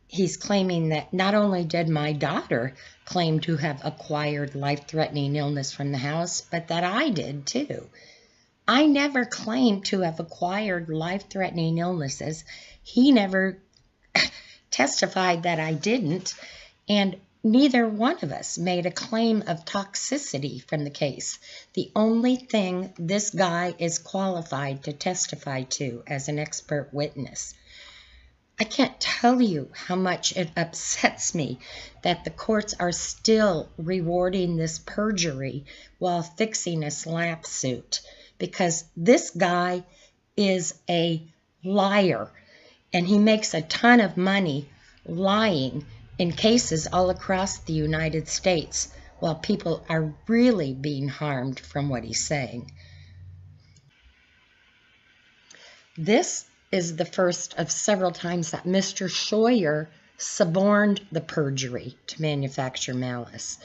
he's claiming that not only did my daughter claim to have acquired life-threatening illness from the house, but that I did too. I never claimed to have acquired life-threatening illnesses. He never testified that I didn't, and neither one of us made a claim of toxicity from the case. The only thing this guy is qualified to testify to as an expert witness. I can't tell you how much it upsets me that the courts are still rewarding this perjury while fixing a SLAPP suit, because this guy is a liar and he makes a ton of money lying in cases all across the United States while people are really being harmed from what he's saying. This is the first of several times that Mr. Scheuer suborned the perjury to manufacture malice.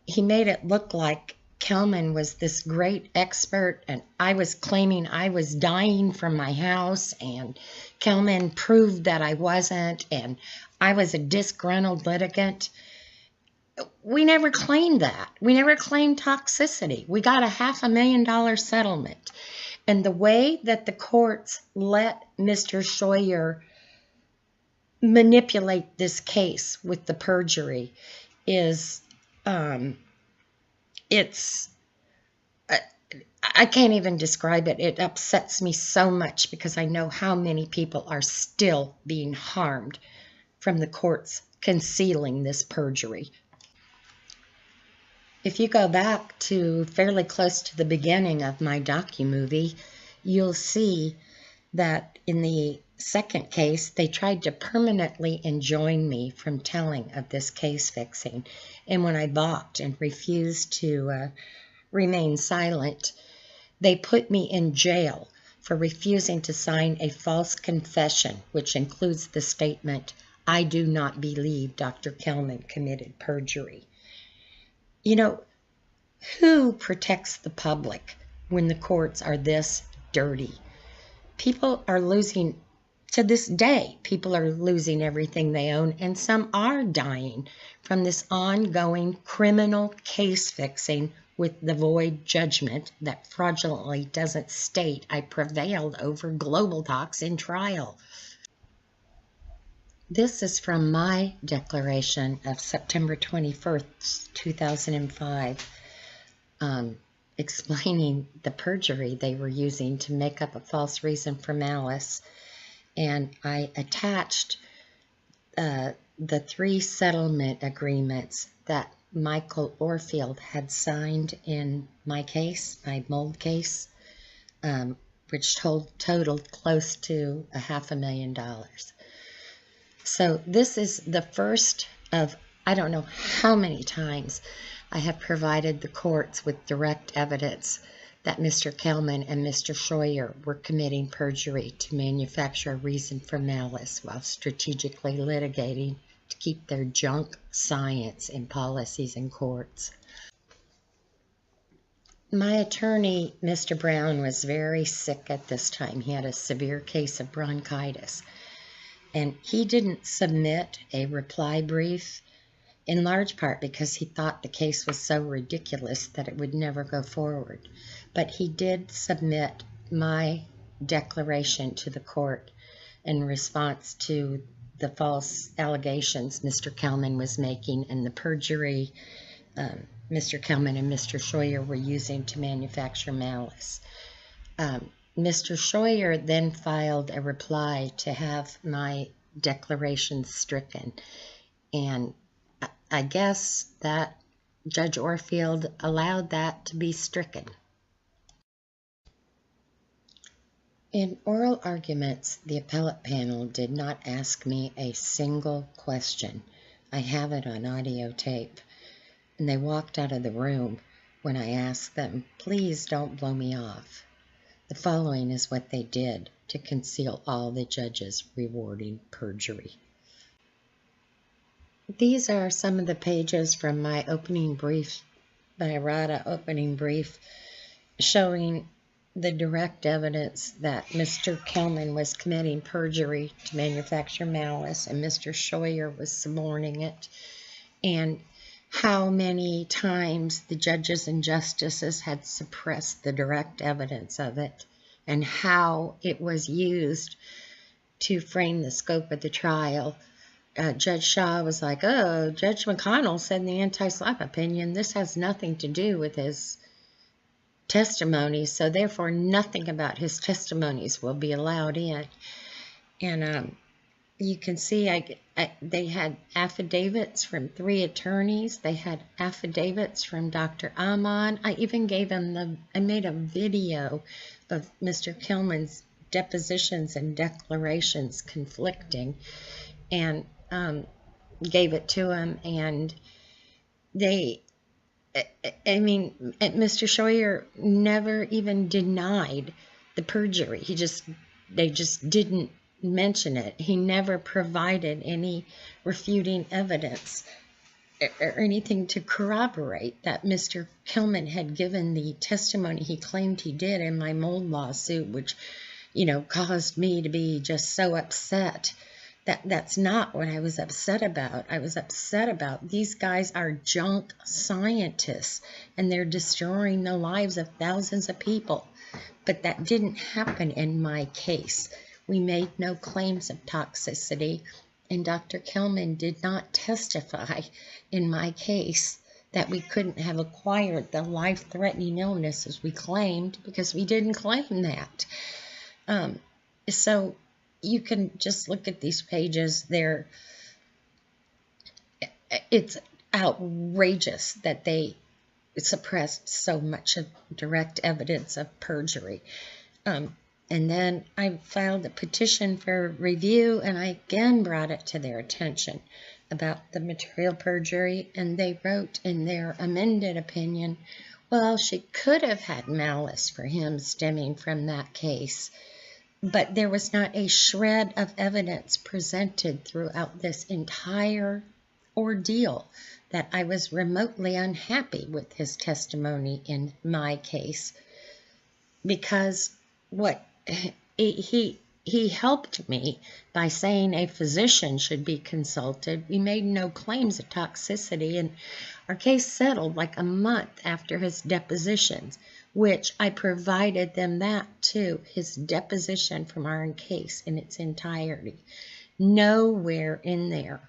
He made it look like Kelman was this great expert and I was claiming I was dying from my house, and Kelman proved that I wasn't, and I was a disgruntled litigant. We never claimed that. We never claimed toxicity. We got a $500,000 settlement. And the way that the courts let Mr. Scheuer manipulate this case with the perjury is, I can't even describe it. It upsets me so much because I know how many people are still being harmed from the courts concealing this perjury. If you go back to fairly close to the beginning of my docu-movie, you'll see that in the second case, they tried to permanently enjoin me from telling of this case fixing. And when I balked and refused to remain silent, they put me in jail for refusing to sign a false confession, which includes the statement, "I do not believe Dr. Kelman committed perjury." You know, who protects the public when the courts are this dirty? People are losing, to this day, people are losing everything they own, and some are dying from this ongoing criminal case fixing with the void judgment that fraudulently doesn't state I prevailed over GlobalTox in trial. This is from my declaration of September 21st, 2005, explaining the perjury they were using to make up a false reason for malice. And I attached the 3 settlement agreements that Michael Orfield had signed in my case, my mold case, which totaled close to $500,000. So this is the first of, I don't know how many times I have provided the courts with direct evidence that Mr. Kelman and Mr. Scheuer were committing perjury to manufacture a reason for malice while strategically litigating to keep their junk science in policies in courts. My attorney, Mr. Brown, was very sick at this time. He had a severe case of bronchitis. And he didn't submit a reply brief, in large part because he thought the case was so ridiculous that it would never go forward. But he did submit my declaration to the court in response to the false allegations Mr. Kelman was making and the perjury Mr. Kelman and Mr. Scheuer were using to manufacture malice. Mr. Scheuer then filed a reply to have my declaration stricken, and I guess that Judge Orfield allowed that to be stricken. In oral arguments, the appellate panel did not ask me a single question. I have it on audio tape. And they walked out of the room when I asked them, please don't blow me off. The following is what they did to conceal all the judges rewarding perjury. These are some of the pages from my opening brief, my errata opening brief, showing the direct evidence that Mr. Kelman was committing perjury to manufacture malice and Mr. Scheuer was suborning it, and how many times the judges and justices had suppressed the direct evidence of it, and how it was used to frame the scope of the trial. Judge Shaw was like, oh, Judge McConnell said in the anti-SLAPP opinion, this has nothing to do with his testimony, so therefore nothing about his testimonies will be allowed in. And you can see they had affidavits from 3 attorneys. They had affidavits from Dr. Ahmad. I even gave him I made a video of Mr. Kelman's depositions and declarations conflicting, and gave it to him. And Mr. Scheuer never even denied the perjury. They just didn't mention it. He never provided any refuting evidence or anything to corroborate that Mr. Kelman had given the testimony he claimed he did in my mold lawsuit, which, caused me to be just so upset. That's not what I was upset about. I was upset about these guys are junk scientists and they're destroying the lives of thousands of people. But that didn't happen in my case. We made no claims of toxicity, and Dr. Kelman did not testify in my case that we couldn't have acquired the life-threatening illness as we claimed, because we didn't claim that. So you can just look at these pages. It's outrageous that they suppressed so much of direct evidence of perjury. And then I filed a petition for review, and I again brought it to their attention about the material perjury, and they wrote in their amended opinion, well, she could have had malice for him stemming from that case, but there was not a shred of evidence presented throughout this entire ordeal that I was remotely unhappy with his testimony in my case, because what he helped me by saying a physician should be consulted. We made no claims of toxicity, and our case settled like a month after his depositions, which I provided them that too, his deposition from our case in its entirety. Nowhere in there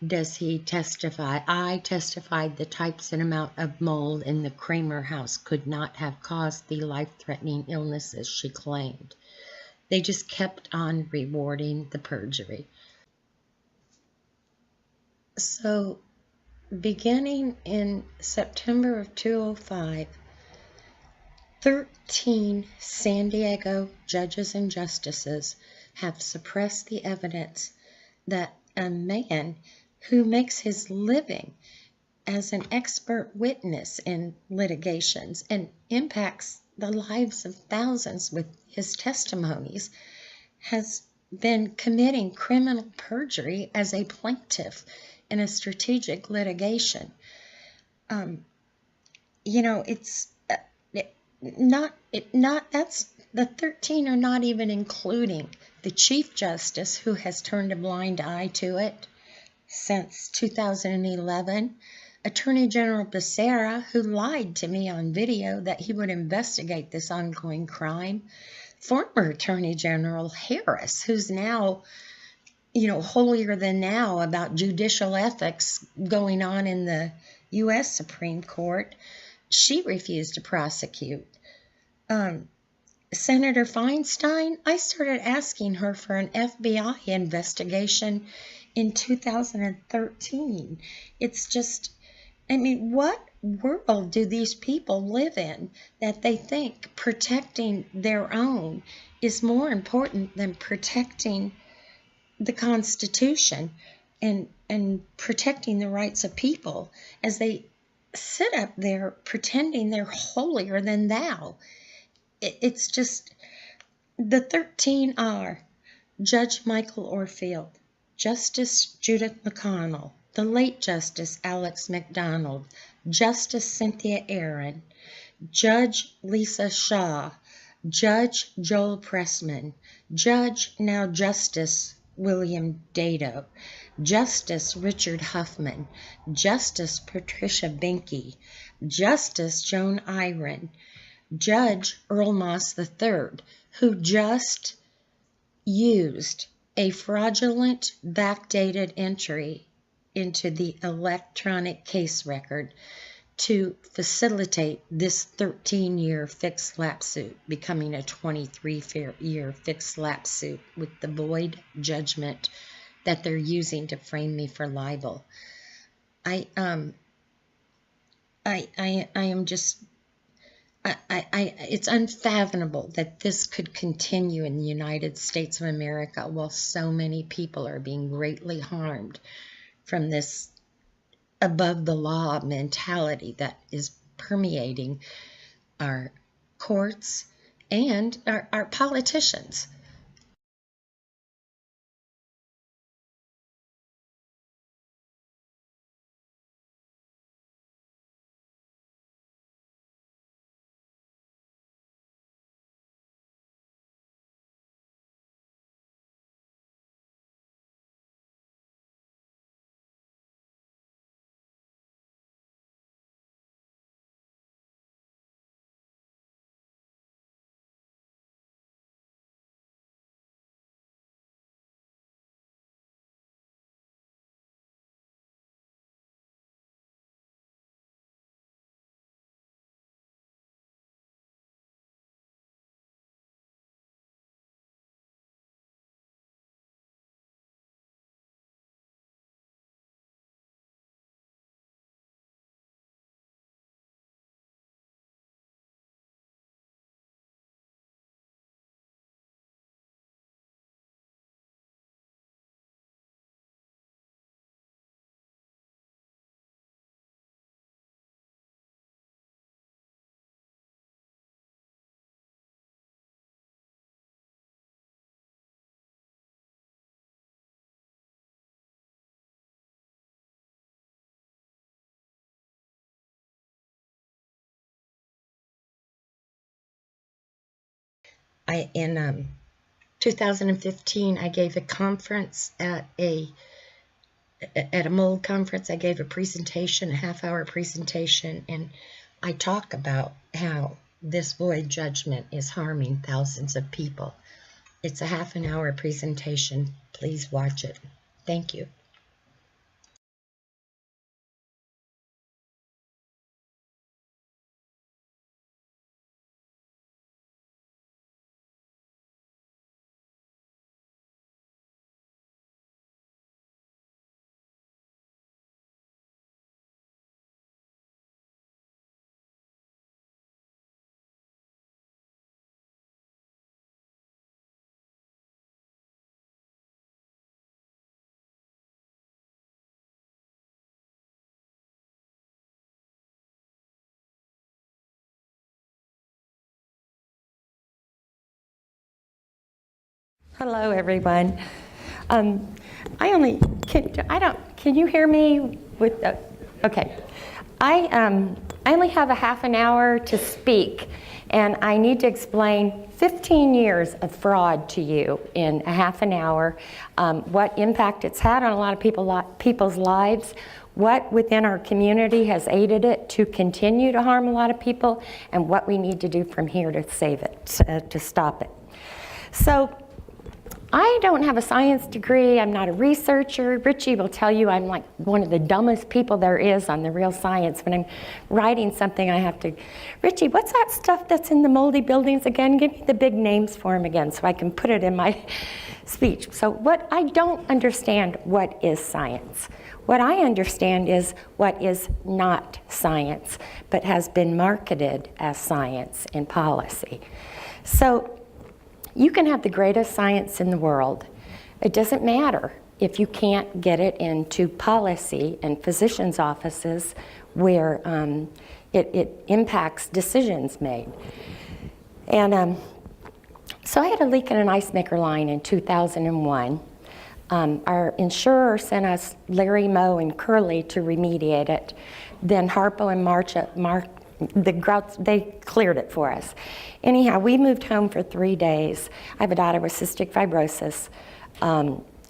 does he testify. I testified the types and amount of mold in the Kramer house could not have caused the life-threatening illnesses she claimed. They just kept on rewarding the perjury. So, beginning in September of 2005, 13 San Diego judges and justices have suppressed the evidence that a man who makes his living as an expert witness in litigations and impacts the lives of thousands with his testimonies has been committing criminal perjury as a plaintiff in a strategic litigation. that's the 13 are not even including the Chief Justice, who has turned a blind eye to it since 2011, Attorney General Becerra, who lied to me on video that he would investigate this ongoing crime, former Attorney General Harris, who's now, holier than thou about judicial ethics going on in the U.S. Supreme Court. She refused to prosecute. Senator Feinstein, I started asking her for an FBI investigation in 2013. It's just, what world do these people live in that they think protecting their own is more important than protecting the Constitution and protecting the rights of people, as they sit up there pretending they're holier than thou? It's just, the 13 are Judge Michael Orfield, Justice Judith McConnell, the late Justice Alex McDonald, Justice Cynthia Aaron, Judge Lisa Shaw, Judge Joel Pressman, now Justice William Dado, Justice Richard Huffman, Justice Patricia Binky, Justice Joan Iron, Judge Earl Moss III, who just used a fraudulent backdated entry into the electronic case record to facilitate this 13-year fixed slap suit becoming a 23-year fixed slap suit with the void judgment that they're using to frame me for libel. I am just, it's unfathomable that this could continue in the United States of America while so many people are being greatly harmed from this above the law mentality that is permeating our courts and our politicians. In 2015, I gave a conference at a mold conference. I gave a presentation, a half-hour presentation, and I talk about how this void judgment is harming thousands of people. It's a half-an-hour presentation. Please watch it. Thank you. Hello, everyone. Can you hear me? Okay. I only have a half an hour to speak, And I need to explain 15 years of fraud to you in a half an hour, what impact it's had on a lot of people's lives, what within our community has aided it to continue to harm a lot of people, and what we need to do from here to save it, to stop it. So I don't have a science degree. I'm not a researcher. Richie will tell you I'm like one of the dumbest people there is on the real science. When I'm writing something, I have to, Richie, what's that stuff that's in the moldy buildings again? Give me the big names for them again so I can put it in my speech. So what I don't understand what is science. What I understand is what is not science, but has been marketed as science in policy. So you can have the greatest science in the world. It doesn't matter if you can't get it into policy and physicians' offices where it impacts decisions made. And so I had a leak in an ice maker line in 2001. Our insurer sent us Larry, Moe, and Curly to remediate it. Then Harpo and they cleared it for us. Anyhow, we moved home for 3 days. I have a daughter with cystic fibrosis.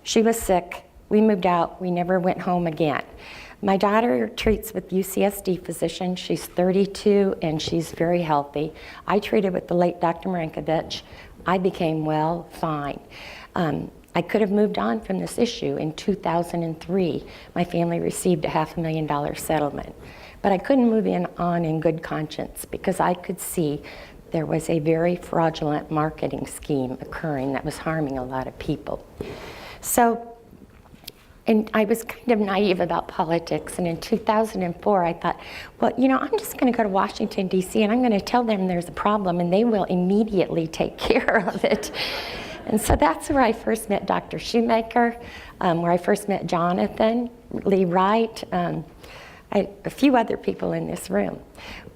She was sick. We moved out. We never went home again. My daughter treats with UCSD physician. She's 32 and she's very healthy. I treated with the late Dr. Marinkovich. I became well, fine. I could have moved on from this issue. In 2003, my family received a $500,000 settlement. But I couldn't move on in good conscience because I could see there was a very fraudulent marketing scheme occurring that was harming a lot of people. So, and I was kind of naive about politics, and in 2004 I thought, well, you know, I'm just going to go to Washington, D.C., and I'm going to tell them there's a problem, and they will immediately take care of it. And so that's where I first met Dr. Shoemaker, where I first met Jonathan Lee Wright, a few other people in this room.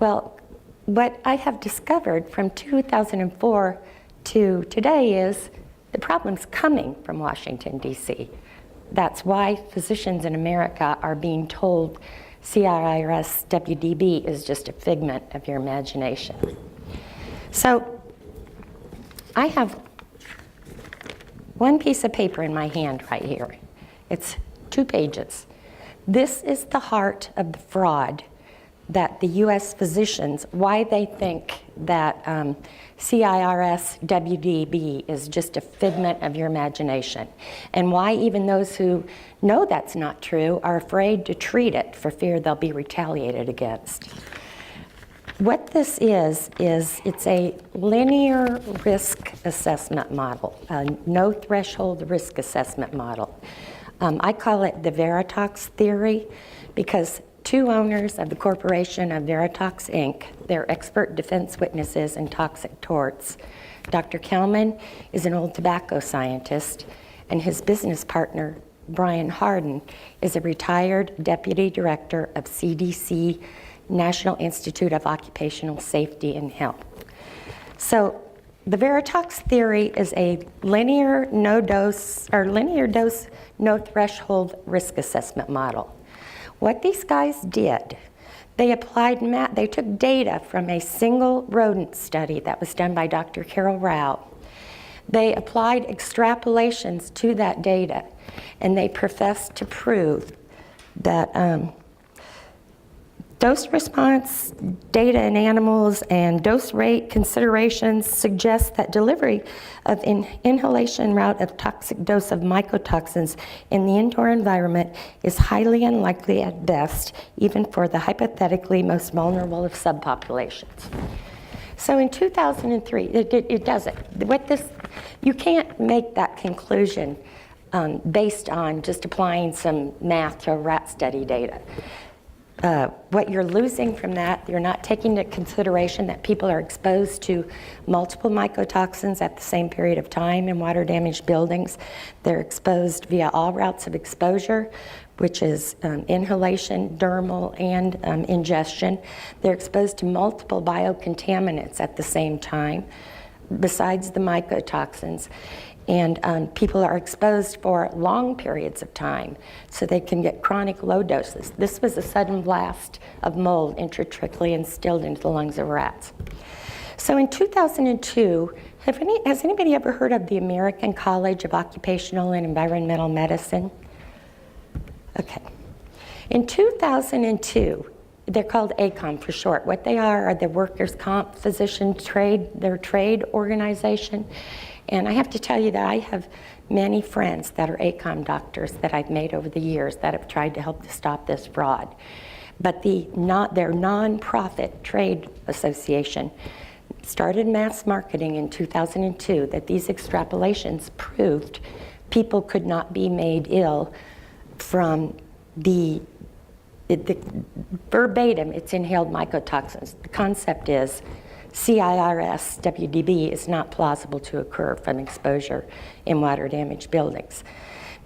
Well, what I have discovered from 2004 to today is the problem's coming from Washington, D.C. That's why physicians in America are being told CIRS WDB is just a figment of your imagination. So I have one piece of paper in my hand right here. It's 2 pages. This is the heart of the fraud that the U.S. physicians, why they think that CIRS WDB is just a figment of your imagination, and why even those who know that's not true are afraid to treat it for fear they'll be retaliated against. What this is it's a linear risk assessment model, a no threshold risk assessment model. I call it the Veritox theory because 2 owners of the corporation of Veritox, Inc., they're expert defense witnesses in toxic torts. Dr. Kelman is an old tobacco scientist, and his business partner, Bryan Hardin, is a retired deputy director of CDC National Institute of Occupational Safety and Health. So the Veritox theory is a linear dose, no threshold risk assessment model. What these guys did, they took data from a single rodent study that was done by Dr. Carol Rao. They applied extrapolations to that data, and they professed to prove that dose response data in animals and dose rate considerations suggest that delivery of inhalation route of toxic dose of mycotoxins in the indoor environment is highly unlikely at best, even for the hypothetically most vulnerable of subpopulations. So in 2003, it doesn't. You can't make that conclusion based on just applying some math to rat study data. What you're losing from that, you're not taking into consideration that people are exposed to multiple mycotoxins at the same period of time in water-damaged buildings. They're exposed via all routes of exposure, which is inhalation, dermal, and ingestion. They're exposed to multiple biocontaminants at the same time, besides the mycotoxins. And people are exposed for long periods of time, so they can get chronic low doses. This was a sudden blast of mold intratrachely instilled into the lungs of rats. So in 2002, has anybody ever heard of the American College of Occupational and Environmental Medicine? Okay. In 2002, they're called ACOM for short. What they are the workers' comp physician trade, their trade organization. And I have to tell you that I have many friends that are ACOM doctors that I've made over the years that have tried to help to stop this fraud. But their nonprofit trade association started mass marketing in 2002 that these extrapolations proved people could not be made ill from the verbatim, it's inhaled mycotoxins. The concept is CIRS WDB is not plausible to occur from exposure in water damaged buildings.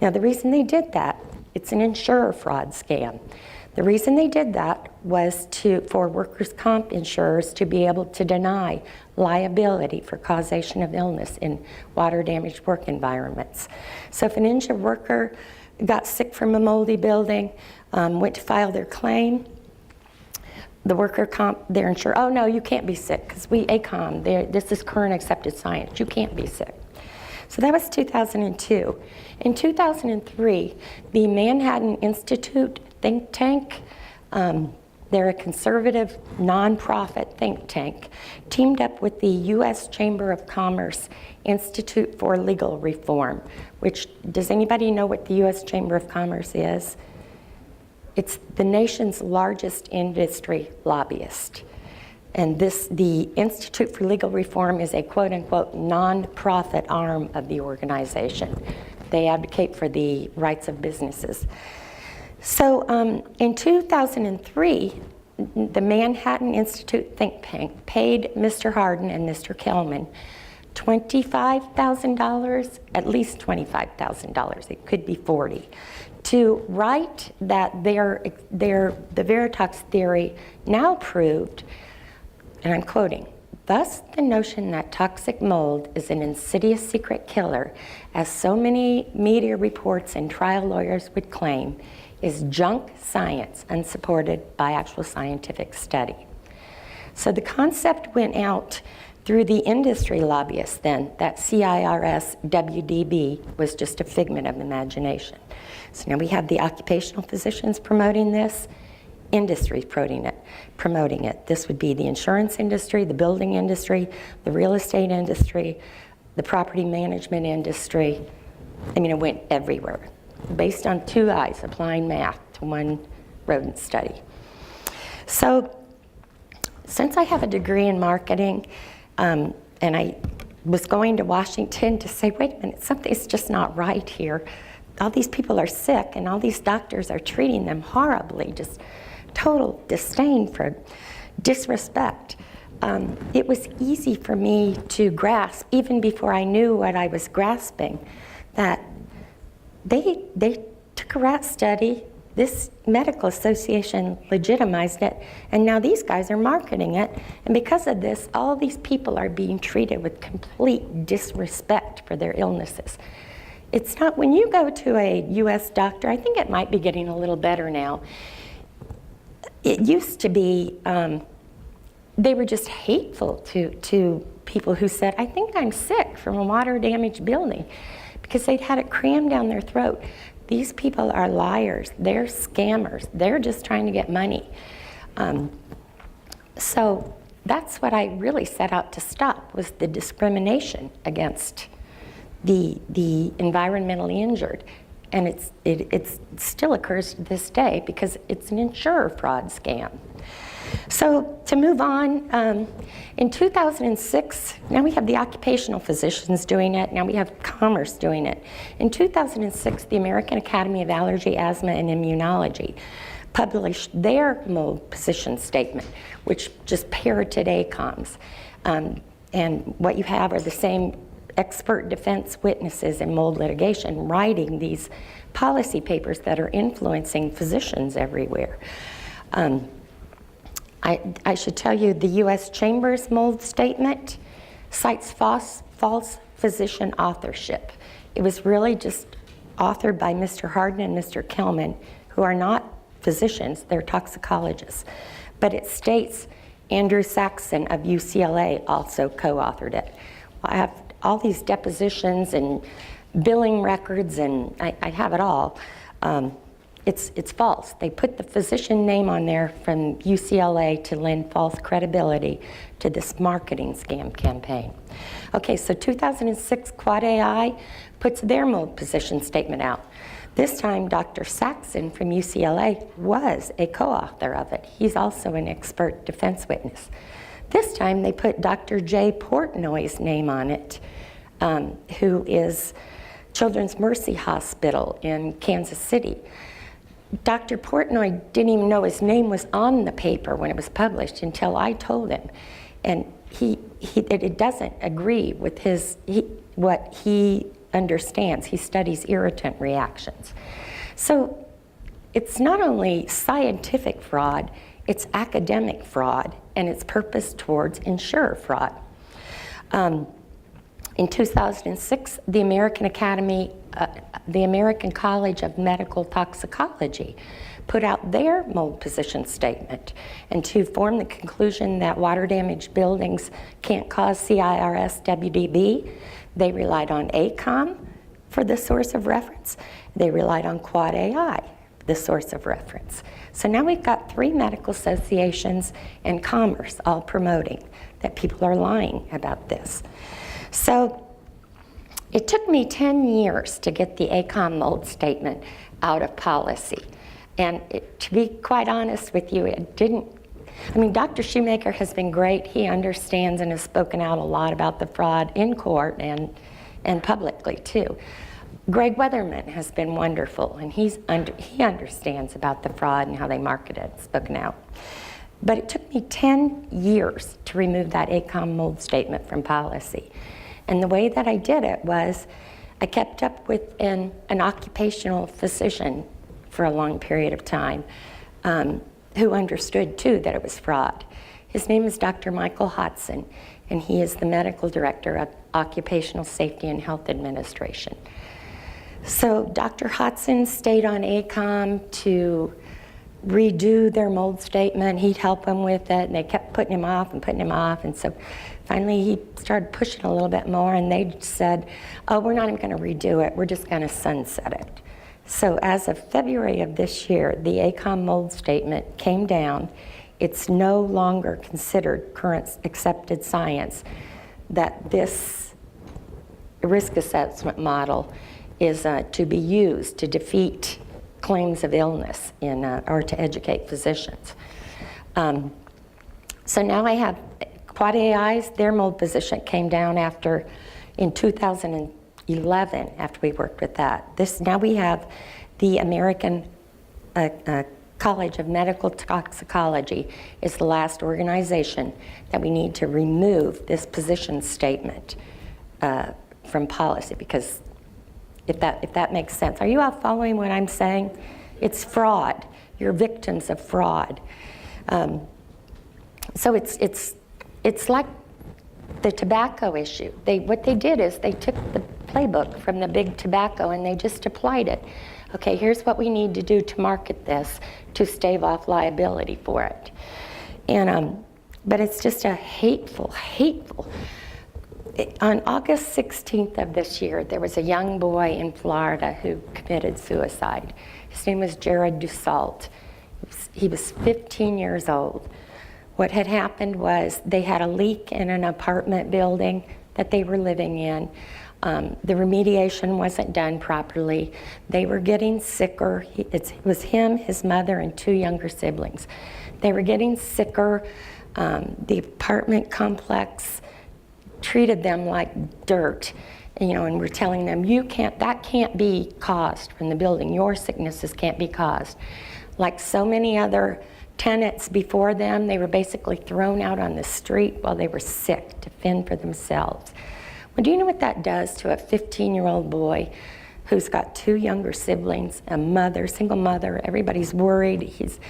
Now the reason they did that, it's an insurer fraud scam. The reason they did that was for workers' comp insurers to be able to deny liability for causation of illness in water damaged work environments. So if an injured worker got sick from a moldy building, went to file their claim, the worker comp, their insurer, oh no, you can't be sick because ACOM, this is current accepted science, you can't be sick. So that was 2002. In 2003, the Manhattan Institute think tank, they're a conservative nonprofit think tank, teamed up with the U.S. Chamber of Commerce Institute for Legal Reform, which, does anybody know what the U.S. Chamber of Commerce is? It's the nation's largest industry lobbyist. And the Institute for Legal Reform is a quote-unquote non-profit arm of the organization. They advocate for the rights of businesses. So in 2003, the Manhattan Institute think tank paid Mr. Hardin and Mr. Kelman $25,000, at least $25,000, it could be 40, to write that the Veritox theory now proved, and I'm quoting, "Thus the notion that toxic mold is an insidious secret killer, as so many media reports and trial lawyers would claim, is junk science unsupported by actual scientific study." So the concept went out through the industry lobbyists then that CIRS WDB was just a figment of imagination. So now we have the occupational physicians promoting this, industry promoting it. This would be the insurance industry, the building industry, the real estate industry, the property management industry. I mean, it went everywhere, based on two guys applying math to one rodent study. So since I have a degree in marketing, and I was going to Washington to say, wait a minute, something's just not right here. All these people are sick and all these doctors are treating them horribly, just total disdain for disrespect. It was easy for me to grasp, even before I knew what I was grasping, that they took a rat study, this medical association legitimized it, and now these guys are marketing it, and because of this, all these people are being treated with complete disrespect for their illnesses. It's not, when you go to a US doctor, I think it might be getting a little better now. It used to be, they were just hateful to people who said, I think I'm sick from a water damaged building, because they'd had it crammed down their throat. These people are liars, they're scammers, they're just trying to get money. So that's what I really set out to stop, was the discrimination against the environmentally injured. And it still occurs to this day because it's an insurer fraud scam. So to move on, in 2006, now we have the occupational physicians doing it, now we have commerce doing it. In 2006, the American Academy of Allergy, Asthma, and Immunology published their mold position statement, which just parroted ACOMs. And what you have are the same expert defense witnesses in mold litigation writing these policy papers that are influencing physicians everywhere. I should tell you, the U.S. Chamber's mold statement cites false physician authorship. It was really just authored by Mr. Hardin and Mr. Kelman, who are not physicians, they're toxicologists. But it states Andrew Saxon of UCLA also co-authored it. I have all these depositions and billing records, and I have it all. It's false. They put the physician name on there from UCLA to lend false credibility to this marketing scam campaign. Okay, so 2006 Quad AI puts their mold position statement out. This time, Dr. Saxon from UCLA was a co-author of it. He's also an expert defense witness. This time, they put Dr. Jay Portnoy's name on it, who is Children's Mercy Hospital in Kansas City. Dr. Portnoy didn't even know his name was on the paper when it was published until I told him. And it doesn't agree with what he understands. He studies irritant reactions. So it's not only scientific fraud, it's academic fraud, and it's purposed towards insurer fraud. In 2006, the American College of Medical Toxicology put out their mold position statement, and to form the conclusion that water damaged buildings can't cause CIRS WDB, they relied on ACOM for the source of reference. They relied on Quad AI, the source of reference. So now we've got 3 medical associations and Commerce all promoting that people are lying about this. So it took me 10 years to get the ACOM mold statement out of policy. And to be quite honest with you, it didn't. I mean, Dr. Shoemaker has been great. He understands and has spoken out a lot about the fraud in court and publicly too. Greg Weatherman has been wonderful, and he understands about the fraud and how they market it, spoken out. But it took me 10 years to remove that ACOM mold statement from policy. And the way that I did it was I kept up with an occupational physician for a long period of time who understood too that it was fraud. His name is Dr. Michael Hodson, and he is the medical director of Occupational Safety and Health Administration. So Dr. Hodson stayed on ACOM to redo their mold statement. He'd help them with it, and they kept putting him off, and so finally he started pushing a little bit more, and they said, oh, we're not even going to redo it, we're just going to sunset it. So as of February of this year, the ACOM mold statement came down. It's no longer considered current accepted science that this risk assessment model is to be used to defeat claims of illness or to educate physicians. So now I have Quad AI's, their mold position came down in 2011 after we worked with that. Now we have the American College of Medical Toxicology is the last organization that we need to remove this position statement from policy, because if that makes sense. Are you all following what I'm saying? It's fraud. You're victims of fraud. So it's like the tobacco issue. What they did is they took the playbook from the big tobacco and they just applied it. Okay, here's what we need to do to market this to stave off liability for it. And but it's just a hateful. On August 16th of this year, there was a young boy in Florida who committed suicide. His name was Jared Dussault. He was 15 years old. What had happened was they had a leak in an apartment building that they were living in. The remediation wasn't done properly. They were getting sicker. It was him, his mother, and 2 younger siblings. They were getting sicker. The apartment complex treated them like dirt, and we're telling them, that can't be caused from the building. Your sicknesses can't be caused. Like so many other tenants before them, they were basically thrown out on the street while they were sick to fend for themselves. Well, do you know what that does to a 15-year-old boy who's got 2 younger siblings, a mother, single mother? Everybody's worried. He's,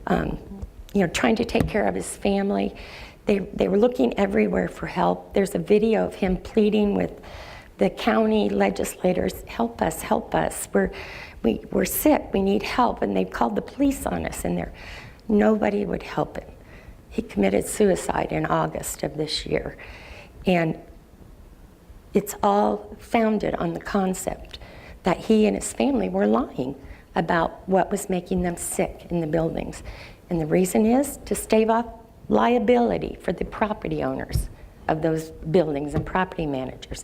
trying to take care of his family. They were looking everywhere for help. There's a video of him pleading with the county legislators, help us. We're sick, we need help. And they called the police on us, and nobody would help him. He committed suicide in August of this year. And it's all founded on the concept that he and his family were lying about what was making them sick in the buildings. And the reason is to stave off liability for the property owners of those buildings and property managers.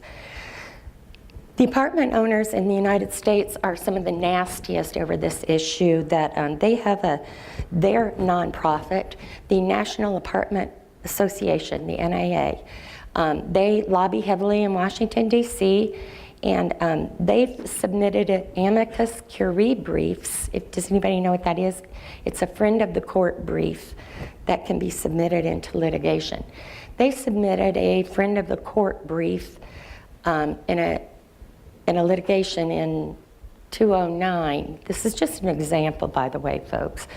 The apartment owners in the United States are some of the nastiest over this issue. That they have their nonprofit, the National Apartment Association, the NIA. They lobby heavily in Washington, D.C., and they've submitted an amicus curiae briefs. Does anybody know what that is? It's a friend of the court brief that can be submitted into litigation. They submitted a friend of the court brief in a litigation in 2009. This is just an example, by the way, folks.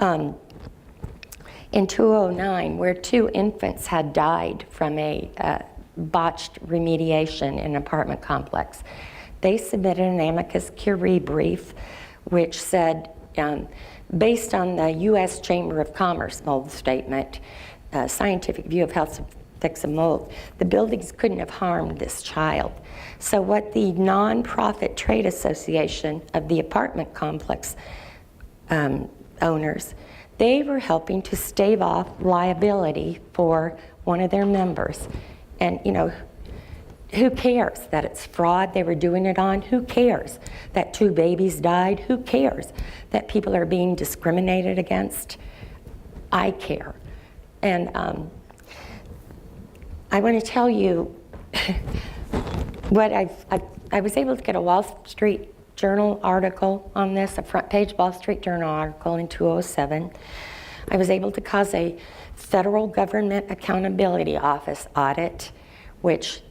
In 2009, where 2 infants had died from a botched remediation in an apartment complex, they submitted an amicus curiae brief which said, based on the U.S. Chamber of Commerce mold statement, scientific view of health effects of mold, the buildings couldn't have harmed this child. So what the nonprofit trade association of the apartment complex owners, they were helping to stave off liability for one of their members. And you know, who cares that it's fraud they were doing it on? Who cares that 2 babies died? Who cares that people are being discriminated against? I care. And I want to tell you what I was able to get a Wall Street Journal article on this, a front page Wall Street Journal article in 2007. I was able to cause a Federal Government Accountability Office audit, which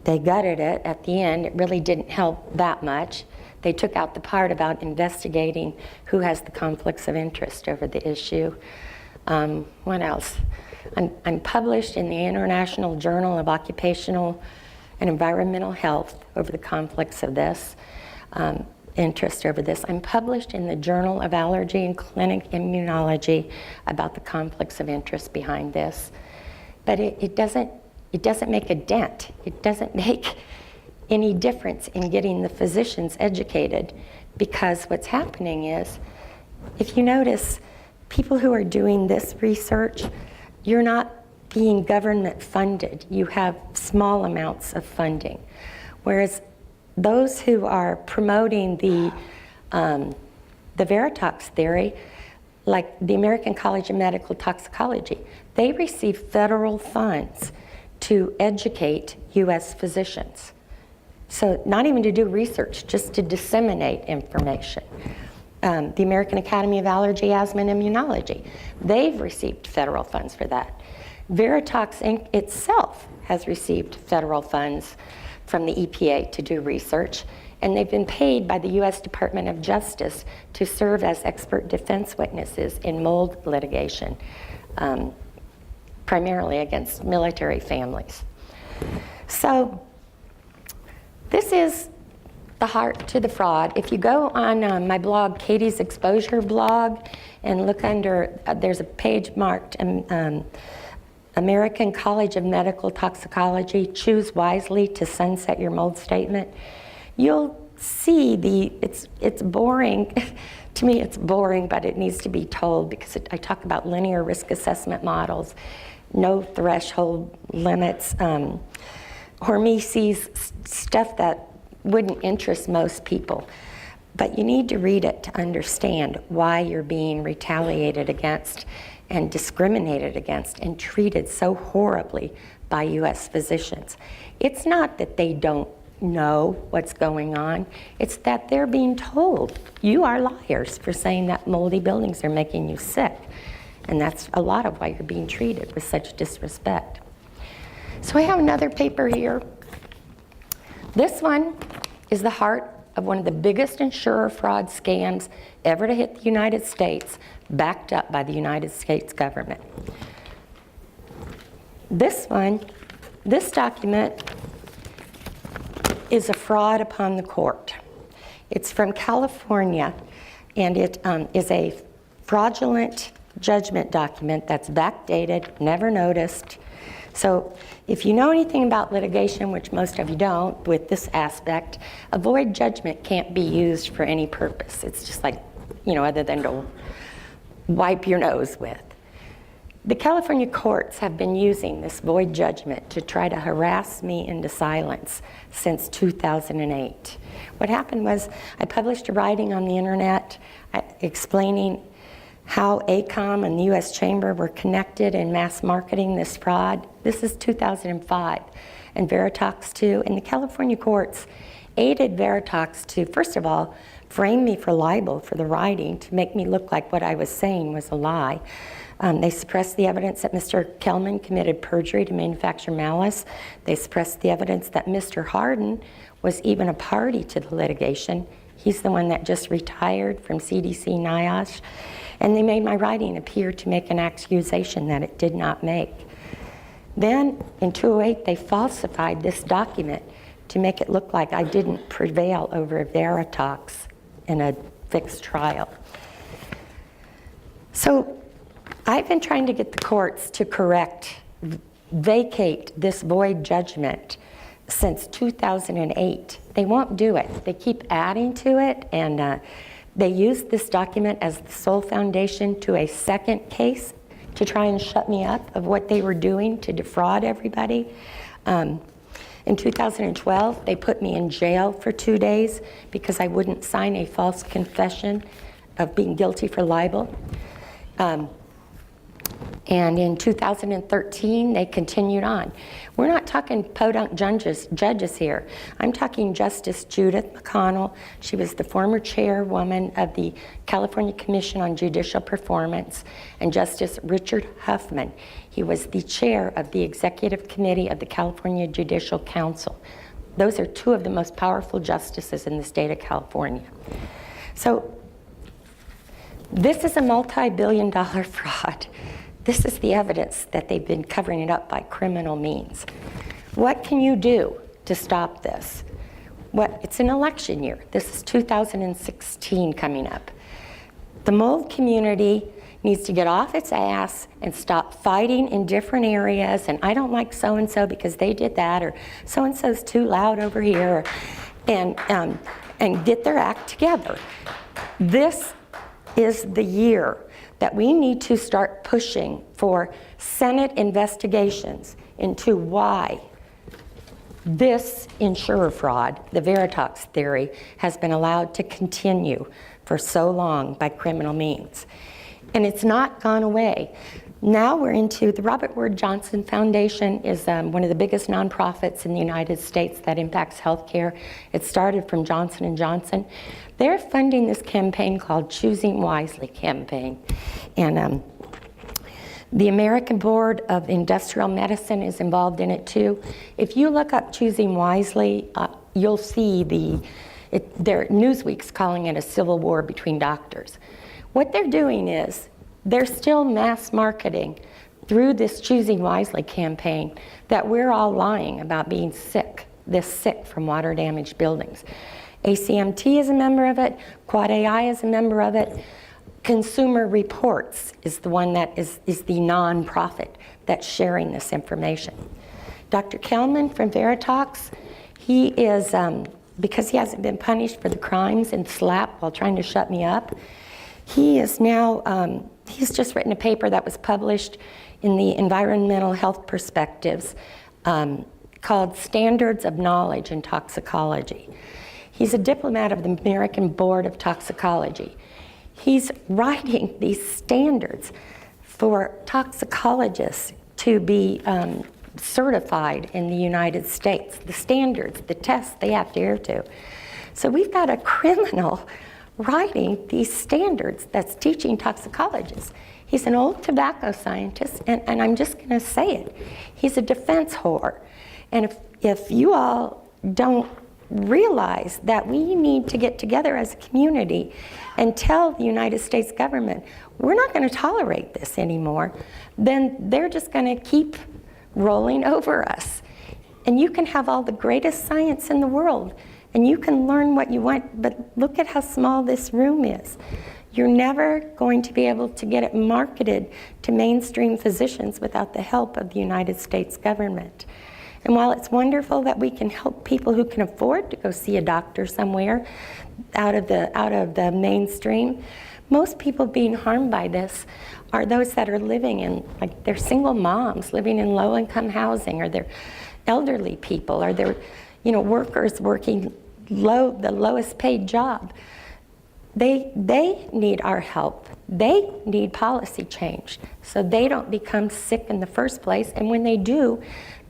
they gutted it at the end. It really didn't help that much. They took out the part about investigating who has the conflicts of interest over the issue. What else? I'm published in the International Journal of Occupational and Environmental Health over the conflicts of this, interest over this. I'm published in the Journal of Allergy and Clinic Immunology about the conflicts of interest behind this. But it doesn't make a dent. It doesn't make any difference in getting the physicians educated, because what's happening is, if you notice, people who are doing this research, you're not being government funded. You have small amounts of funding. Whereas those who are promoting the Veritox theory, like the American College of Medical Toxicology, they receive federal funds to educate U.S. physicians. So not even to do research, just to disseminate information. The American Academy of Allergy, Asthma, and Immunology, they've received federal funds for that. Veritox Inc. itself has received federal funds from the EPA to do research, and they've been paid by the U.S. Department of Justice to serve as expert defense witnesses in mold litigation, primarily against military families. So this is the heart to the fraud. If you go on my blog, Katie's Exposure blog, and look under, there's a page marked American College of Medical Toxicology, Choose Wisely to Sunset Your Mold Statement. You'll see it's boring. To me, it's boring, but it needs to be told, because I talk about linear risk assessment models, no threshold limits, hormesis, stuff that wouldn't interest most people. But you need to read it to understand why you're being retaliated against and discriminated against and treated so horribly by U.S. physicians. It's not that they don't know what's going on, it's that they're being told, you are liars for saying that moldy buildings are making you sick. And that's a lot of why you're being treated with such disrespect. So I have another paper here. This one is the heart of one of the biggest insurer fraud scams ever to hit the United States, backed up by the United States government. This document is a fraud upon the court. It's from California, and it is a fraudulent judgment document that's backdated, never noticed. So if you know anything about litigation, which most of you don't with this aspect, a void judgment can't be used for any purpose. It's just like, other than to wipe your nose with. The California courts have been using this void judgment to try to harass me into silence since 2008. What happened was I published a writing on the internet explaining how ACOM and the U.S. Chamber were connected in mass marketing this fraud. This is 2005, and Veritox too. And the California courts aided Veritox to, first of all, frame me for libel for the writing to make me look like what I was saying was a lie. They suppressed the evidence that Mr. Kelman committed perjury to manufacture malice. They suppressed the evidence that Mr. Hardin was even a party to the litigation. He's the one that just retired from CDC NIOSH. And they made my writing appear to make an accusation that it did not make. Then in 2008, they falsified this document to make it look like I didn't prevail over Veritox in a fixed trial. So I've been trying to get the courts to vacate this void judgment since 2008. They won't do it. They keep adding to it, and they used this document as the sole foundation to a second case to try and shut me up of what they were doing to defraud everybody. In 2012, they put me in jail for 2 days because I wouldn't sign a false confession of being guilty for libel. And in 2013, they continued on. We're not talking podunk judges here. I'm talking Justice Judith McConnell. She was the former chairwoman of the California Commission on Judicial Performance, and Justice Richard Huffman. He was the chair of the Executive Committee of the California Judicial Council. Those are two of the most powerful justices in the state of California. So this is a multi-billion-dollar fraud. This is the evidence that they've been covering it up by criminal means. What can you do to stop this? It's an election year. This is 2016 coming up. The mold community needs to get off its ass and stop fighting in different areas, and I don't like so-and-so because they did that, or so-and-so's too loud over here, and get their act together. This is the year that we need to start pushing for Senate investigations into why this insurer fraud, the Veritox theory, has been allowed to continue for so long by criminal means. And it's not gone away. Now we're into the Robert Wood Johnson Foundation is one of the biggest nonprofits in the United States that impacts healthcare. It started from Johnson & Johnson. They're funding this campaign called Choosing Wisely campaign. And the American Board of Industrial Medicine is involved in it too. If you look up Choosing Wisely, you'll see Newsweek's calling it a civil war between doctors. What they're doing is they're still mass marketing through this Choosing Wisely campaign that we're all lying about being sick from water damaged buildings. ACMT is a member of it, Quad AI is a member of it. Consumer Reports is the one that is the nonprofit that's sharing this information. Dr. Kelman from Veritox, he is, because he hasn't been punished for the crimes in SLAPP while trying to shut me up, he is now, he's just written a paper that was published in the Environmental Health Perspectives called Standards of Knowledge in Toxicology. He's a diplomat of the American Board of Toxicology. He's writing these standards for toxicologists to be certified in the United States, the standards, the tests they have to adhere to. So we've got a criminal writing these standards that's teaching toxicologists. He's an old tobacco scientist, and I'm just going to say it. He's a defense whore. And if you all don't realize that we need to get together as a community and tell the United States government, we're not going to tolerate this anymore, then they're just going to keep rolling over us. And you can have all the greatest science in the world, and you can learn what you want, but look at how small this room is. You're never going to be able to get it marketed to mainstream physicians without the help of the United States government. And while it's wonderful that we can help people who can afford to go see a doctor somewhere out of the mainstream, most people being harmed by this are those that are living in, like, they're single moms living in low-income housing, or they're elderly people, or they're, workers working the lowest paid job. They need our help. They need policy change so they don't become sick in the first place. And when they do,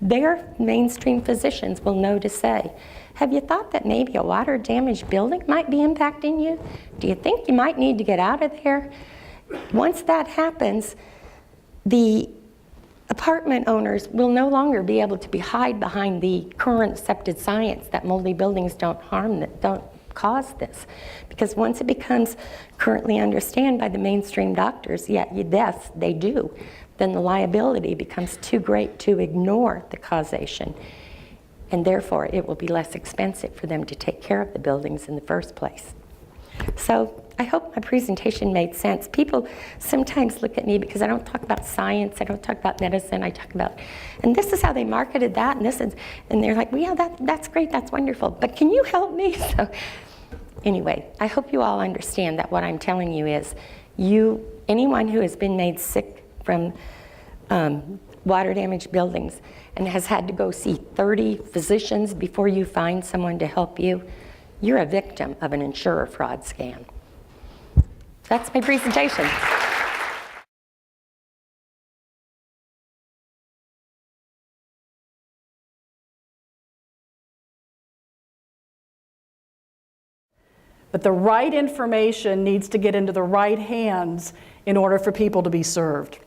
their mainstream physicians will know to say, have you thought that maybe a water-damaged building might be impacting you? Do you think you might need to get out of there? Once that happens, the apartment owners will no longer be able to hide behind the current accepted science that moldy buildings don't cause this. Because once it becomes currently understood by the mainstream doctors, yes, they do, then the liability becomes too great to ignore the causation. And therefore, it will be less expensive for them to take care of the buildings in the first place. So I hope my presentation made sense. People sometimes look at me because I don't talk about science, I don't talk about medicine, I talk about, and this is how they marketed that, and they're like, well, yeah, that's great, that's wonderful, but can you help me? So anyway, I hope you all understand that what I'm telling you is, anyone who has been made sick from water damaged buildings and has had to go see 30 physicians before you find someone to help you, you're a victim of an insurer fraud scam. That's my presentation. But the right information needs to get into the right hands in order for people to be served.